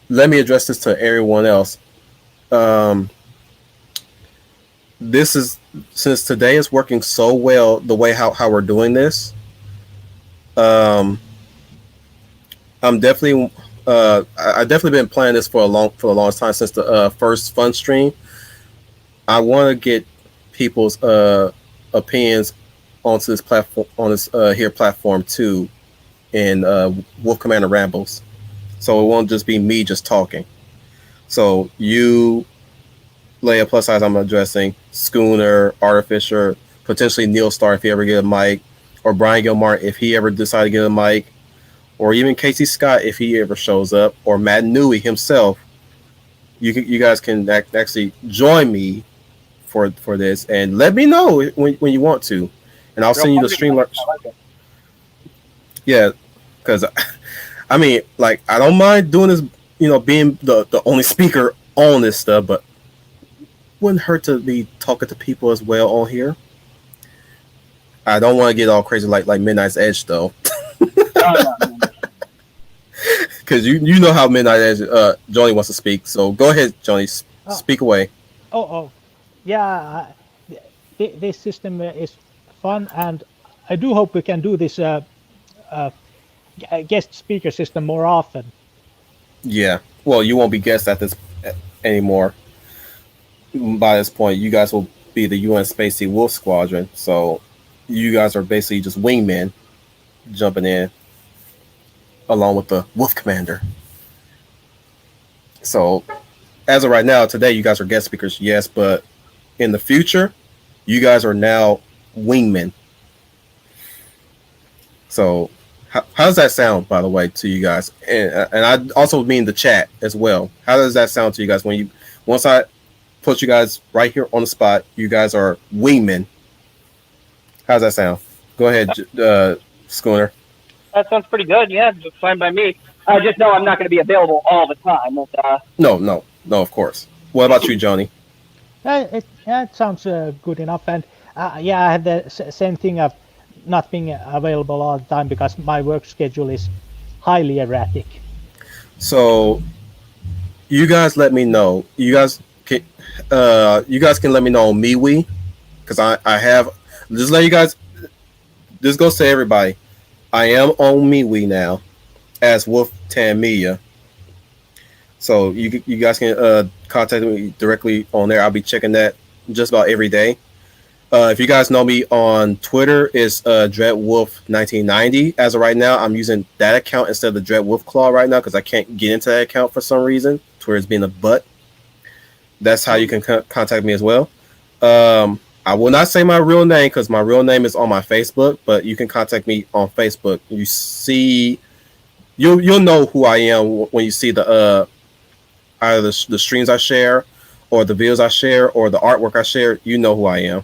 Let me address this to everyone else. This is since today is working so well the way how we're doing this. I'm definitely I definitely been planning this for the longest time since the first fun stream. I want to get people's opinions onto this platform on this here platform too in Wolf Commander Rambles. So it won't just be me just talking. So you, Leia plus size, I'm addressing Schooner, Artificer, potentially Neil Star if he ever get a mic, or Brian Gilmar if he ever decide to get a mic, or even Casey Scott if he ever shows up, or Matt Newey himself. You guys can actually join me for this and let me know when you want to, and I'll send you the stream. Yeah, because I mean, like, I don't mind doing this, being the only speaker on this stuff, but wouldn't hurt to be talking to people as well on here. I don't want to get all crazy like Midnight's Edge though, because you know how Midnight Edge Johnny wants to speak. So go ahead, Johnny, speak away. Yeah. This system is fun, and I do hope we can do this guest speaker system more often. Yeah. Well, you won't be guests at this anymore. By this point, you guys will be the UN Spacey Wolf Squadron. So you guys are basically just wingmen jumping in along with the Wolf Commander. So as of right now, today, you guys are guest speakers, yes, but in the future, you guys are now wingmen. So how does that sound, by the way, to you guys? And I also mean the chat as well. How does that sound to you guys once I put you guys right here on the spot, you guys are wingmen? How's that sound? Go ahead, Schooner. That sounds pretty good. Yeah, just fine by me. I just know I'm not going to be available all the time. No, of course. What about you, Johnny? It sounds good enough, and I have the same thing of not being available all the time because my work schedule is highly erratic. So you guys let me know. You guys can let me know on MeWe, because I have, just let you guys, this goes to everybody. I am on MeWe now as Wolf Tan Media. So you guys can contact me directly on there. I'll be checking that just about every day. If you guys know me on Twitter, it's DreadWolf1990. As of right now, I'm using that account instead of the Dread Wolf Claw right now because I can't get into that account for some reason. Twitter's being a butt. That's how you can contact me as well. I will not say my real name because my real name is on my Facebook, but you can contact me on Facebook. You'll know who I am when you see the either the streams I share, or the videos I share, or the artwork I share. You know who I am,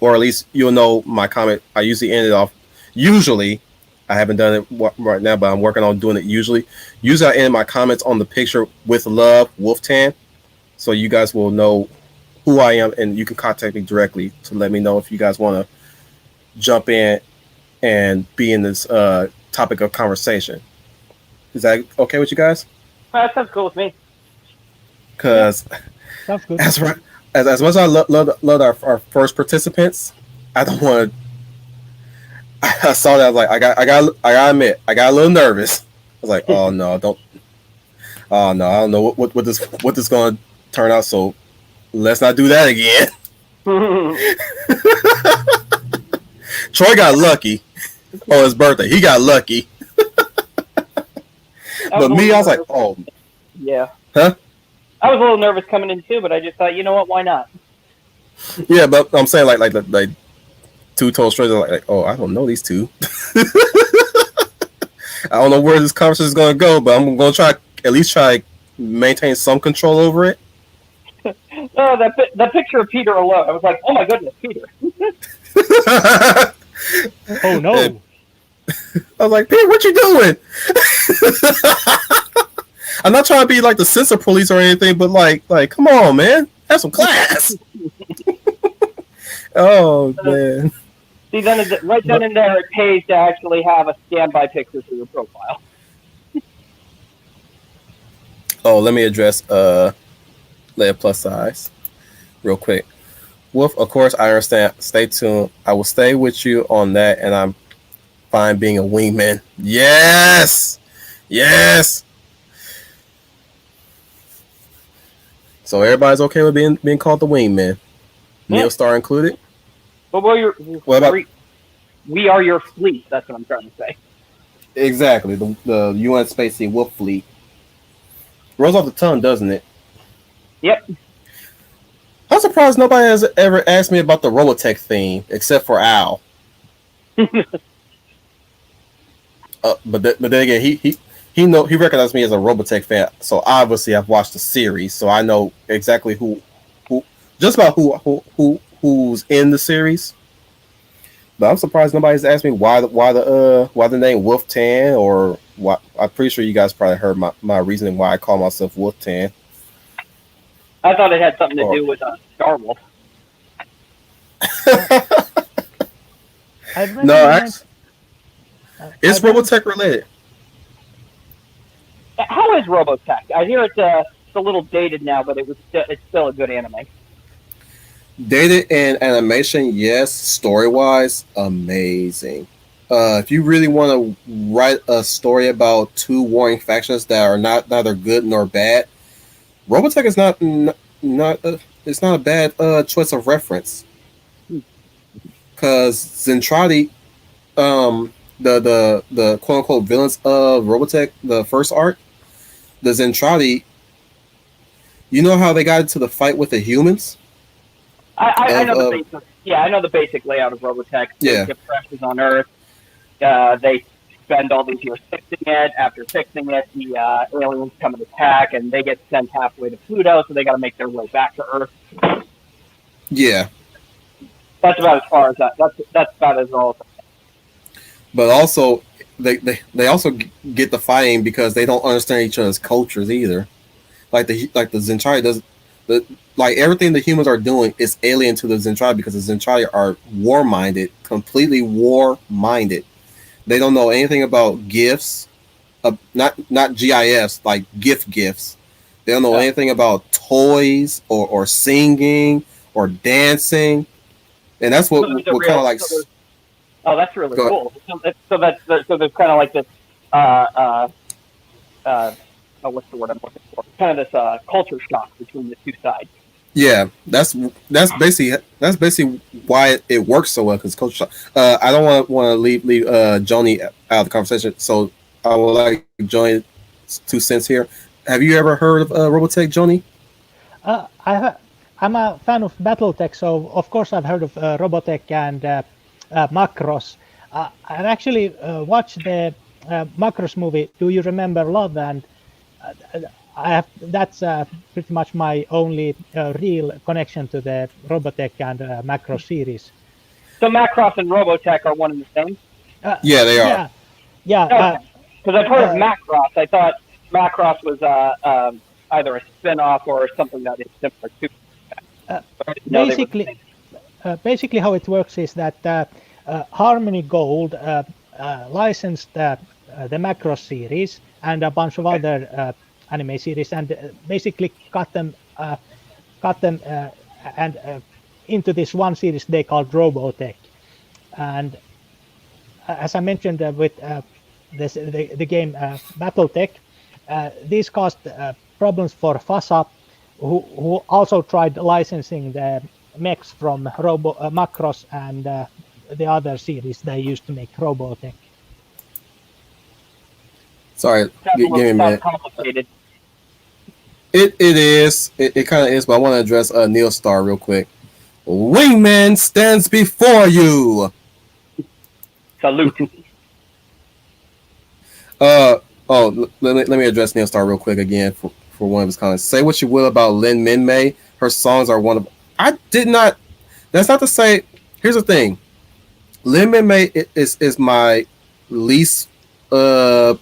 or at least you'll know my comment. I usually end it off. Usually, I haven't done it right now, but I'm working on doing it. Usually I end my comments on the picture with love, Wolftan, so you guys will know who I am, and you can contact me directly to let me know if you guys want to jump in and be in this topic of conversation. Is that okay with you guys? That sounds cool with me. Because Sounds good. as much as I love our first participants, I don't want to. I saw that, I was like, I gotta admit, I got a little nervous. I was like, oh no, I don't know what this gonna turn out. So let's not do that again. Troy got lucky on his birthday. He got lucky. But me, I was like, oh. Yeah. Huh? I was a little nervous coming in too, but I just thought, you know what, why not? Yeah, but I'm saying like two total strangers, like, oh, I don't know these two. I don't know where this conversation is going to go, but I'm going to at least try to maintain some control over it. Oh, that picture of Peter alone, I was like, oh my goodness, Peter. Oh no. I was like, Peter, what you doing? I'm not trying to be like the censor police or anything, but like, come on, man, have some class. Oh man. See, then right then and there, it pays to actually have a standby picture for your profile. Oh, let me address Leia plus size real quick. Wolf, of course, I understand. Stay tuned. I will stay with you on that, and I'm fine being a wingman. Yes. So everybody's okay with being called the wingman. Neil Star included. But we're, What about we are your fleet. That's what I'm trying to say. exactly the UN Spacey Wolf Fleet? Rolls off the tongue, doesn't it? Yep. I'm surprised nobody has ever asked me about the Robotech theme except for Al. But then again, he recognized me as a Robotech fan, so obviously I've watched the series, so I know exactly who just about who's in the series. But I'm surprised nobody's asked me why the name Wolf Tan, or why. I'm pretty sure you guys probably heard my reasoning why I call myself Wolf Tan. I thought it had something to do with Star Wolf. No, actually, it's Robotech related. How is Robotech? I hear it's a little dated now, but it's still a good anime. Dated in animation, yes. Story wise, amazing. If you really want to write a story about two warring factions that are neither good nor bad, Robotech is it's not a bad choice of reference. Because Zentradi, the quote unquote villains of Robotech, the first arc, the Zentradi, you know how they got into the fight with the humans? I know the basic. Yeah, I know the basic layout of Robotech. Yeah. It crashes on Earth. They spend all these years fixing it. After fixing it, the aliens come and attack, and they get sent halfway to Pluto, so they got to make their way back to Earth. Yeah. That's about as far as that. That's about as all. But also, they also get the fighting because they don't understand each other's cultures either. Like the Zentradi does, like everything the humans are doing is alien to the Zentradi because the Zentradi are war minded, completely war minded. They don't know anything about gifts, not GIFs, like gifts. They don't know anything about toys or singing or dancing, and that's what kind of like. Oh, that's really cool. So there's kind of like this. What's the word I'm looking for? Kind of this culture shock between the two sides. Yeah, that's basically why it works so well because culture shock. I don't want to leave Joni out of the conversation, so I would like Joni 2 cents here. Have you ever heard of Robotech, Joni? I'm a fan of BattleTech, so of course I've heard of Robotech and Macross. I've actually watched the Macross movie. Do you remember Love? And that's pretty much my only real connection to the Robotech and Macross series. So Macross and Robotech are one and the same? Yeah, they are. Yeah. Because I've heard of Macross. I thought Macross was either a spin-off or something that is similar to. Basically, how it works is that Harmony Gold licensed the Macross series and a bunch of other anime series, and basically cut them and into this one series they called Robotech. And as I mentioned with the game BattleTech, these caused problems for FASA, who also tried licensing the mechs from Macross and the other series they used to make Robotech. Sorry, give me a minute. Complicated. It is. It kind of is, but I want to address Neil Star real quick. Wingman stands before you. Salute. Let me address Neil Star real quick again for one of his comments. Say what you will about Lin Min Mei, her songs are one of. I did not. That's not to say. Here's the thing. Lin Min Mei is my least character.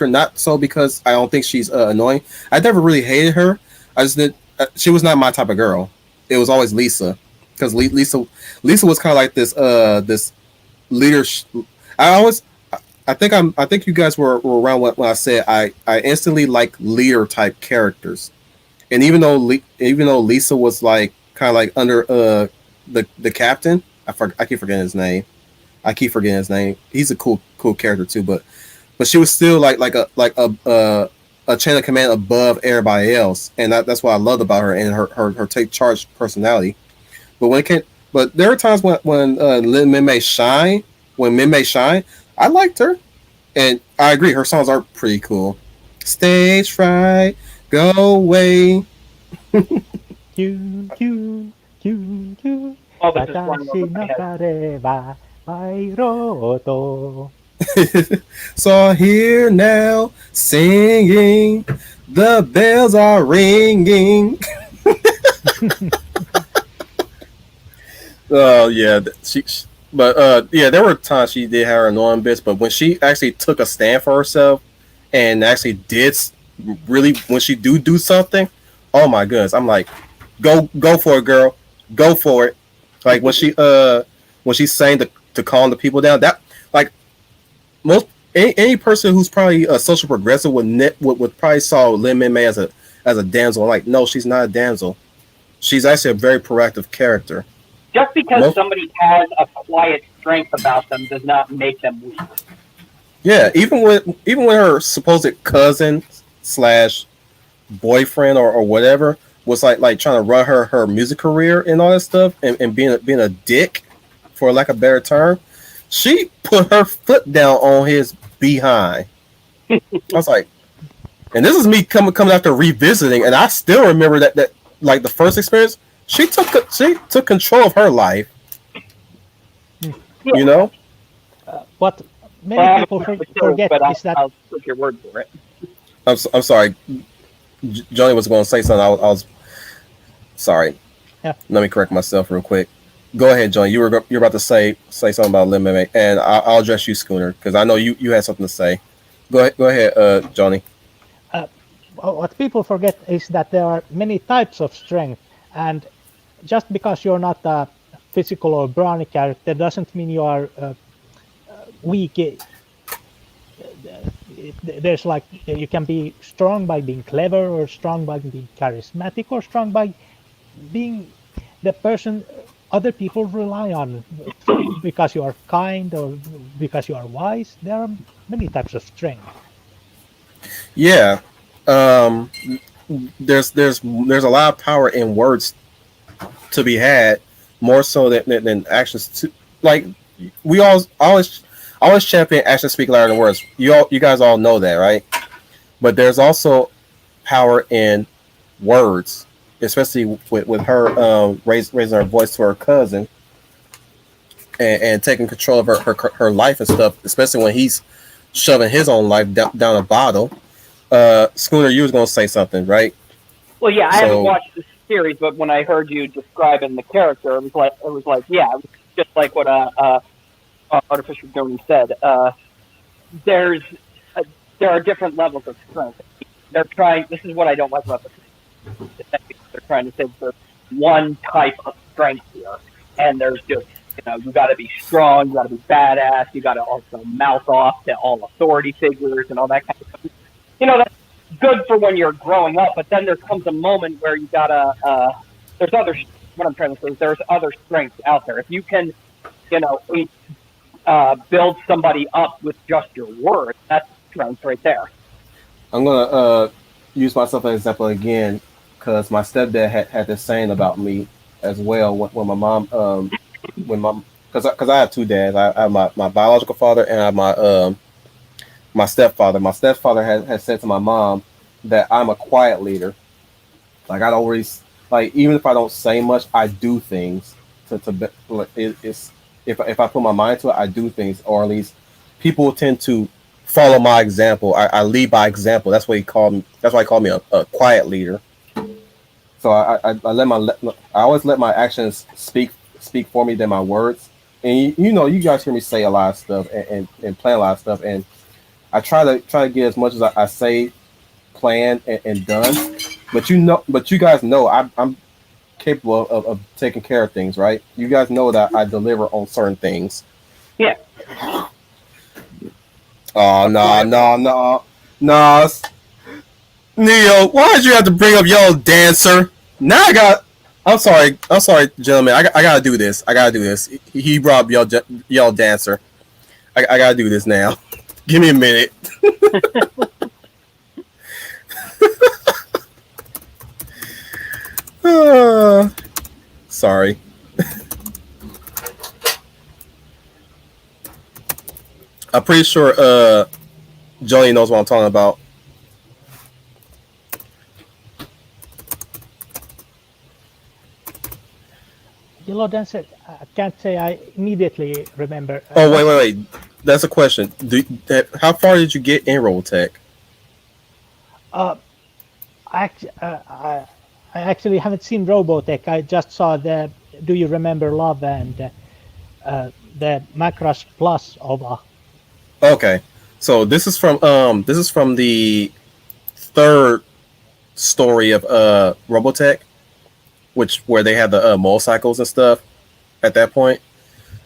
Not so because I don't think she's annoying. I never really hated her. I just did. She was not my type of girl. It was always Lisa, because Lisa was kind of like this leader. I think you guys were around when I said I instantly like leader type characters, and even though Lisa was like kind of like under the captain, I keep forgetting his name. He's a cool character too, but she was still like a a chain of command above everybody else, and that's what I loved about her and her take charge personality. But when it came, but there were times when Lin Min shine, when Min shine, I liked her, and I agree her songs are pretty cool. Stage fright, go away. キュンキュンキュンキュン Oh, this is one of 私 them. の彼は参ろうと So here now, singing, the bells are ringing. Oh yeah, but yeah, there were times she did have her annoying bits, but when she actually took a stand for herself and actually did really, when she do something, oh my goodness, I'm like, go for it, girl, go for it. Like when she sang to calm the people down, that like most any person who's probably a social progressive would probably saw Lin Min as a damsel. Like, no, she's not a damsel. She's actually a very proactive character. Just because somebody has a quiet strength about them does not make them weak. Yeah, even when her supposed cousin slash boyfriend or whatever was like trying to run her music career and all that stuff and being a dick, for lack of a better term, she put her foot down on his behind. I was like, and this is me coming after revisiting, and I still remember that like the first experience, she took control of her life. You know, what many people forget but is that I'll take your word for it. I'm sorry, Johnny was going to say something. I was sorry. Yeah. Let me correct myself real quick. Go ahead, Johnny. You're about to say something about Lin Min, and I'll address you, Schooner, because I know you had something to say. Go ahead, Johnny. what people forget is that there are many types of strength, and just because you're not a physical or brawny character doesn't mean you are weak. There's like you can be strong by being clever, or strong by being charismatic, or strong by being the person other people rely on because you are kind or because you are wise. There are many types of strength. Yeah, there's a lot of power in words to be had, more so than actions. Like we always champion actions speak louder than words. You guys all know that, right? But there's also power in words, especially with her raising her voice to her cousin and taking control of her life and stuff, especially when he's shoving his own life down a bottle. Schooner, you was gonna say something, right? Well, yeah, I haven't watched the series, but when I heard you describing the character, it was like, yeah, it was just like what Artificial Journey said. There are different levels of strength. They're trying. This is what I don't like about the series. They're trying to say there's one type of strength here, and there's just you got to be strong, you got to be badass, you got to also mouth off to all authority figures and all that kind of stuff. That's good for when you're growing up, but then there comes a moment where you gotta. There's other. What I'm trying to say is there's other strengths out there. If you can, build somebody up with just your words, that's strength right there. I'm gonna use myself as an example again, because my stepdad had this saying about me as well when my mom because I have two dads. I have my biological father and I have my stepfather. My stepfather has said to my mom that I'm a quiet leader. Like I don't always even if I don't say much, I do things it's if I put my mind to it, I do things, or at least people tend to follow my example. I lead by example. That's what he called me. That's why he called me a quiet leader. So I always let my actions speak for me than my words. And you guys hear me say a lot of stuff and plan a lot of stuff, and I try to get as much as I say, planned and done. But you guys know I'm capable of taking care of things, right? You guys know that I deliver on certain things. Yeah. Oh no. Neo, why did you have to bring up Yellow Dancer? Now I'm sorry, gentlemen. I gotta do this. He brought up Yellow Dancer. I gotta do this now. Give me a minute. Sorry. I'm pretty sure Johnny knows what I'm talking about. Yellow Dancer, I can't say I immediately remember. Oh wait. That's a question. How far did you get in Robotech? Uh, I actually haven't seen Robotech. I just saw the Do You Remember Love and the Macross Plus OVA. Okay, so this is from the third story of Robotech, which where they had the motorcycles and stuff at that point.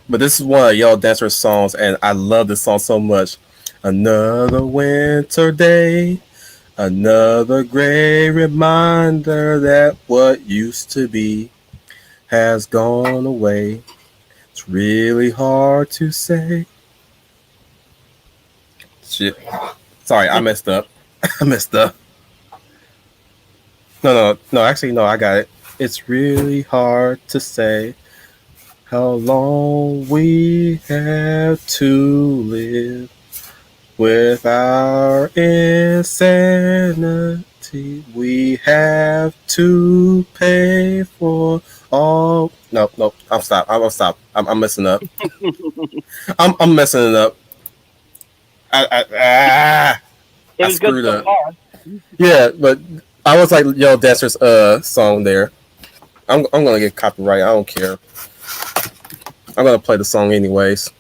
But this is one of Yellow Dancer's songs, and I love this song so much. Another winter day, another gray reminder that what used to be has gone away. It's really hard to say. Shit. Sorry, I messed up. I messed up. No. Actually, no, I got it. It's really hard to say how long we have to live with our insanity. We have to pay for all. No. I'm stop. I'm gonna stop. I'm messing up. I'm messing it up. It I was good screwed so up. far. Yeah, but I was like Yellow Dancer's song there. I'm gonna get copyright. I don't care. I'm gonna play the song anyways.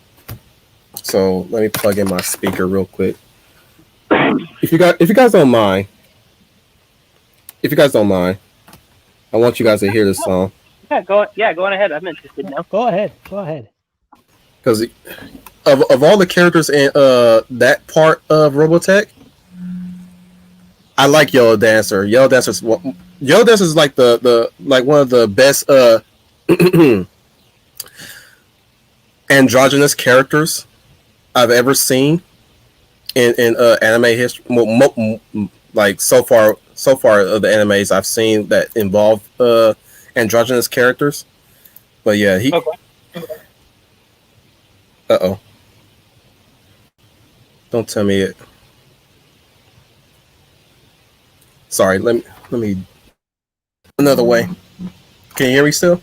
So let me plug in my speaker real quick. If you guys don't mind, I want you guys to hear this song Go on ahead. I'm interested now. Go ahead. because of all the characters in that part of Robotech, I like Yellow Dancer. Yellow Dancer is like the like one of the best androgynous characters I've ever seen in anime history. Like so far of the animes I've seen that involve androgynous characters. But yeah, he. Okay. Uh-oh. Don't tell me it. Sorry, let me another way. Can you hear me still?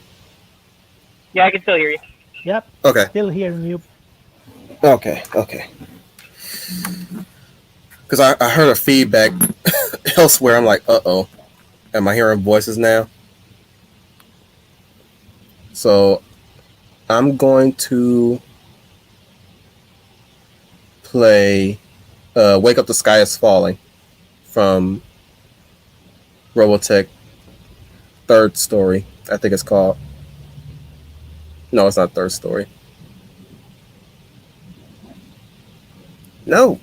Yeah, I can still hear you. Yep. Okay. Still hearing you. Okay. Because I heard a feedback elsewhere. I'm like, uh-oh. Am I hearing voices now? So I'm going to play Wake Up the Sky is Falling from Robotech third story, I think it's called. No, it's not third story. No.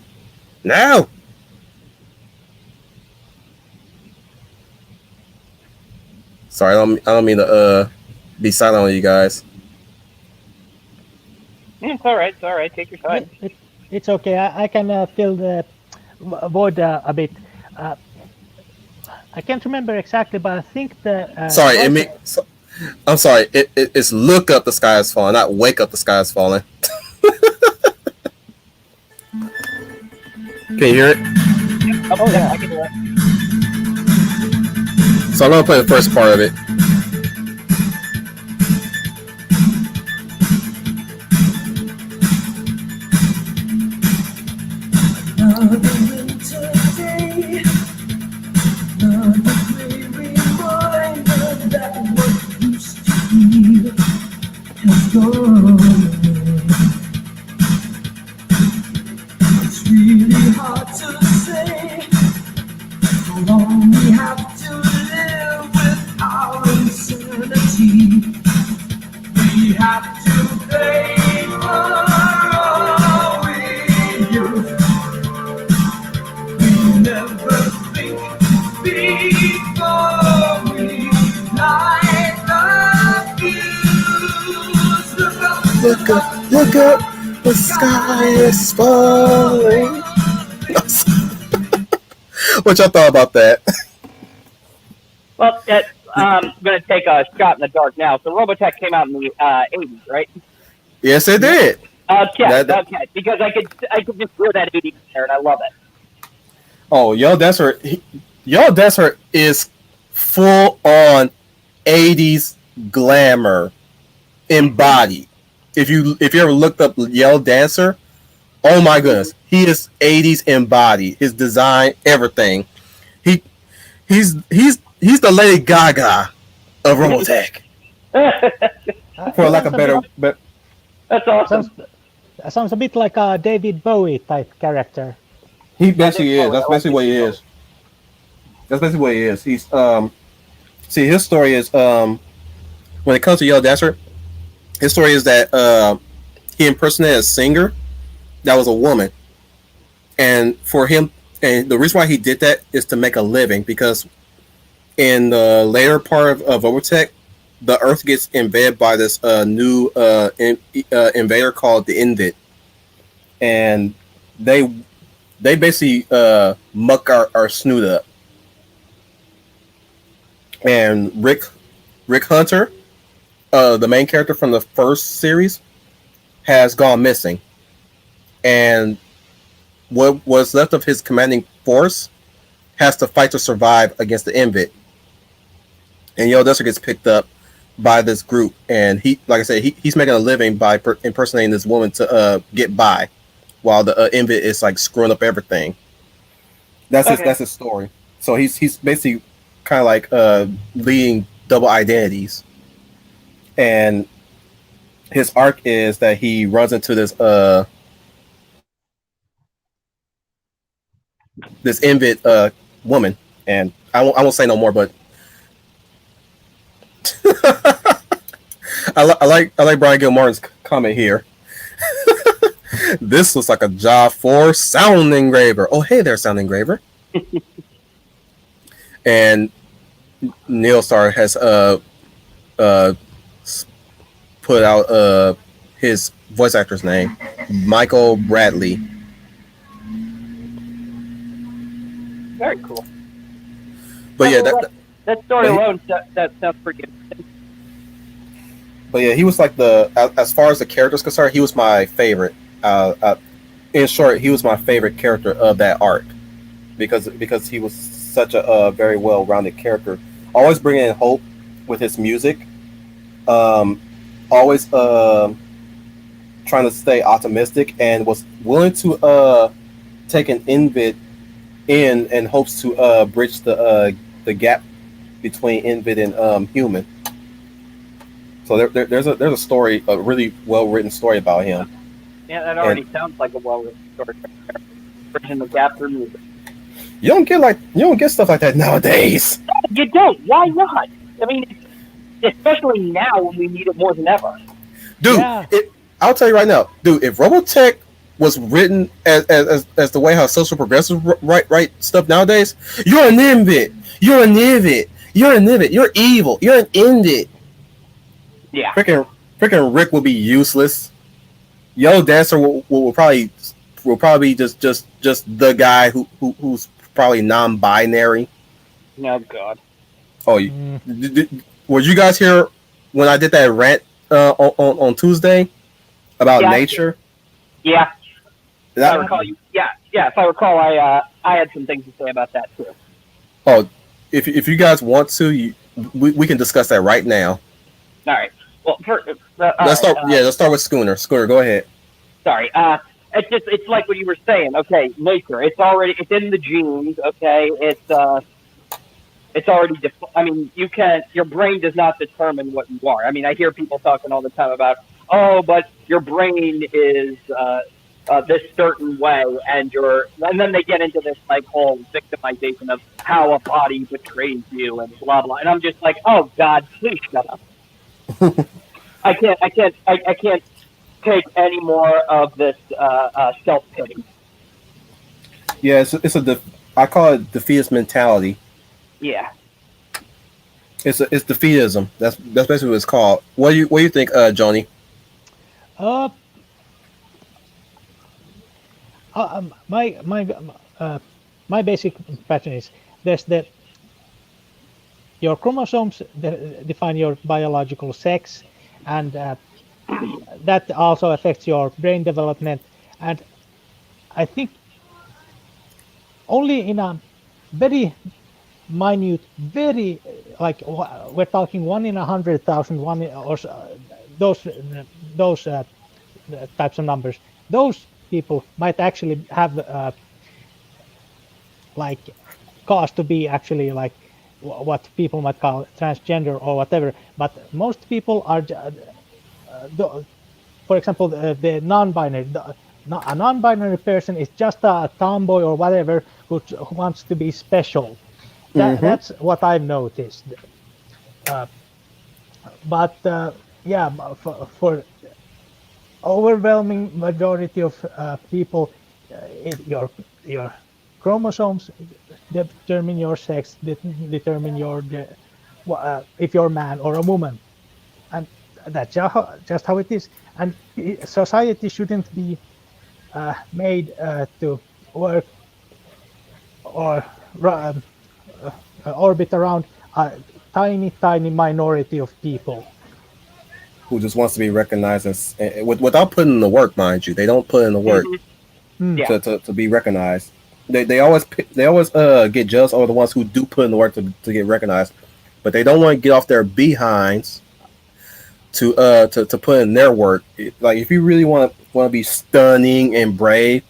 Sorry, I don't mean to be silent on you guys. It's all right. Take your time. It's okay. I can fill the void a bit. I can't remember exactly, but I think the. Sorry, I'm sorry. It's Look Up the Sky is Falling, not Wake Up the Sky is Falling. Can you hear it? Oh yeah, I can hear it. So I'm gonna play the first part of it. Another winter day, another gray reminder that what used to be has gone away. It's really hard to say how long we have to live with our insanity. We have to pay for all we use. Never think before we light the fuse. Look up, the sky is falling. What y'all thought about that? Well, I'm gonna take a shot in the dark now. So Robotech came out in the '80s, right? Yes, it Yeah. did. Okay, That, that okay. Because I could just hear that '80s there, and I love it. oh, Yo Desert is full on '80s glamour embodied. If you ever looked up Yell Dancer, oh my goodness, he is '80s embodied. His design, everything. He he's the Lady Gaga of Robotech, for lack Sounds of a bit but That's awesome. sounds sounds a bit like a David Bowie type character. he Yeah, David basically is. Bowie. That's I like basically what David he Bowie. is. That's basically what he is. He's see his story is when it comes to Yellow Dancer, his story is that he impersonated a singer that was a woman, and for him, and the reason why he did that is to make a living because in the later part of Overtech, the Earth gets invaded by this new invader called the Invid, and they they basically muck our snoot up. And Rick Hunter, the main character from the first series, has gone missing, and what was left of his commanding force has to fight to survive against the Invid. And Yo Dusser gets picked up by this group, and he, like I said, he's making a living by impersonating this woman to get by, while the Invid is like screwing up everything. Okay. That's his story. So he's basically kind of like leading double identities, and his arc is that he runs into this Invid woman, and I won't say no more, but I like Brian Gilmartin's comment here. This looks like a job for Sound Engraver. Oh, hey there, Sound Engraver. And Neil Star has uh put out his voice actor's name, Michael Bradley. Very cool. But yeah, that story but he- alone that sounds pretty good. but yeah, he was like as far as the character's concerned, he was my favorite. In short, he was my favorite character of that arc because he was such a very well rounded character, always bringing in hope with his music, always trying to stay optimistic, and was willing to take an Invid in hopes to bridge the gap between Invid and human. So there's a story, a really well written story about him. Yeah, that already sounds like a well-written story. Bridging the gap through music. You don't get stuff like that nowadays, You don't. Why not? I mean, especially now when we need it more than ever. dude. Yeah. I'll tell you right now, dude. If Robotech was written as the way how social progressives write stuff nowadays, you're an Invid. You're an Invid. You're an Invid. You're evil. You're an Invid. Yeah. Freaking Rick will be useless. Yo Dancer will probably be just the guy who's probably non-binary. No God. Oh, were you guys here when I did that rant on Tuesday about Yeah. nature? Yeah. If I That, recall you. Yeah. If I recall, I had some things to say about that too. oh, if you guys want to, we can discuss that right now. All right. Well, Let's start with Schooner. Schooner, go ahead. Sorry. It's like what you were saying. Okay, nature. It's in the genes. Okay, it's already. I mean, your brain does not determine what you are. I mean, I hear people talking all the time about, oh, but your brain is this certain way, and then they get into this like whole victimization of how a body betrays you and blah blah. And I'm just like, oh God, please shut up. I can't take any more of this self pity. Yeah, I call it defeatist mentality. Yeah. It's defeatism. That's basically what it's called. What do you think, Johnny? Uh, my basic impression is there's your chromosomes define your biological sex, and that also affects your brain development. And I think only in a very minute, very like we're talking 1 in 100,000, or those types of numbers. Those people might actually have like cause to be actually like what people might call transgender or whatever. But most people are, for example, the non-binary. A non-binary person is just a tomboy or whatever who wants to be special. Mm-hmm. That's what I've noticed. But yeah, for overwhelming majority of people, your chromosomes determine your sex, determine if you're a man or a woman, and that's just how it is. And society shouldn't be made to work or orbit around a tiny minority of people. Who just wants to be recognized as, without putting in the work, mind you. They don't put in the work Mhm. Mm. Yeah. to be recognized. They always get jealous over the ones who do put in the work to get recognized, but they don't want to get off their behinds to put in their work. Like if you really want to be stunning and brave,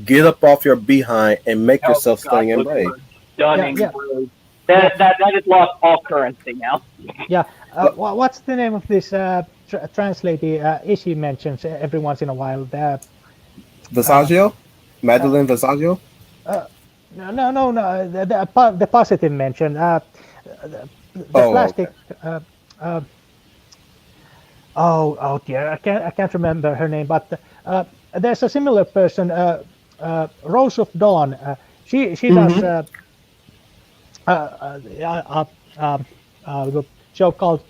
get up off your behind and make Oh yourself God, stunning and those brave. words. Stunning Yeah, words. yeah, That has lost all currency now. yeah. But What's the name of this translady? Ishi mentions every once in a while. Uh, Visaggio, uh, Madeline Visaggio. uh, no. The positive mention. The Oh, okay. plastic. Uh, oh dear, I can't remember her name, but there's a similar person, Rose of Dawn. She does Mm-hmm. a show called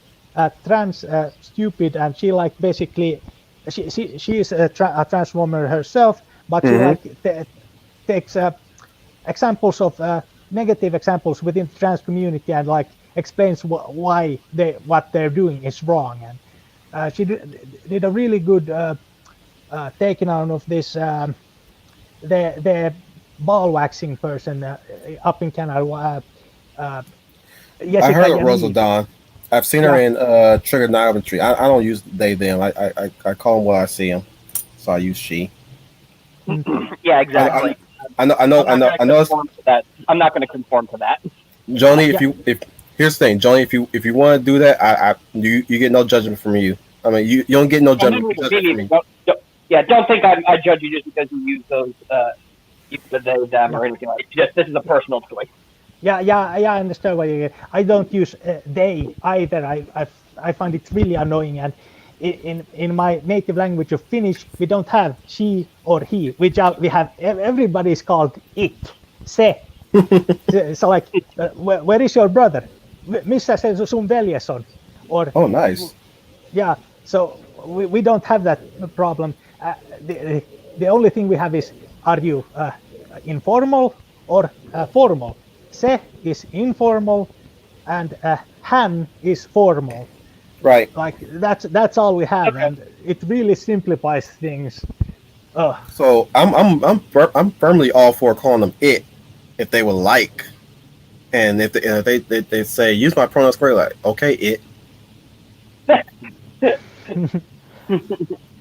Trans Stupid, and she like basically she is a trans woman herself, but she Mm-hmm. like takes examples of negative examples within the trans community and like explains why what they're doing is wrong. And she did a really good taking on of this the ball waxing person up in Canada, uh, I Jessica heard of Yanni. Rosal. I've seen her Yeah, in trigonometry. I don't use they them. I call them what I see them. So I use she. mm, Yeah, I exactly. I know I'm not going to I know it's conform to that. I'm not going to conform to that. Joni. yeah, If here's the thing, Joni, if you want to do that, you get no judgment from you. I mean, you don't get no Oh, me neither. Me judgment from neither. me. Yeah, don't think I judge you just because you use those, use the they, them, yeah, or anything like that. Just this is a personal choice. yeah. I understand what you get. I don't use they either. I find it really annoying. And in my native language of Finnish, we don't have she or he. We have everybody's called it, se. So like, where is your brother? Missä se sun veljes on? Or Oh, nice. yeah, so we don't have that problem. The only thing we have is, are you informal or formal? Se is informal, and han is formal. Right. Like that's all we have, Okay. and it really simplifies things. Oh, So I'm firmly all for calling them it if they would like, and if they say use my pronouns correctly, like okay it,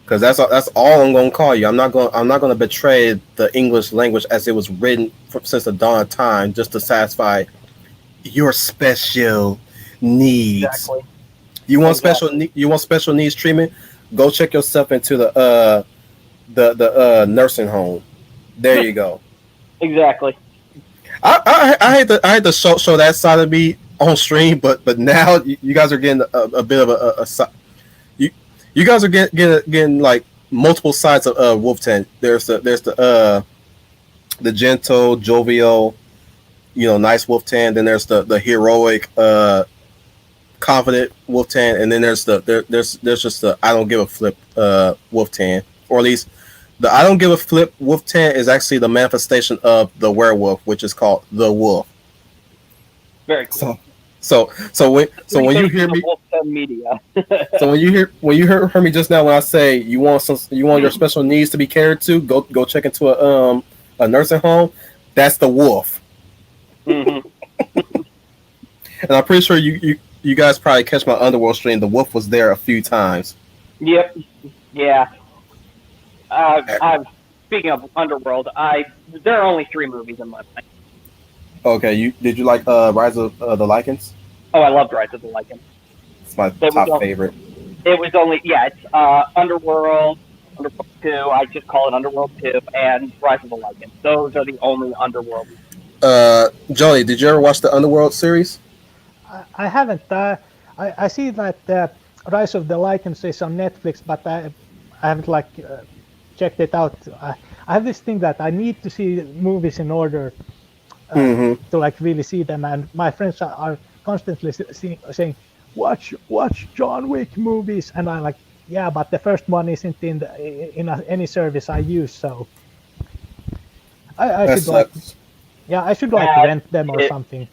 because that's all I'm gonna call you. I'm not gonna betray the English language as it was written since the dawn of time just to satisfy your special needs. Exactly. Exactly. You want special needs treatment? Go check yourself into the nursing home. There you go. Exactly. I hate to show that side of me on stream, but now you guys are getting a bit of you you guys are getting like multiple sides of Wolf Ten. There's the gentle, jovial, nice Wolf Tan. Then there's the heroic, confident Wolf Tan, and then there's just the I don't give a flip Wolf Tan, or at least the I don't give a flip Wolf Tan is actually the manifestation of the werewolf, which is called the wolf. Very cool. So So when you Communication hear of me, Wolf Den Media. so heard me just now when I say you want your special needs to be catered to, go check into a nursing home. That's the wolf, Hmm. and I'm pretty sure you guys probably catch my underworld stream. The wolf was there a few times. Yep. Yeah. I Speaking of Underworld, there are only 3 movies in my mind. Okay, you like Rise of the Lycans? Oh, I loved Rise of the Lycans. It's my It was top favorite. it was only it's Underworld, Underworld 2. I just call it Underworld 2, and Rise of the Lycans. Those are the only Underworld. Johnny, did you ever watch the Underworld series? I haven't. I see that Rise of the Lycans is on Netflix, but I haven't like checked it out. I have this thing that I need to see movies in order Mm-hmm. to like really see them, and my friends are constantly saying, "Watch John Wick movies," and I'm like, "Yeah, but the first one isn't any service I use, so I That should like sucks. I should like Uh, rent them or it- something."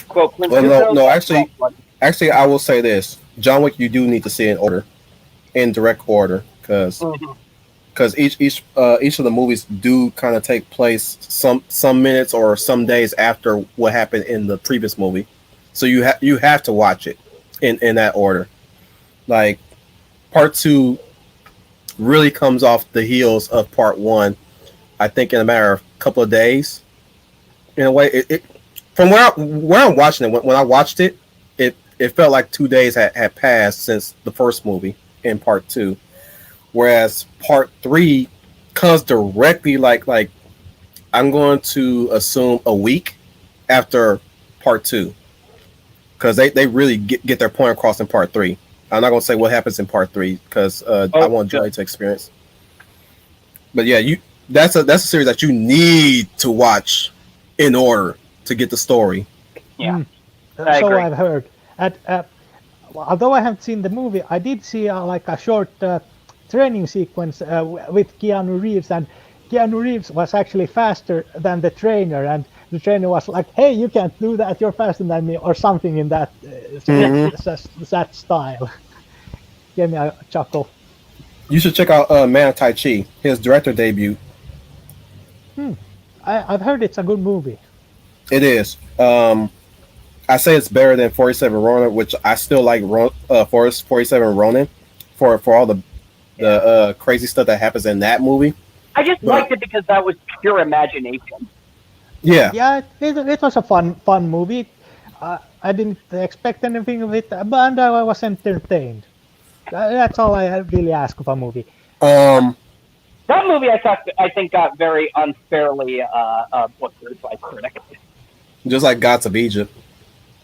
Quote Prince Well, Zuko, no, that's not one. actually, I will say this: John Wick, you do need to see it in order, in direct order, because Mhm. each of the movies do kind of take place some minutes or some days after what happened in the previous movie, so you have to watch it in that order. Like part two really comes off the heels of part one. I think in a matter of a couple of days. In a way, it from where I'm watching it, when I watched it, it felt like 2 days had passed since the first movie in part two. Whereas part three comes directly like I'm going to assume a week after part two. Because they really get their point across in part three. I'm not gonna say what happens in part three because I want Joy to experience. But yeah, that's a series that you need to watch in order to get the story. Yeah, Mm. I So agree. I've heard. And, although I haven't seen the movie, I did see like a short training sequence with Keanu Reeves, and Keanu Reeves was actually faster than the trainer, and the trainer was like, "Hey, you can't do that. You're faster than me," or something in that Mhm. that style. Gave me a chuckle. You should check out Man of Tai Chi, his director debut. Hmm. I've heard it's a good movie. It is. I say it's better than 47 Ronin, which I still like 47 Ronin for all the crazy stuff that happens in that movie. I just But liked it because that was pure imagination. yeah, Yeah, it was a fun movie. I didn't expect anything of it, but I was entertained. That's all I really ask of a movie. um, That movie, I think, got very unfairly butchered by critics. just like Gods of Egypt.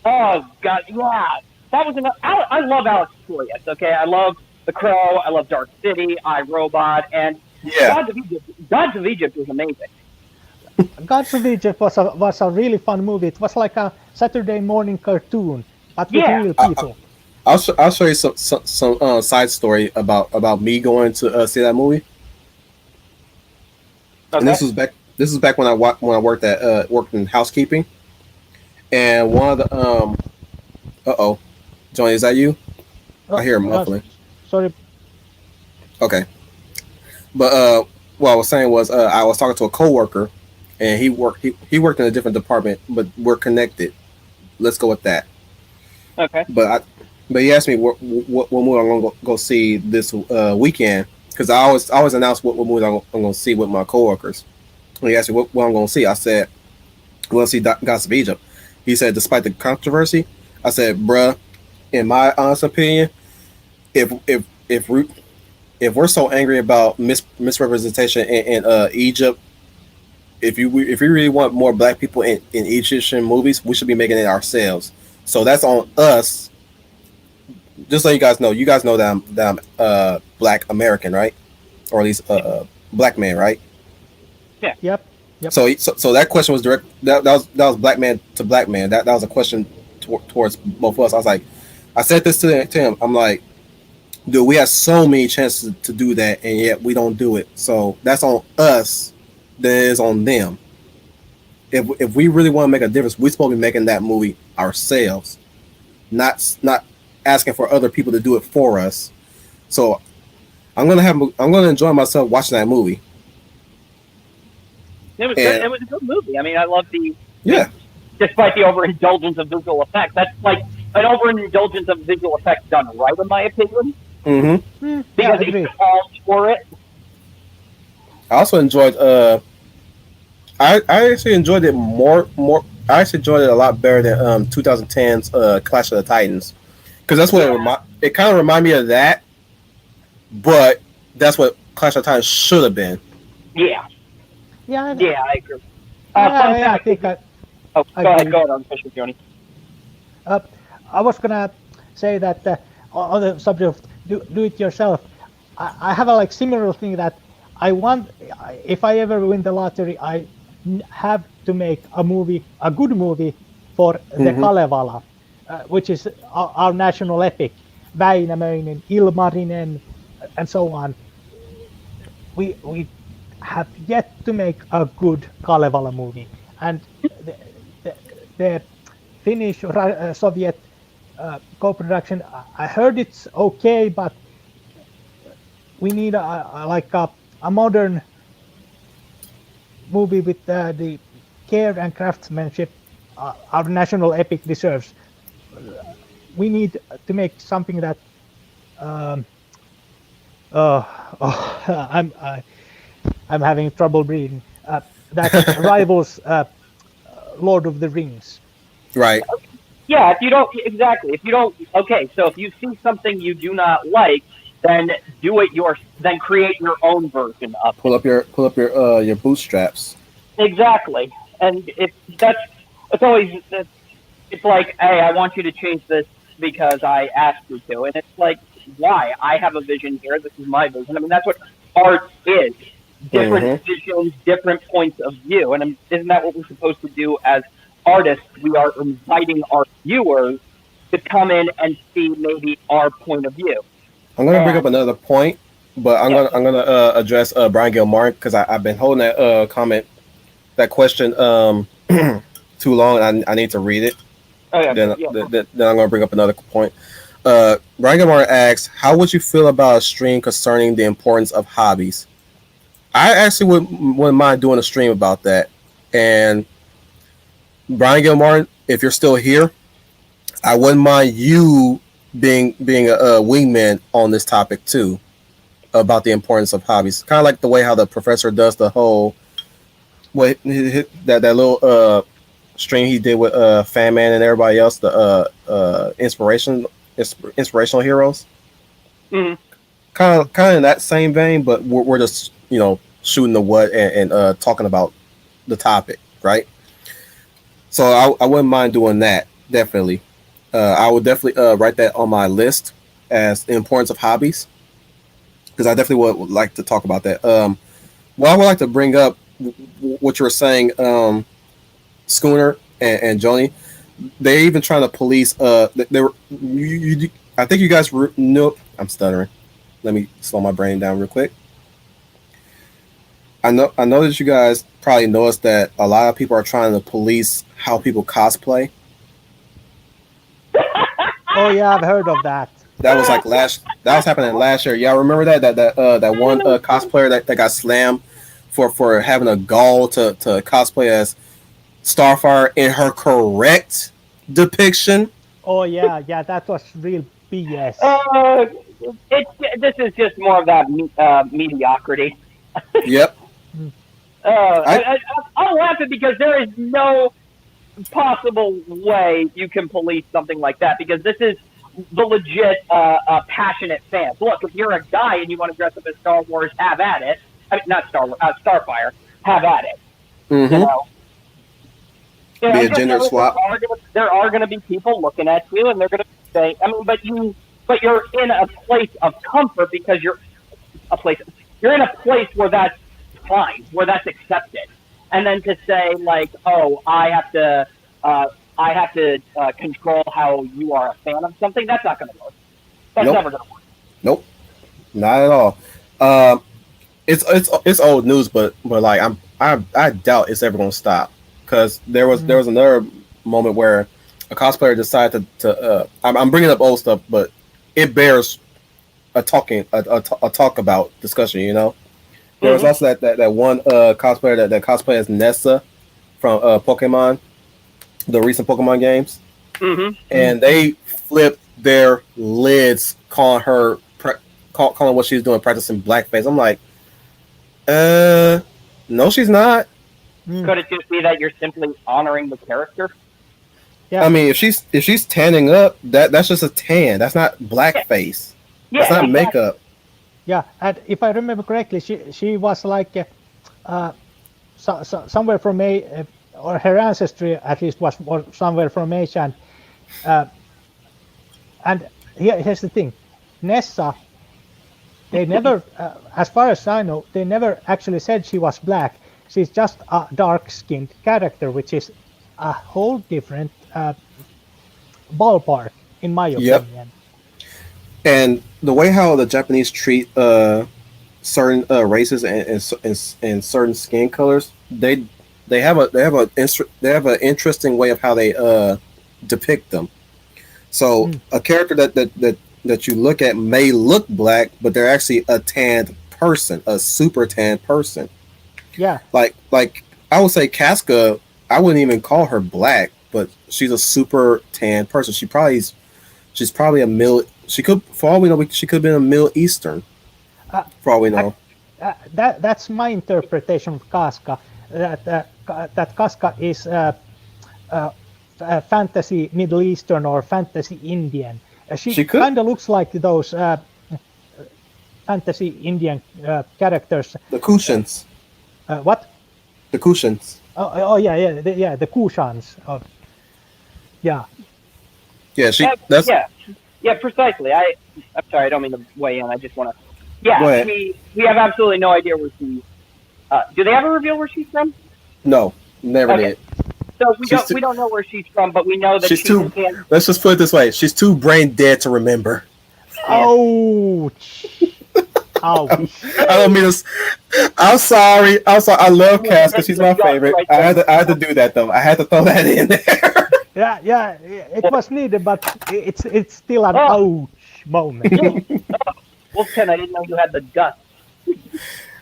Oh God, yeah, that was enough. I love Alex Proyas. Okay, I love The Crow. I love Dark City, I, Robot, and Yeah, Gods of Egypt. Gods of Egypt was amazing. Gods of Egypt was a really fun movie. It was like a Saturday morning cartoon, but with Yeah. real people. I'll show you some side story about me going to see that movie. And Okay. this was back when when I worked in housekeeping. And one of the Johnny, is that you? I hear a muffling. Sorry. Okay, but what I was saying was I was talking to a coworker, and he worked in a different department, but we're connected. Let's go with that. Okay. But he asked me what movie I'm gonna go see this weekend because I always announce what movie I'm gonna see with my coworkers. And he asked me what I'm gonna see. I said, "We're gonna see Gods of Egypt." He said, "Despite the controversy," I said, "Bruh, in my honest opinion, if we're so angry about misrepresentation in Egypt, if we really want more black people in Egyptian movies, we should be making it ourselves. So that's on us. Just so you guys know that I'm black American, right? Or at least black man, right? Yep. So that question was direct. That was black man to black man. That was a question towards both of us. I said this to him. I'm like, dude, we have so many chances to do that, and yet we don't do it. So that's on us. That is on them. If we really want to make a difference, we're supposed to be making that movie ourselves. not asking for other people to do it for us. So I'm gonna enjoy myself watching that movie. It was good. And It was a good movie. I mean, I love the. I yeah, mean, despite the overindulgence of visual effects, that's like an overindulgence of visual effects done right, in my opinion, hmm Yeah, because it agreed. calls for it. I also enjoyed. I actually enjoyed it more. I actually enjoyed it a lot better than 2010's Clash of the Titans, because that's what Yeah, it kind of reminded me of that, but that's what Clash of the Titans should have been. yeah, Yeah, yeah. I agree. Fun yeah, I fact. think I Oh, agree. go ahead on Fisher Joni. Uh, I was gonna say that on the subject of do it yourself, I have a like similar thing that I want. If I ever win the lottery, I have to make a good movie for the hmm Kalevala, which is our national epic, Väinämöinen, Ilmarinen, and so on. We have yet to make a good Kalevala movie, and the the, the Finnish Soviet co-production. I heard it's okay, but we need a modern movie with the care and craftsmanship our national epic deserves. We need to make something that um, I'm having trouble breathing. That rivals Lord of the Rings. Right. Yeah, if you don't exactly, if you don't, okay. So if you see something you do not like, then then create your own version of it. Pull up your bootstraps. Exactly, and it's always it's like, hey, I want you to change this because I asked you to, and it's like, why? I have a vision here. This is my vision. I mean, that's what art is. Different hmm visions, different points of view, and isn't that what we're supposed to do as artists? We are inviting our viewers to come in and see maybe our point of view. I'm gonna bring up And another point, but yeah, I'm gonna address Brian Gilmore because I've been holding that comment that question too long. I need to read it. oh yeah, Then yeah. then I'm gonna bring up another point. Brian Gilmore asks, "How would you feel about a stream concerning the importance of hobbies?" I actually wouldn't mind doing a stream about that. And Brian Gilmore, if you're still here, I wouldn't mind you being a wingman on this topic too, about the importance of hobbies. Kind of like the way how the professor does the whole that little stream he did with Fan Man and everybody else, the inspirational heroes. Mhm. Kind of in that same vein, but we're just shooting the what and talking about the topic, right? So I wouldn't mind doing that definitely. I would definitely write that on my list as the importance of hobbies because I definitely would like to talk about that. Well, I would like to bring up what you were saying, Schooner and Joni. They're even trying to police. They were. I think you guys know. I'm stuttering. Let me slow my brain down real quick. I know that you guys probably noticed that a lot of people are trying to police how people cosplay. Oh yeah, I've heard of that. That was like last. That was happening last year. Y'all remember that one cosplayer that got slammed for having a gall to cosplay as Starfire in her correct depiction. Oh yeah, that was real BS. Uh, this is just more of that mediocrity. Yep. Mm. I I'm laughing because there is no possible way you can police something like that because this is the legit passionate fans. Look, if you're a guy and you want to dress up as Star Wars, have at it. I mean, not Star Wars, Starfire, have at it. You mm-hmm. know, Be I a just gender know swap. there are gonna be people looking at you and they're gonna say, I mean, but you're in a place of comfort because a place you're in a place where that's fine, where that's accepted. And then to say like, oh, uh, I have to control how you are a fan of something. That's not going to work. That's Nope. never going to work. Nope. Not at all. It's old news, but like I doubt it's ever gonna stop because there was another moment where a cosplayer decided I'm bringing up old stuff, but it bears a talk about discussion. You know, there was Hmm. also that one cosplayer that cosplay as Nessa from Pokemon, the recent Pokemon games, Hmm. and they flipped their lids calling her calling what she's doing practicing blackface. I'm like, uh, no, she's not. Mm, Could it just be that you're simply honoring the character? yeah, I mean, if she's tanning up, that's just a tan. That's not Yeah, blackface. That's yeah, not exactly. makeup. yeah. And if I remember correctly, she was like somewhere from or her ancestry at least was somewhere from Asia. Uh, and here's the thing, Nessa. They never, as far as I know, they never actually said she was black. She's just a dark-skinned character, which is a whole different ballpark, in my Yep. opinion. And the way how the Japanese treat certain races and certain skin colors, they have an interesting way of how they depict them. So Mm, a character that you look at may look black, but they're actually a tanned person, a super tanned person. yeah, Like I would say Casca, I wouldn't even call her black, but she's a super tan person. She's probably a middle. She could, for all we know, she could have been a Middle Eastern. uh, For all we ac- know. that's my interpretation of Casca. That Casca is uh, fantasy Middle Eastern or fantasy Indian. She She could kind of looks like those fantasy Indian characters. the Kushans, What? the Kushans. Oh yeah, the Kushans. Yeah, Yeah, she. That's Yeah, yeah, precisely. I'm sorry, I don't mean to weigh in. I just want to. go Yeah, ahead. we have absolutely no idea where she. Do they ever reveal where she's from? No, never Okay, did. so She's too. we don't know where she's from, but we know that She's she too. can. Let's just put it this way: she's too brain dead to remember. Yeah. ouch, ouch. I don't mean to. I'm sorry. I'm sorry. I love Cass because she's my favorite. Right there. I had to do that though. I had to throw that in there. Yeah, it was needed, but it's still an Oh, ouch moment. yeah. Wolfkin, I didn't know you had the guts.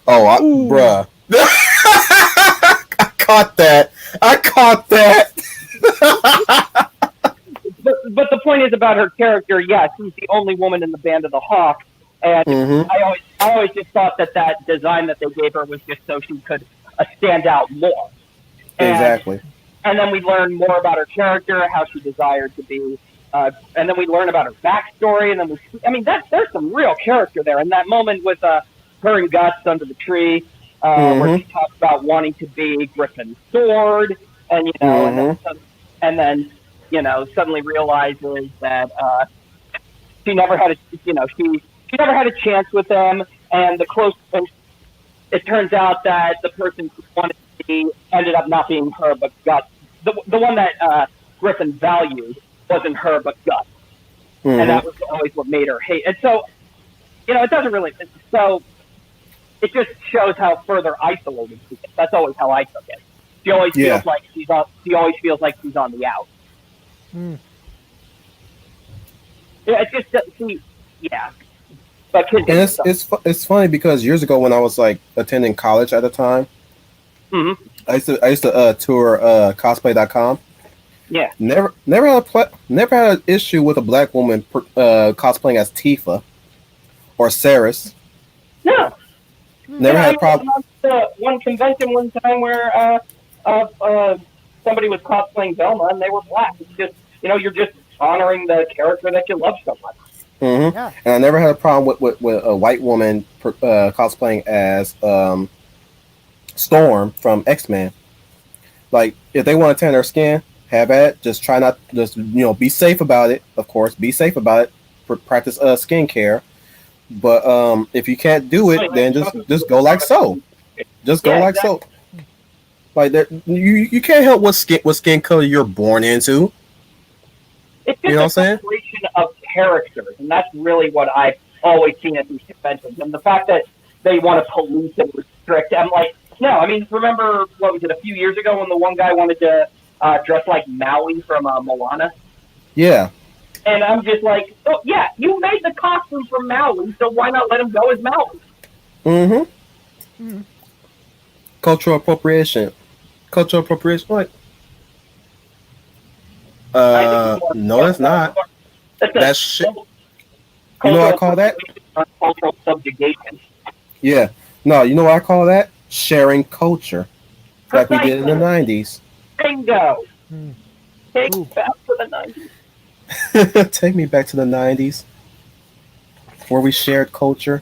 Oh, Ooh, bruh. I caught that. I caught that. But the point is about her character. Yeah, she's the only woman in the band of the Hawk, and Mm-hmm. I always just thought that design that they gave her was just so she could stand out more. And Exactly. and then we learn more about her character, how she desired to be, and then we learn about her backstory, and then I mean, there's some real character there. And that moment with her and Guts under the tree, where Mm-hmm. she talks about wanting to be Griffin's sword, and Mm-hmm. and then suddenly realizes that she never had a she never had a chance with them, and and it turns out that the person who wanted to be ended up not being her but Gus. The one that Griffin valued wasn't her but Gus, and Mm-hmm. that was always what made her hate. And so it doesn't really so it just shows how further isolated she is. That's always how I took it. She always Yeah. feels like she's on. She always feels like she's on the out. mm, Yeah, it's just she. Yeah, but And continue. So, it's funny because years ago when I was like attending college at the time, hmm. I used to tour cosplay.com. Yeah. Never had an issue with a black woman cosplaying as Tifa or Saris. No. Never Yeah, had I a mean, problem. I went to one convention one time where somebody was cosplaying Velma and they were black. It's just you're just honoring the character that you love so much. Hmm. yeah, And I never had a problem with a white woman cosplaying as Storm from X-Men. Like if they want to tan their skin, have at it. Just try not just be safe about it. Of course, be safe about it. Practice skincare. But if you can't do it, then just go like so. Just go Yeah, like exactly. so. Like that, you can't help what skin color you're born into. It's You just know what a I'm saying? celebration of characters, and that's really what I've always seen at these conventions. And the fact that they want to police and restrict, I'm like, no. I mean, remember what was it a few years ago when the one guy wanted to dressed like Maui from Moana. Yeah. And I'm just like, oh yeah, you made the costume from Maui, so why not let him go as Maui? Mm-hmm. Mm. Cultural appropriation. Cultural appropriation. What? I think it's more, No, that's not. that's That's a shit. You know what I cultural call that? appropriation or cultural subjugation. Yeah. No, you know what I call that? Sharing culture, like we did in the Precisely. '90s. Bingo. Mm. Take Ooh. it back to the 90s. Take me back to the '90s, where we shared culture,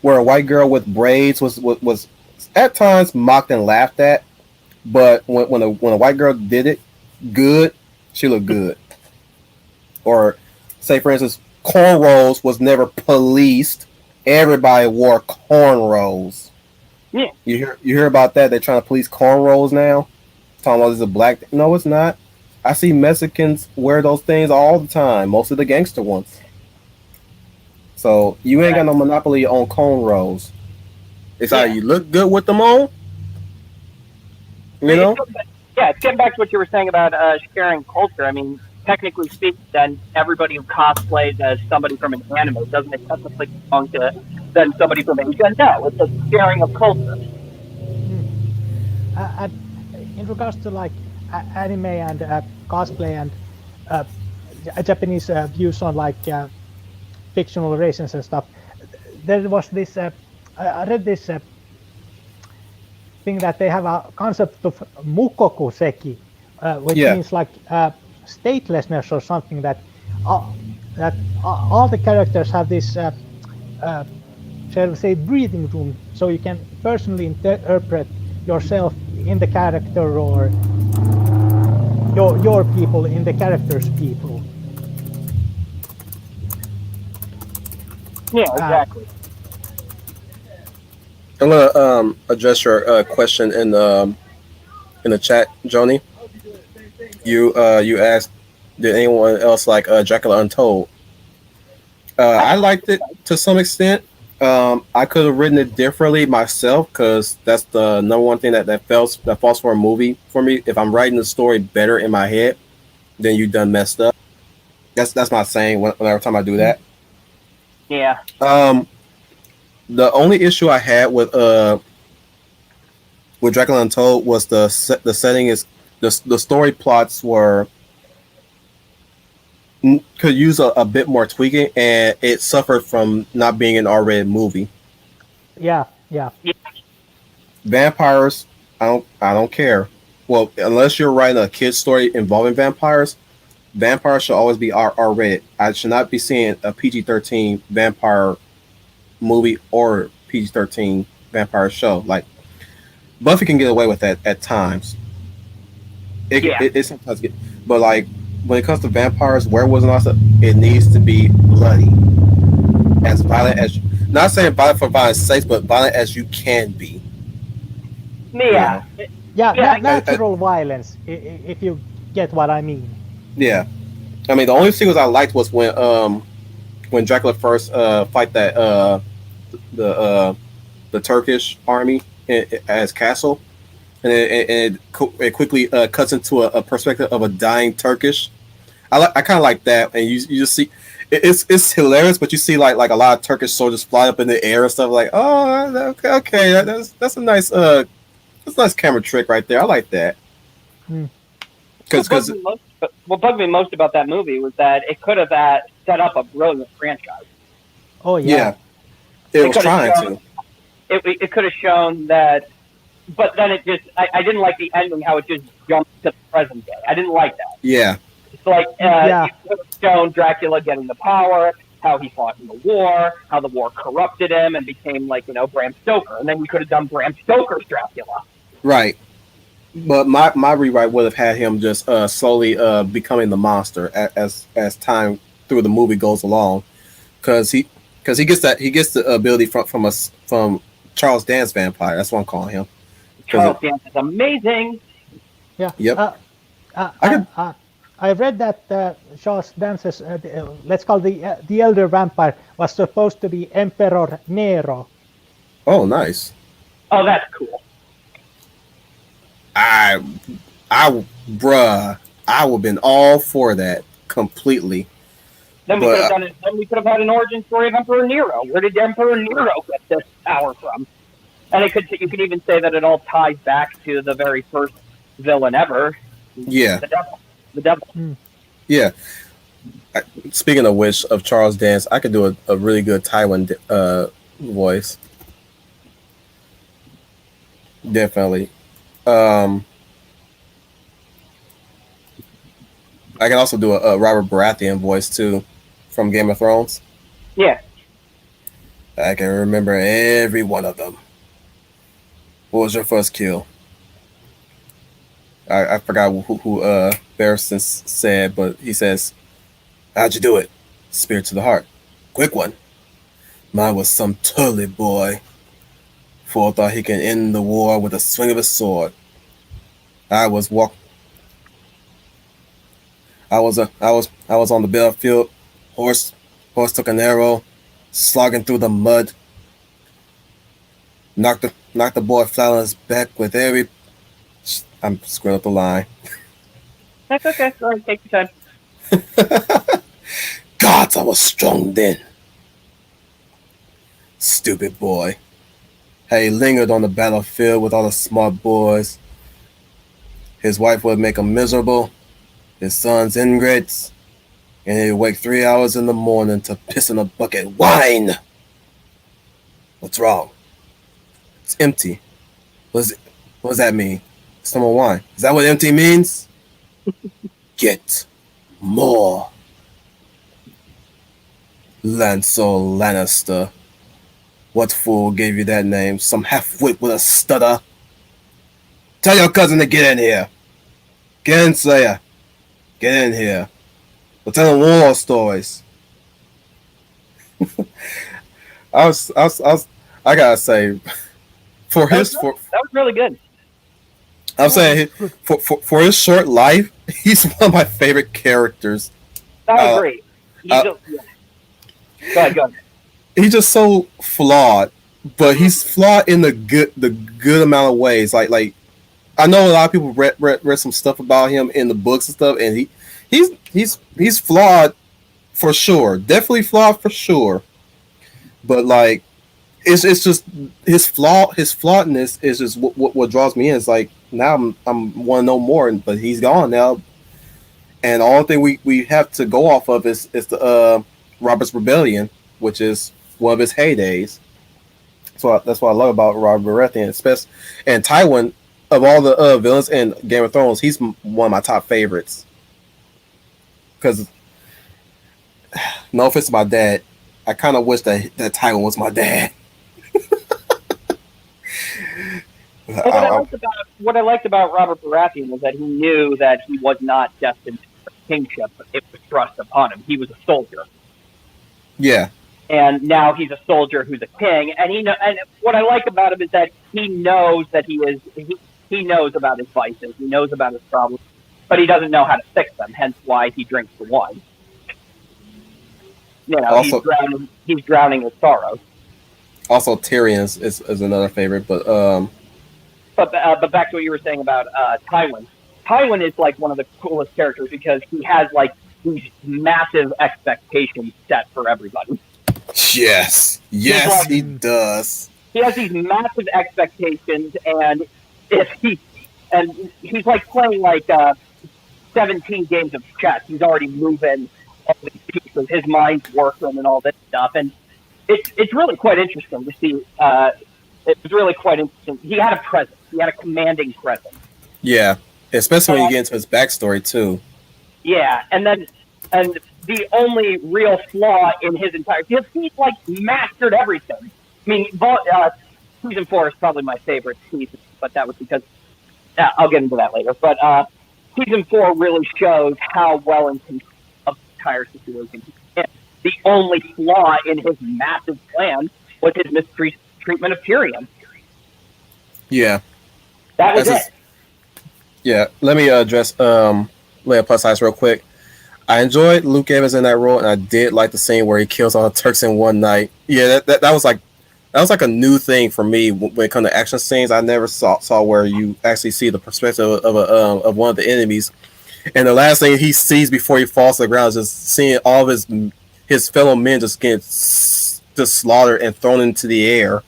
where a white girl with braids was at times mocked and laughed at, but when a white girl did it good, she looked good. Or say for instance, cornrows was never policed. Everybody wore cornrows. Yeah. You hear about that? They're trying to police cornrows now. Talking about this is a black. No, it's not. I see Mexicans wear those things all the time. Most of the gangster ones. So you ain't got no monopoly on cornrows. It's either Yeah. you look good with them on, you It's, know. yeah, it's getting back to what you were saying about sharing culture. I mean, technically speaking, then everybody who cosplays as somebody from an anime doesn't it technically belong to then somebody from Asia? No, it's a sharing of culture. Mm. And in regards to like anime and cosplay and uh, Japanese views on like fictional races and stuff, there was this. I read this thing that they have a concept of mukoku seki, which Yeah, means like statelessness or something that all the characters have this, uh, shall we say, breathing room, so you can personally interpret yourself in the character or your people in the character's people. Yeah, Uh, exactly. I'm gonna address your question in the chat, Joni. You asked, did anyone else like Dracula Untold? I liked it to some extent. I could have written it differently myself because that's the number one thing that falls for a movie for me. If I'm writing the story better in my head, then you done messed up. That's my saying whenever time I do mm, that. Yeah. Um, the only issue I had with Dracula Untold was the setting is the story plots could use a bit more tweaking, and it suffered from not being an R-rated movie. yeah, yeah. Vampires, I don't care. Well, unless you're writing a kid's story involving vampires should always be R-rated. I should not be seeing a PG-13 vampire movie or PG-13 vampire show. Like Buffy can get away with that at times. Yeah. It sometimes get, but like when it comes to vampires, werewolves and all stuff, it needs to be bloody, as violent as not saying violent for violence sake, but violent as you can be. You Yeah. know, Yeah, Yeah. natural violence, if you get what I mean. yeah. I mean, the only sequence I liked was when Dracula first fight that the the Turkish army at his castle, and it quickly cuts into a perspective of a dying Turkish. I kind of like that, and you just see it's hilarious, but you see like a lot of Turkish soldiers fly up in the air and stuff like, oh, okay, that's a nice that's a nice camera trick right there. I like that Mm. because What bugged me most about that movie was that it could have set up a brilliant franchise. Oh yeah, yeah. it It was could have trying shown to. it could have shown that, but then I didn't like the ending how it just jumped to the present day. I didn't like that. Yeah, It's like Yeah. you could have shown Dracula getting the power, how he fought in the war, how the war corrupted him and became like Bram Stoker, and then you could have done Bram Stoker's Dracula. right. But my rewrite would have had him just slowly becoming the monster as time through the movie goes along, because he gets the ability from Charles Dance vampire. That's what I'm calling him. Charles Dance is amazing. Yeah. Yep. Uh, I could. I read that Charles Dance's, let's call the elder vampire, was supposed to be Emperor Nero. Oh, nice. Oh, that's cool. I bruh, I would have been all for that completely. Then we But could have done it. Then we could have had an origin story of Emperor Nero. Where did Emperor Nero get this power from? And you could even say that it all ties back to the very first villain ever, yeah, the devil. The devil. yeah. Speaking of which, of Charles Dance, I could do a really good Tywin voice. Definitely. Um, I can also do a Robert Baratheon voice too, from Game of Thrones. Yeah. I can remember every one of them. What was your first kill? I forgot who Barristan said, but he says, "How'd you do it? Spear to the heart. Quick one. Mine was some Tully boy. Fool thought he can end the war with a swing of his sword. I was walk. I was on the battlefield. Horse took an arrow, slogging through the mud. Knocked the boy flat on his back with every. I'm screwing up the line. That's okay. Go ahead, take your time. Gods, I was strong then. Stupid boy. How he lingered on the battlefield with all the smart boys. His wife would make him miserable. His sons ingrates. And he'd wake 3 hours in the morning to piss in a bucket. Wine! What's wrong? It's empty. What does that mean? Some more wine. Is that what empty means? Get more. Lancel Lannister. What fool gave you that name? Some half-wit with a stutter? Tell your cousin to get in here. Get in, Slayer. Get in here. We're telling war stories. I gotta say, for his That was really good. I'm saying for his short life, he's one of my favorite characters. I agree. Go ahead. He's just so flawed, but he's flawed in the good amount of ways. Like I know a lot of people read some stuff about him in the books and stuff, and he's flawed for sure, definitely flawed for sure. But like, it's just his flawedness is just what draws me in. It's like now I'm want to know more, but he's gone now, and the only thing we have to go off of is the Robert's Rebellion, which is one of his heydays. So that's what I love about Robert Baratheon, especially and Tywin. Of all the villains in Game of Thrones, he's one of my top favorites. Because, no offense to my dad, I kind of wish that Tywin was my dad. What I liked about Robert Baratheon was that he knew that he was not destined for kingship. It was thrust upon him. He was a soldier. Yeah. And now he's a soldier who's a king. And and what I like about him is that he knows that he knows about his vices. He knows about his problems, but he doesn't know how to fix them. Hence why he drinks the wine. You know, also, he's drowning his sorrows. Also, Tyrion's is another favorite, but back to what you were saying about Tywin. Tywin is like one of the coolest characters because he has like these massive expectations set for everybody. Yes, he does. He has these massive expectations, and he's like playing like 17 games of chess. He's already moving all these pieces. His mind's working and all this stuff, and it's really quite interesting to see. It was really quite interesting. He had a presence. He had a commanding presence. Yeah, especially when you get into his backstory too. Yeah, and the only real flaw in his entire he's like mastered everything. I mean, season 4 is probably my favorite season, but that was because I'll get into that later. But season 4 really shows how well in control of the entire situation he is. The only flaw in his massive plan was his mistreatment of Tyrion. Yeah, that was it. Yeah, let me address Leia Plus Size real quick. I enjoyed Luke Evans in that role, and I did like the scene where he kills all the Turks in one night. Yeah, that that was like a new thing for me when it comes to action scenes. I never saw where you actually see the perspective of one of the enemies, and the last thing he sees before he falls to the ground is just seeing all of his fellow men just get just slaughtered and thrown into the air,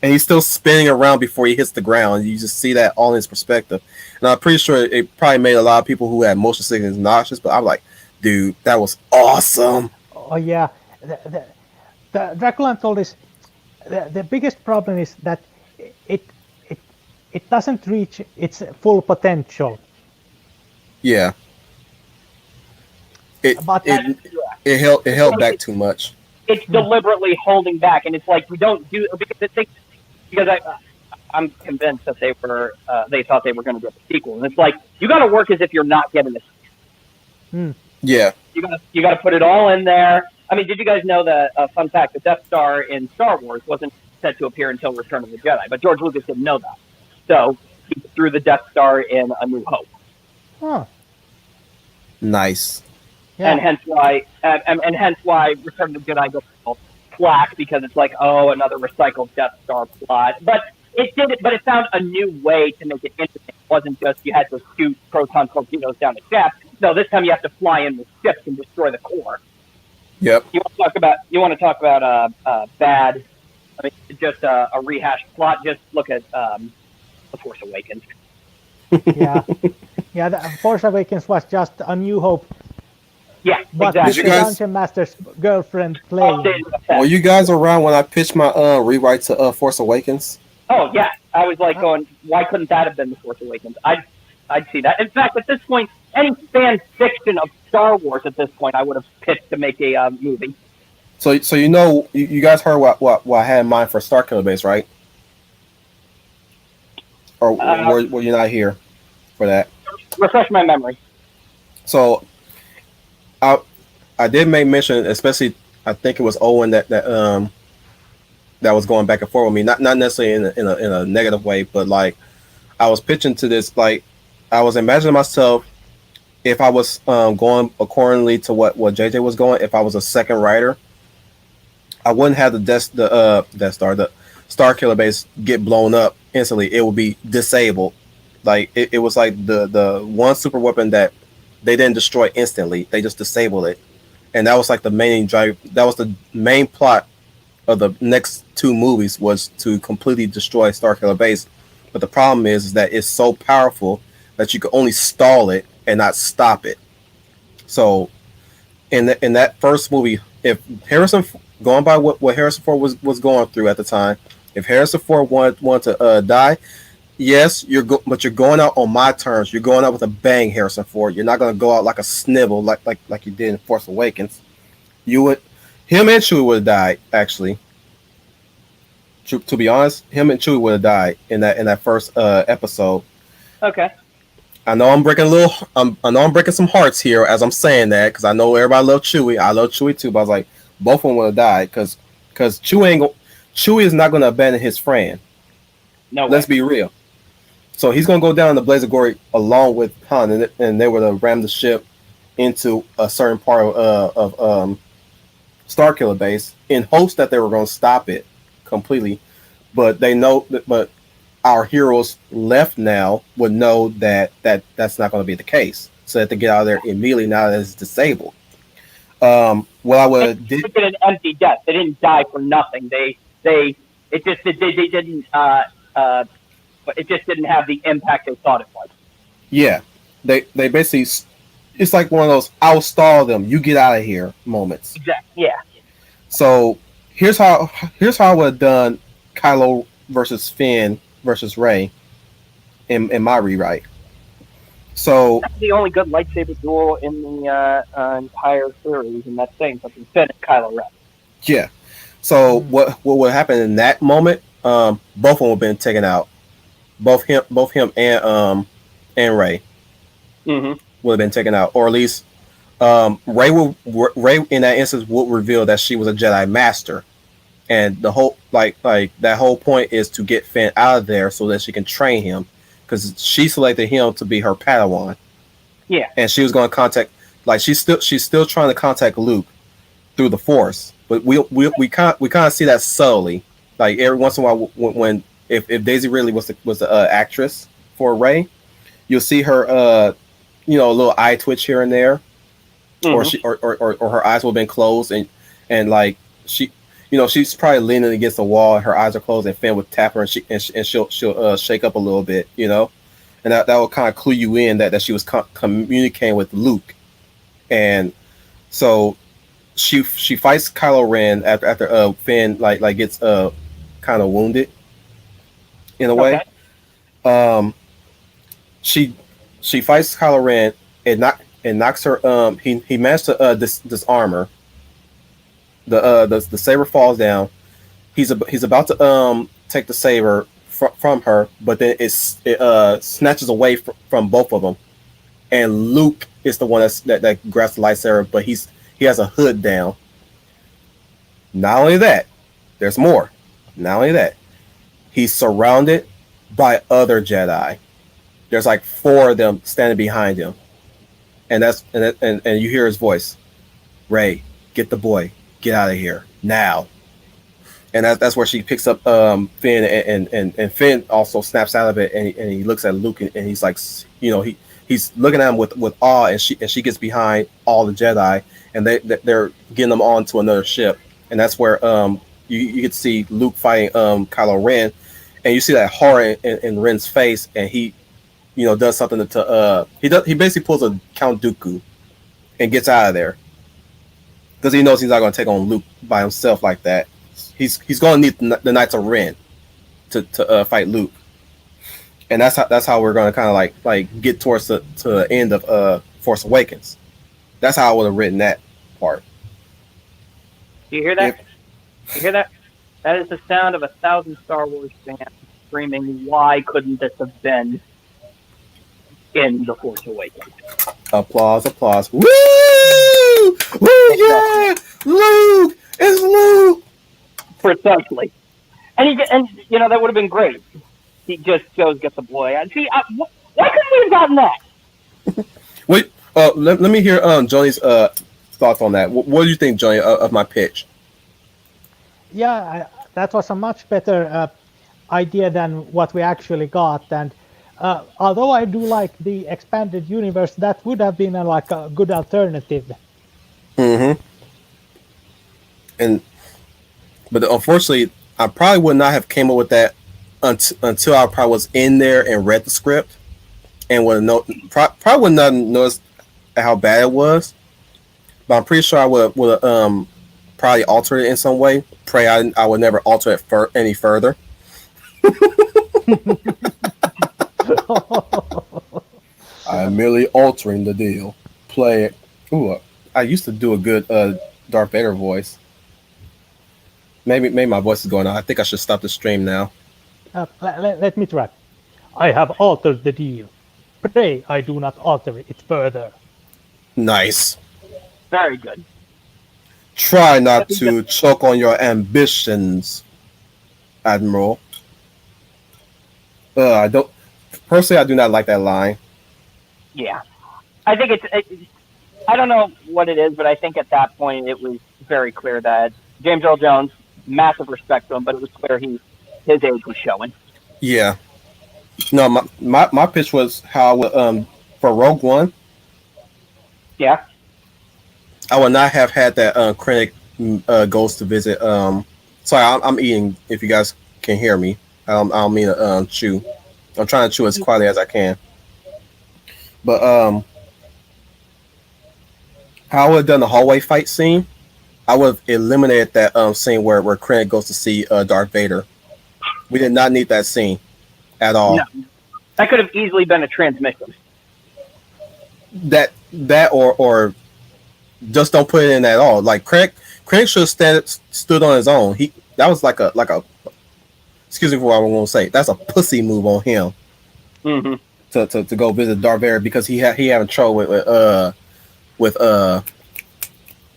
and he's still spinning around before he hits the ground. You just see that all in his perspective, and I'm pretty sure it probably made a lot of people who had motion sickness nauseous. But I'm like, dude, that was awesome. Oh yeah, the Dracula Untold is the biggest problem is that it it it doesn't reach its full potential. Yeah, But it held back too much. It's deliberately holding back, and it's like we don't do because I'm convinced that they thought they were going to get the sequel, and it's like you got to work as if you're not getting this. Yeah. You got to put it all in there. I mean, did you guys know that? Fun fact: the Death Star in Star Wars wasn't set to appear until Return of the Jedi, but George Lucas didn't know that, so he threw the Death Star in A New Hope. huh, Nice. yeah. And hence why Return of the Jedi goes all flack because it's like, oh, another recycled Death Star plot. But it found a new way to make it interesting. It wasn't just you had to shoot proton torpedoes down the shaft. No, this time you have to fly in with ships and destroy the core. Yep. You want to talk about bad? I mean, just a rehashed plot. Just look at The Force Awakens. Yeah, yeah. The Force Awakens was just A New Hope, Yeah, but exactly. with you the guys- Dungeon Master's girlfriend playing. Updated effect. Were you guys around when I pitched my rewrite to Force Awakens? Oh yeah, I was like going, why couldn't that have been The Force Awakens? I'd see that. In fact, at this point, any fan fiction of Star Wars at this point, I would have pitched to make a movie. So you know you guys heard what I had in mind for Starkiller Base, right? Or were you not here for that? Refresh my memory. So I did make mention, especially I think it was Owen that was going back and forth with me, not necessarily in a negative way, but like I was pitching to this, like I was imagining myself if I was going accordingly to what JJ was going. If I was a second writer, I wouldn't have the Death Star, the Starkiller Base get blown up instantly. It would be disabled. Like it was like the one super weapon that they didn't destroy instantly. They just disabled it, and that was like the main drive. That was the main plot of the next two movies, was to completely destroy Starkiller Base. But the problem is that it's so powerful that you can only stall it and not stop it. So in that first movie, if Harrison, going by what Harrison Ford was going through at the time, if Harrison Ford wanted to die, yes, but you're going out on my terms. You're going out with a bang, Harrison Ford. You're not going to go out like a snivel like you did in Force Awakens. Him and Chewie would have died, actually. To be honest, him and Chewie would have died in that first episode. Okay. I know I'm breaking some hearts here as I'm saying that, because I know everybody loves Chewie. I love Chewie too, but I was like, both of them would have died because Chewie is not going to abandon his friend. No. Let's be real. So he's going to go down the Blaze of Glory along with Han, and they would have rammed the ship into a certain part of Starkiller Base in hopes that they were going to stop it completely. But they know that, but our heroes left now would know that that's not going to be the case. So they have to get out of there immediately now that it's disabled. What I would have did. They did an empty death. They didn't die for nothing. They didn't. But it just didn't have the impact they thought it was. Yeah, they basically, it's like one of those "I'll stall them, you get out of here" moments. Exactly. Yeah. So here's how I would have done Kylo versus Finn versus Rey in my rewrite. So That's the only good lightsaber duel in the entire series, and that's saying something. Finn and Kylo Ren. yeah, so what would happen in that moment? Both of them would have been taken out. Both him and Rey Mm-hmm. would have been taken out, or at least Rey in that instance would reveal that she was a Jedi Master, and the whole like that whole point is to get Finn out of there so that she can train him, because she selected him to be her Padawan. Yeah. And she was going to contact, like she's still trying to contact Luke through the Force, but we kind of see that subtly. like every once in a while when if Daisy Ridley was the actress for Ray, you'll see her a little eye twitch here and there, or Mhm. she or her eyes will have been closed and like she she's probably leaning against the wall and her eyes are closed and Finn would tap her and she'll shake up a little bit, and that will kind of clue you in that she was communicating with Luke. And so she fights Kylo Ren after Finn like gets kind of wounded in a way. Okay. Um, she she fights Kylo Ren and knocks her. He managed to disarm her. The saber falls down. He's about to take the saber from her, but then it snatches away from both of them. And Luke is the one that grabs the lightsaber, but he has a hood down. Not only that, there's more. Not only that, he's surrounded by other Jedi. There's like four of them standing behind him, and you hear his voice, Ray, get the boy, get out of here now. And that's where she picks up Finn, and Finn also snaps out of it, and he looks at Luke, and he's like, he's looking at him with awe, and she gets behind all the Jedi, and they're getting them onto another ship, and that's where you get to see Luke fighting Kylo Ren, and you see that horror in Ren's face, and he does something to he basically pulls a Count Dooku and gets out of there because he knows he's not going to take on Luke by himself like that. He's going to need the Knights of Ren to fight Luke, and that's how we're going to kind of like get towards the end of Force Awakens. That's how I would have written that part. Do you hear that? You hear that? That is the sound of 1,000 Star Wars fans screaming, "Why couldn't this have been in the Force Awakens?" Applause, applause. Woo! Woo! Yeah, Luke, it's Luke. Precisely. And that would have been great. He just goes get the boy. And see, why couldn't we have gotten that? Wait, let me hear Johnny's thoughts on that. What do you think, Johnny, of my pitch? Yeah, that was a much better idea than what we actually got. And although I do like the expanded universe, that would have been like a good alternative. Mm-hmm. But unfortunately, I probably would not have came up with that until I probably was in there and read the script, and probably would not have noticed how bad it was. But I'm pretty sure I would have probably altered it in some way. Pray I would never alter it any further. I'm merely altering the deal. Play it. Ooh, I used to do a good Darth Vader voice. Maybe my voice is going on. I think I should stop the stream now. Let me try. I have altered the deal. Pray I do not alter it further. Nice. Very good. Try not to choke on your ambitions, Admiral. I don't. Personally, I do not like that line. Yeah. I think I don't know what it is, but I think at that point it was very clear that James Earl Jones, massive respect to him, but it was clear his age was showing. Yeah. No, my pitch was how I would, for Rogue One, Yeah. I would not have had that Krennic goes to visit. Sorry, I'm eating. If you guys can hear me, I don't mean to chew. I'm trying to chew as quietly as I can. But how I would have done the hallway fight scene, I would have eliminated that scene where Krennic goes to see Darth Vader. We did not need that scene at all. No. That could have easily been a transmission. That or just don't put it in at all. Like Krennic should have stood on his own. That was like a excuse me for what I'm going to say. That's a pussy move on him. Mm-hmm. To go visit Darth Vader because he having trouble with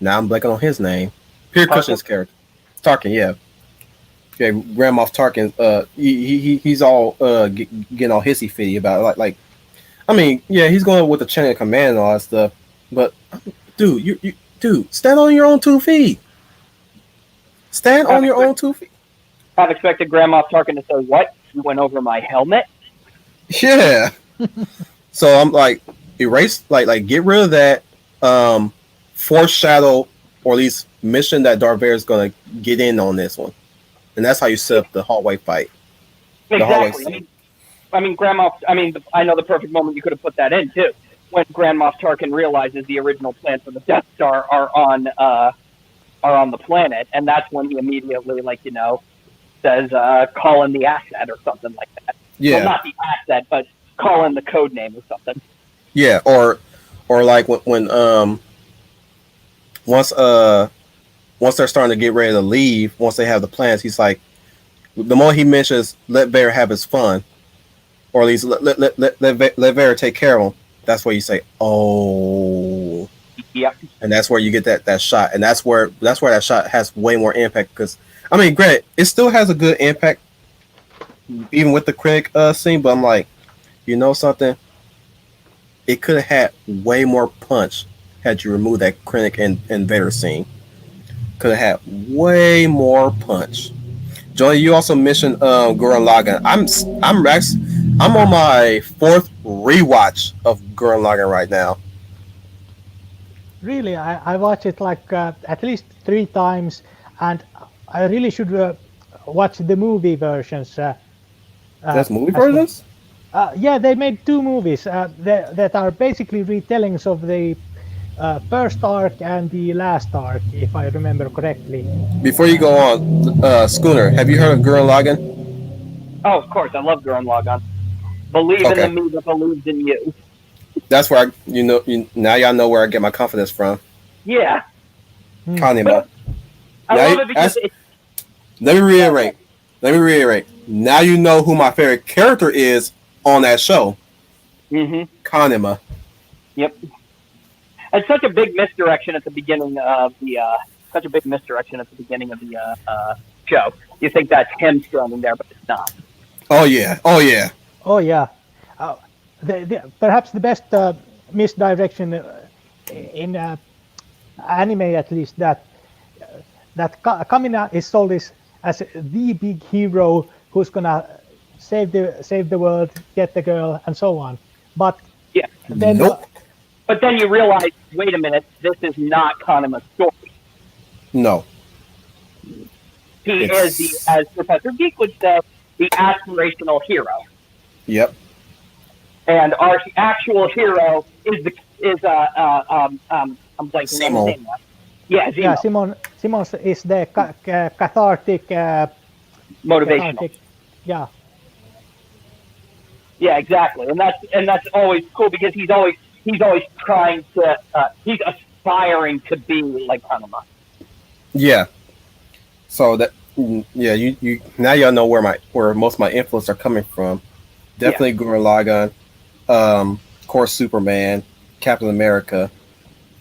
now I'm blanking on his name. Peter Cushing's character, Tarkin. Yeah, Grand Moff Tarkin. He's all getting all hissy fitty about it. Like, I mean, yeah, he's going with the chain of command and all that stuff. But dude, stand on your own 2 feet. Stand on your own 2 feet. Have expected Grand Moff Tarkin to say, "What? You went over my helmet?" Yeah. So I'm like, erase, like get rid of that foreshadow, or at least mission that Darth Vader is gonna get in on this one, and that's how you set up the hallway fight, the hallway Exactly. scene. I mean, Grand Moff. I mean, I know the perfect moment you could have put that in too. When Grand Moff Tarkin realizes the original plans for the Death Star are on the planet, and that's when he immediately, says, "Call in the asset" or something like that. Well, Yeah, not the asset, but call in the code name or something. yeah, or like when once once they're starting to get ready to leave, once they have the plans, he's like, the moment he mentions let Vader have his fun, or at least let Vader take care of him, that's where you say, oh, Yep. and that's where you get that shot, and that's where that shot has way more impact. Because I mean, granted, it still has a good impact even with the Craig scene, but I'm like, you know something, it could have had way more punch had you removed that Krennic and Vader scene. Could have had way more punch. Johnny, you also mentioned Gurren Lagann. I'm on my fourth rewatch of Gurren Lagann right now. Really, I watch it like at least 3 times, and I really should watch the movie versions That's movie as well. versions. Yeah, they made 2 movies that are basically retellings of the first arc and the last arc, if I remember correctly. Before you go on, Schooner, have you heard of Gurren Lagann? Oh, of course, I love Gurren Lagann. Believe in the Okay, me that believes in you. that's where now y'all know where I get my confidence from. Yeah, Hmm. Kanima. but I Now, love it because it's let me reiterate. Let me reiterate. Now you know who my favorite character is on that show, Kanima. Yep. It's such a big misdirection at the beginning of the such a big misdirection at the beginning of the show. You think that's him standing there, but it's not. Oh yeah. Oh yeah. Oh yeah, uh, perhaps the best misdirection in anime, at least, Kamina is sold as the big hero who's gonna save the world, get the girl, and so on. But Yeah. then, Nope. But then you realize, wait a minute, this is not Kanema's story. No. He is the, It's as Professor Geek would say, the aspirational hero. yep. And our actual hero is I'm blanking on his Simon. name now. Yeah, yeah, Zemo. Simon is the cathartic, Motivational. yeah. Yeah, exactly. And that's always cool because he's always trying to he's aspiring to be like Kanema. Yeah. So yeah, you now y'all know where most of my influence are coming from. Definitely Gurren Lagann, of course Superman, Captain America,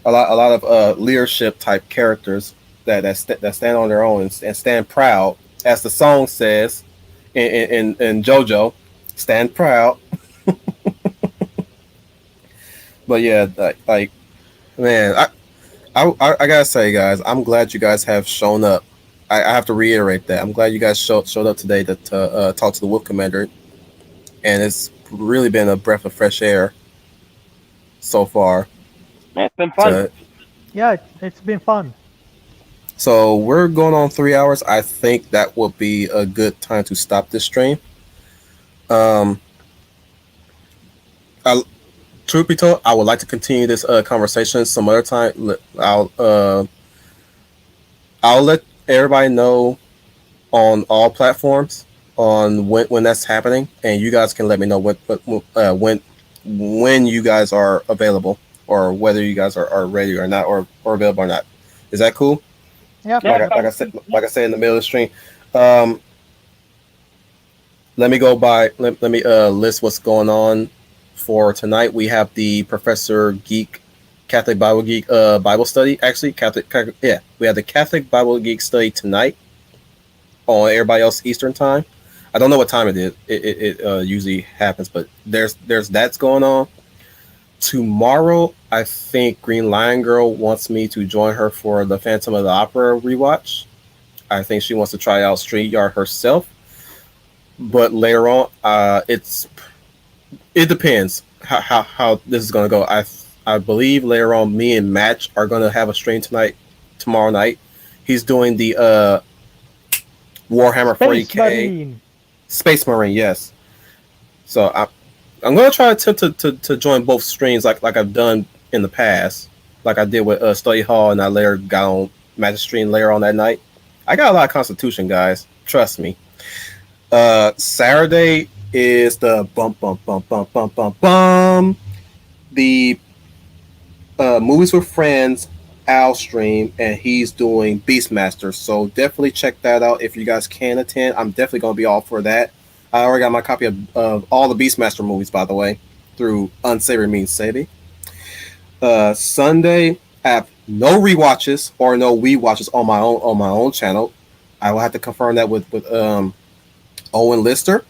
a lot of leadership type characters that stand on their own and stand proud, as the song says in JoJo, stand proud. But yeah, like man, I gotta say, guys, I'm glad you guys have shown up. I have to reiterate that I'm glad you guys showed up today to talk to the Wolf Commander, and it's really been a breath of fresh air so far. Yeah, it's been fun. To, Yeah, it's been fun. so we're going on 3 hours. I think that will be a good time to stop this stream. Um, I, truth be told, I would like to continue this conversation some other time. I'll let everybody know on all platforms on when that's happening, and you guys can let me know when you guys are available, or whether you guys are ready or not, or available or not. Is that cool? Yeah, Yeah, Like I said in the middle of the stream. Um, let me go by. Let me list what's going on for tonight. We have the Professor Geek Catholic Bible Geek Bible study. Actually, yeah, we have the Catholic Bible Geek study tonight on everybody else Eastern time. I don't know what time it is. It usually happens, but there's that's going on. Tomorrow, I think Green Lion Girl wants me to join her for the Phantom of the Opera rewatch. I think she wants to try out StreetYard herself. But later on, it depends how this is gonna go. I believe later on, me and Match are gonna have a stream tomorrow night. He's doing the Warhammer Space 40K Marine. Space Marine, yes. So I'm gonna try to join both streams like I've done in the past, like I did with Study Hall, and I later got on Magic Stream later on that night. I got a lot of Constitution, guys. Trust me. Saturday is the the Movies with Friends Al stream, and he's doing Beastmaster. So definitely check that out if you guys can attend. I'm definitely gonna be all for that. I already got my copy of all the Beastmaster movies, by the way, through Unsavory Means Savvy. Sunday, I have no rewatches or no watches on my own channel. I will have to confirm that with Owen Lister.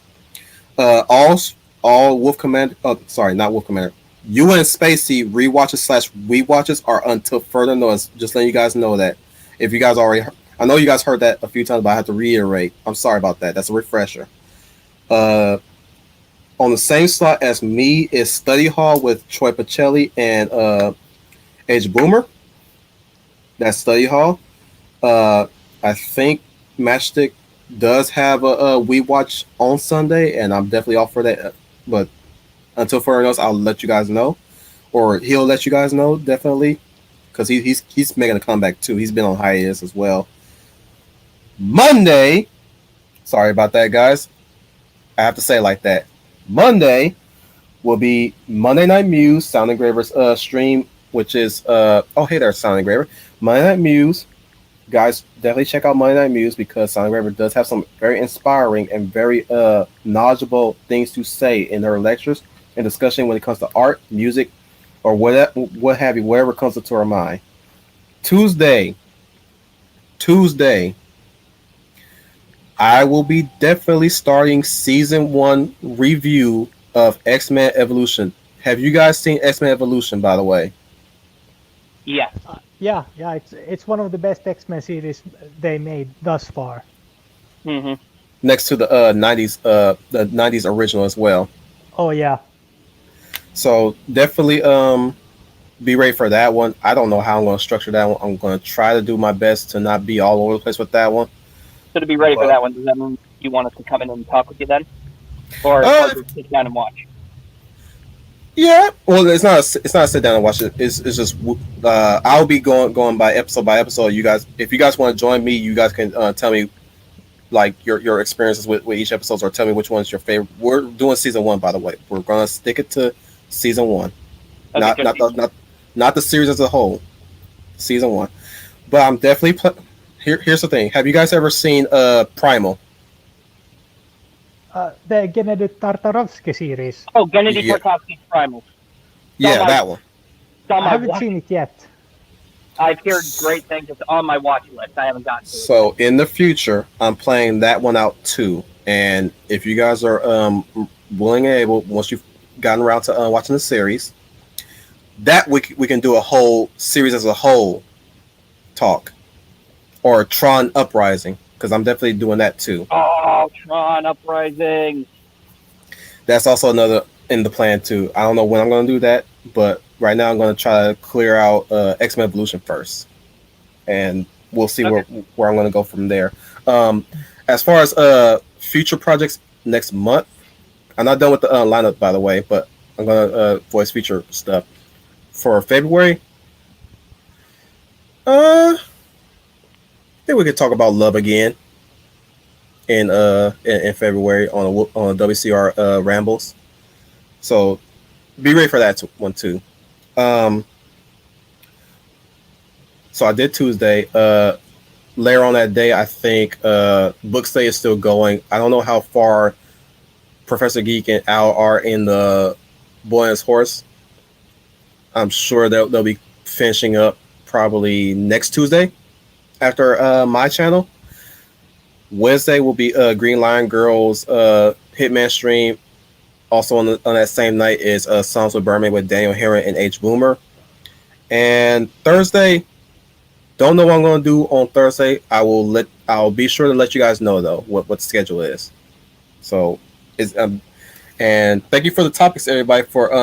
All Wolf Commander. Oh, sorry, not Wolf Commander. UN Spacey rewatches / rewatches are until further notice. Just letting you guys know that. If you guys already, I know you guys heard that a few times, but I have to reiterate. I'm sorry about that. That's a refresher. On the same slot as me is Study Hall with Troy Pacelli and Edge Boomer. That's Study Hall. I think Matchstick does have a We Watch on Sunday, and I'm definitely off for that. But until further notice, I'll let you guys know, or he'll let you guys know definitely, because he's making a comeback too. He's been on hiatus as well. Monday, sorry about that, guys. I have to say it like that. Monday will be Monday Night Muse Sound Engraver's stream, which is oh hey there, Sound Engraver. Monday Night Muse. Guys, definitely check out Monday Night Muse because Sound Engraver does have some very inspiring and very knowledgeable things to say in her lectures and discussion when it comes to art, music, or what have you, whatever comes to her mind. Tuesday, I will be definitely starting season 1 review of X-Men Evolution. Have you guys seen X-Men Evolution, by the way? Yeah. Yeah, it's one of the best X-Men series they made thus far. Mm-hmm. Next to the 90s original as well. Oh yeah. So definitely be ready for that one. I don't know how I'm going to structure that one. I'm going to try to do my best to not be all over the place with that one. So to be ready for that one, does that mean you want us to come in and talk with you then? Or just sit down and watch? Yeah, well, it's not a sit down and watch it. It's just I'll be going by episode. You guys, if you guys want to join me, you guys can tell me like your experiences with each episode, or tell me which one's your favorite. We're doing season 1, by the way. We're gonna stick it to season 1, Okay, not the series as a whole. Season 1, but I'm definitely here's the thing. Have you guys ever seen Primal? The Gennady Tartarovsky series. Oh, Gennady Yeah. Tartakovsky's Primal. Yeah, that one. It's on I my haven't watch. seen it yet. I've heard great things. It's on my watch list. I haven't gotten to it. So in the future, I'm playing that one out too. And if you guys are willing and able, once you've gotten around to watching the series, that we can do a whole series as a whole talk, or Tron Uprising, because I'm definitely doing that too. Oh, Tron Uprising. That's also another in the plan too. I don't know when I'm going to do that, but right now I'm going to try to clear out X-Men Evolution first, and we'll see where I'm going to go from there. As far as future projects next month, I'm not done with the lineup, by the way, but I'm going to voice feature stuff for February. I think we could talk about Love Again in February on WCR Rambles. So be ready for that one too. So I did Tuesday. Later on that day, I think Book Stay is still going. I don't know how far Professor Geek and Al are in the Boy and His Horse. I'm sure they'll be finishing up probably next Tuesday after my channel. Wednesday will be Green Lion Girls Hitman stream. Also on that same night is Songs with Birdman with Daniel Heron and H. Boomer. And Thursday, don't know what I'm going to do on Thursday. I will let I'll be sure to let you guys know though what the schedule is. So is and thank you for the topics, everybody, for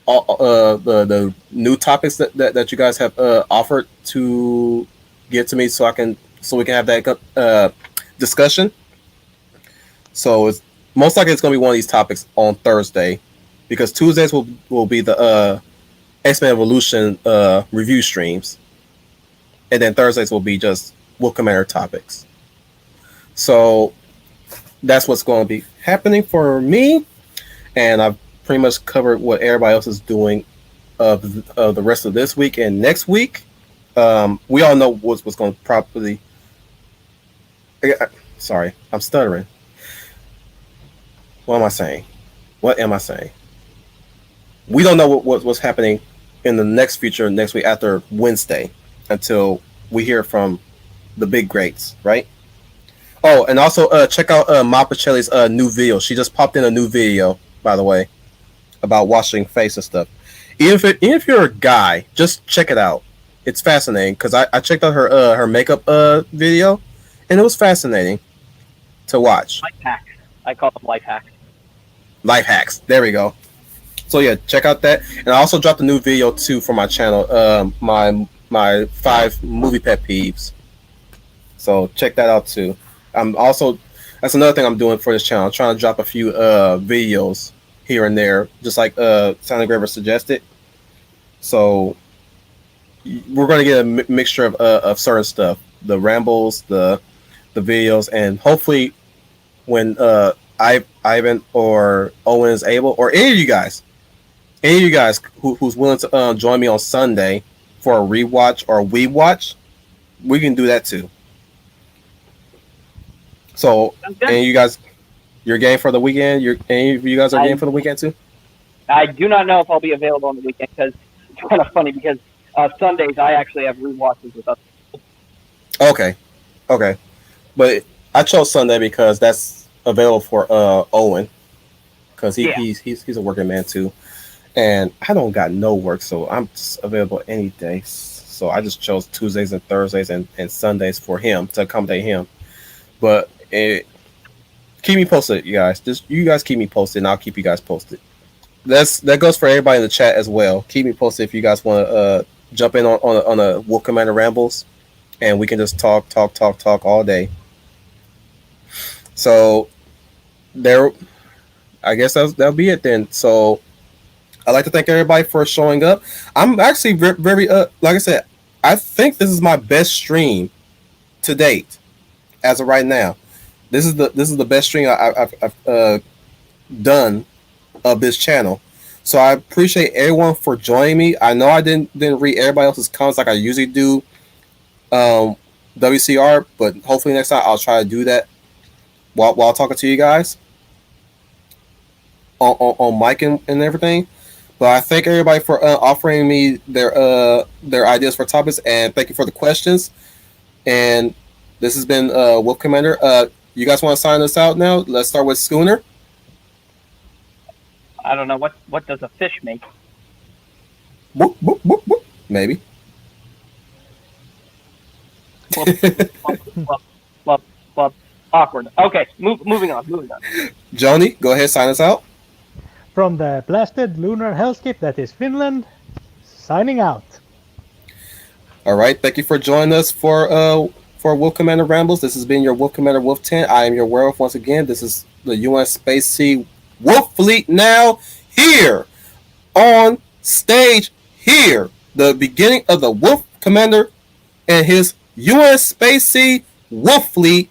all, the new topics that you guys have offered to give to me, so we can have that discussion. So it's most likely it's going to be one of these topics on Thursday, because Tuesdays will be the X-Men Evolution review streams, and then Thursdays will be just Wolf Commander topics. So that's what's going to be happening for me, and I've pretty much covered what everybody else is doing of the rest of this week and next week. We all know what's going to probably. Sorry, I'm stuttering. What am I saying? What am I saying? We don't know what's happening in the next future next week after Wednesday until we hear from the big greats, right? Oh, and also check out Ma Pacelli's new video. She just popped in a new video, by the way, about washing face and stuff. Even if you're a guy, just check it out. It's fascinating, because I checked out her makeup video, and it was fascinating to watch. Life hacks. I call them life hacks. Life hacks. There we go. So yeah, check out that. And I also dropped a new video too for my channel. My 5 movie pet peeves. So check that out too. I'm also that's another thing I'm doing for this channel. I'm trying to drop a few videos here and there, just like Sound Engraver suggested. So we're going to get a mixture of certain stuff, the rambles, the videos, and hopefully when Ivan or Owen is able, or any of you guys who's willing to join me on Sunday for a rewatch or a we watch, we can do that too. So, and you guys, you're game for the weekend? Any of you guys are game for the weekend too? I do not know if I'll be available on the weekend, because it's kind of funny, because Sundays I actually have rewatches with us. Okay. But I chose Sunday because that's available for Owen, because he's a working man too, and I don't got no work, so I'm just available any day. So I just chose Tuesdays and Thursdays and Sundays for him to accommodate him. But keep me posted, you guys. You guys keep me posted, and I'll keep you guys posted. That goes for everybody in the chat as well. Keep me posted if you guys want to jump in on a Wolf Commander rambles, and we can just talk all day. So there, I guess that'll be it then. So I'd like to thank everybody for showing up. I'm actually very like I said, I think this is my best stream to date as of right now. This is the best stream I've done of this channel. So I appreciate everyone for joining me. I know I didn't read everybody else's comments like I usually do WCR, but hopefully next time I'll try to do that while talking to you guys on mic and everything. But I thank everybody for offering me their ideas for topics, and thank you for the questions. And this has been Wolf Commander. You guys want to sign us out now? Let's start with Schooner. I don't know what does a fish make. Whoop, whoop, whoop, whoop. Maybe. Well, awkward. Okay, moving on. Joni, go ahead, sign us out. From the blasted lunar hellscape that is Finland, signing out. All right, thank you for joining us for Wolf Commander Rambles. This has been your Wolf Commander Wolf 10. I am your werewolf once again. This is the UN Space Sea Wolf Fleet now here on stage here. The beginning of the Wolf Commander and his UN Space Sea Wolf Fleet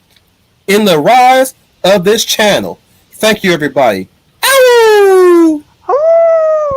in the rise of this channel. Thank you, everybody. Ow!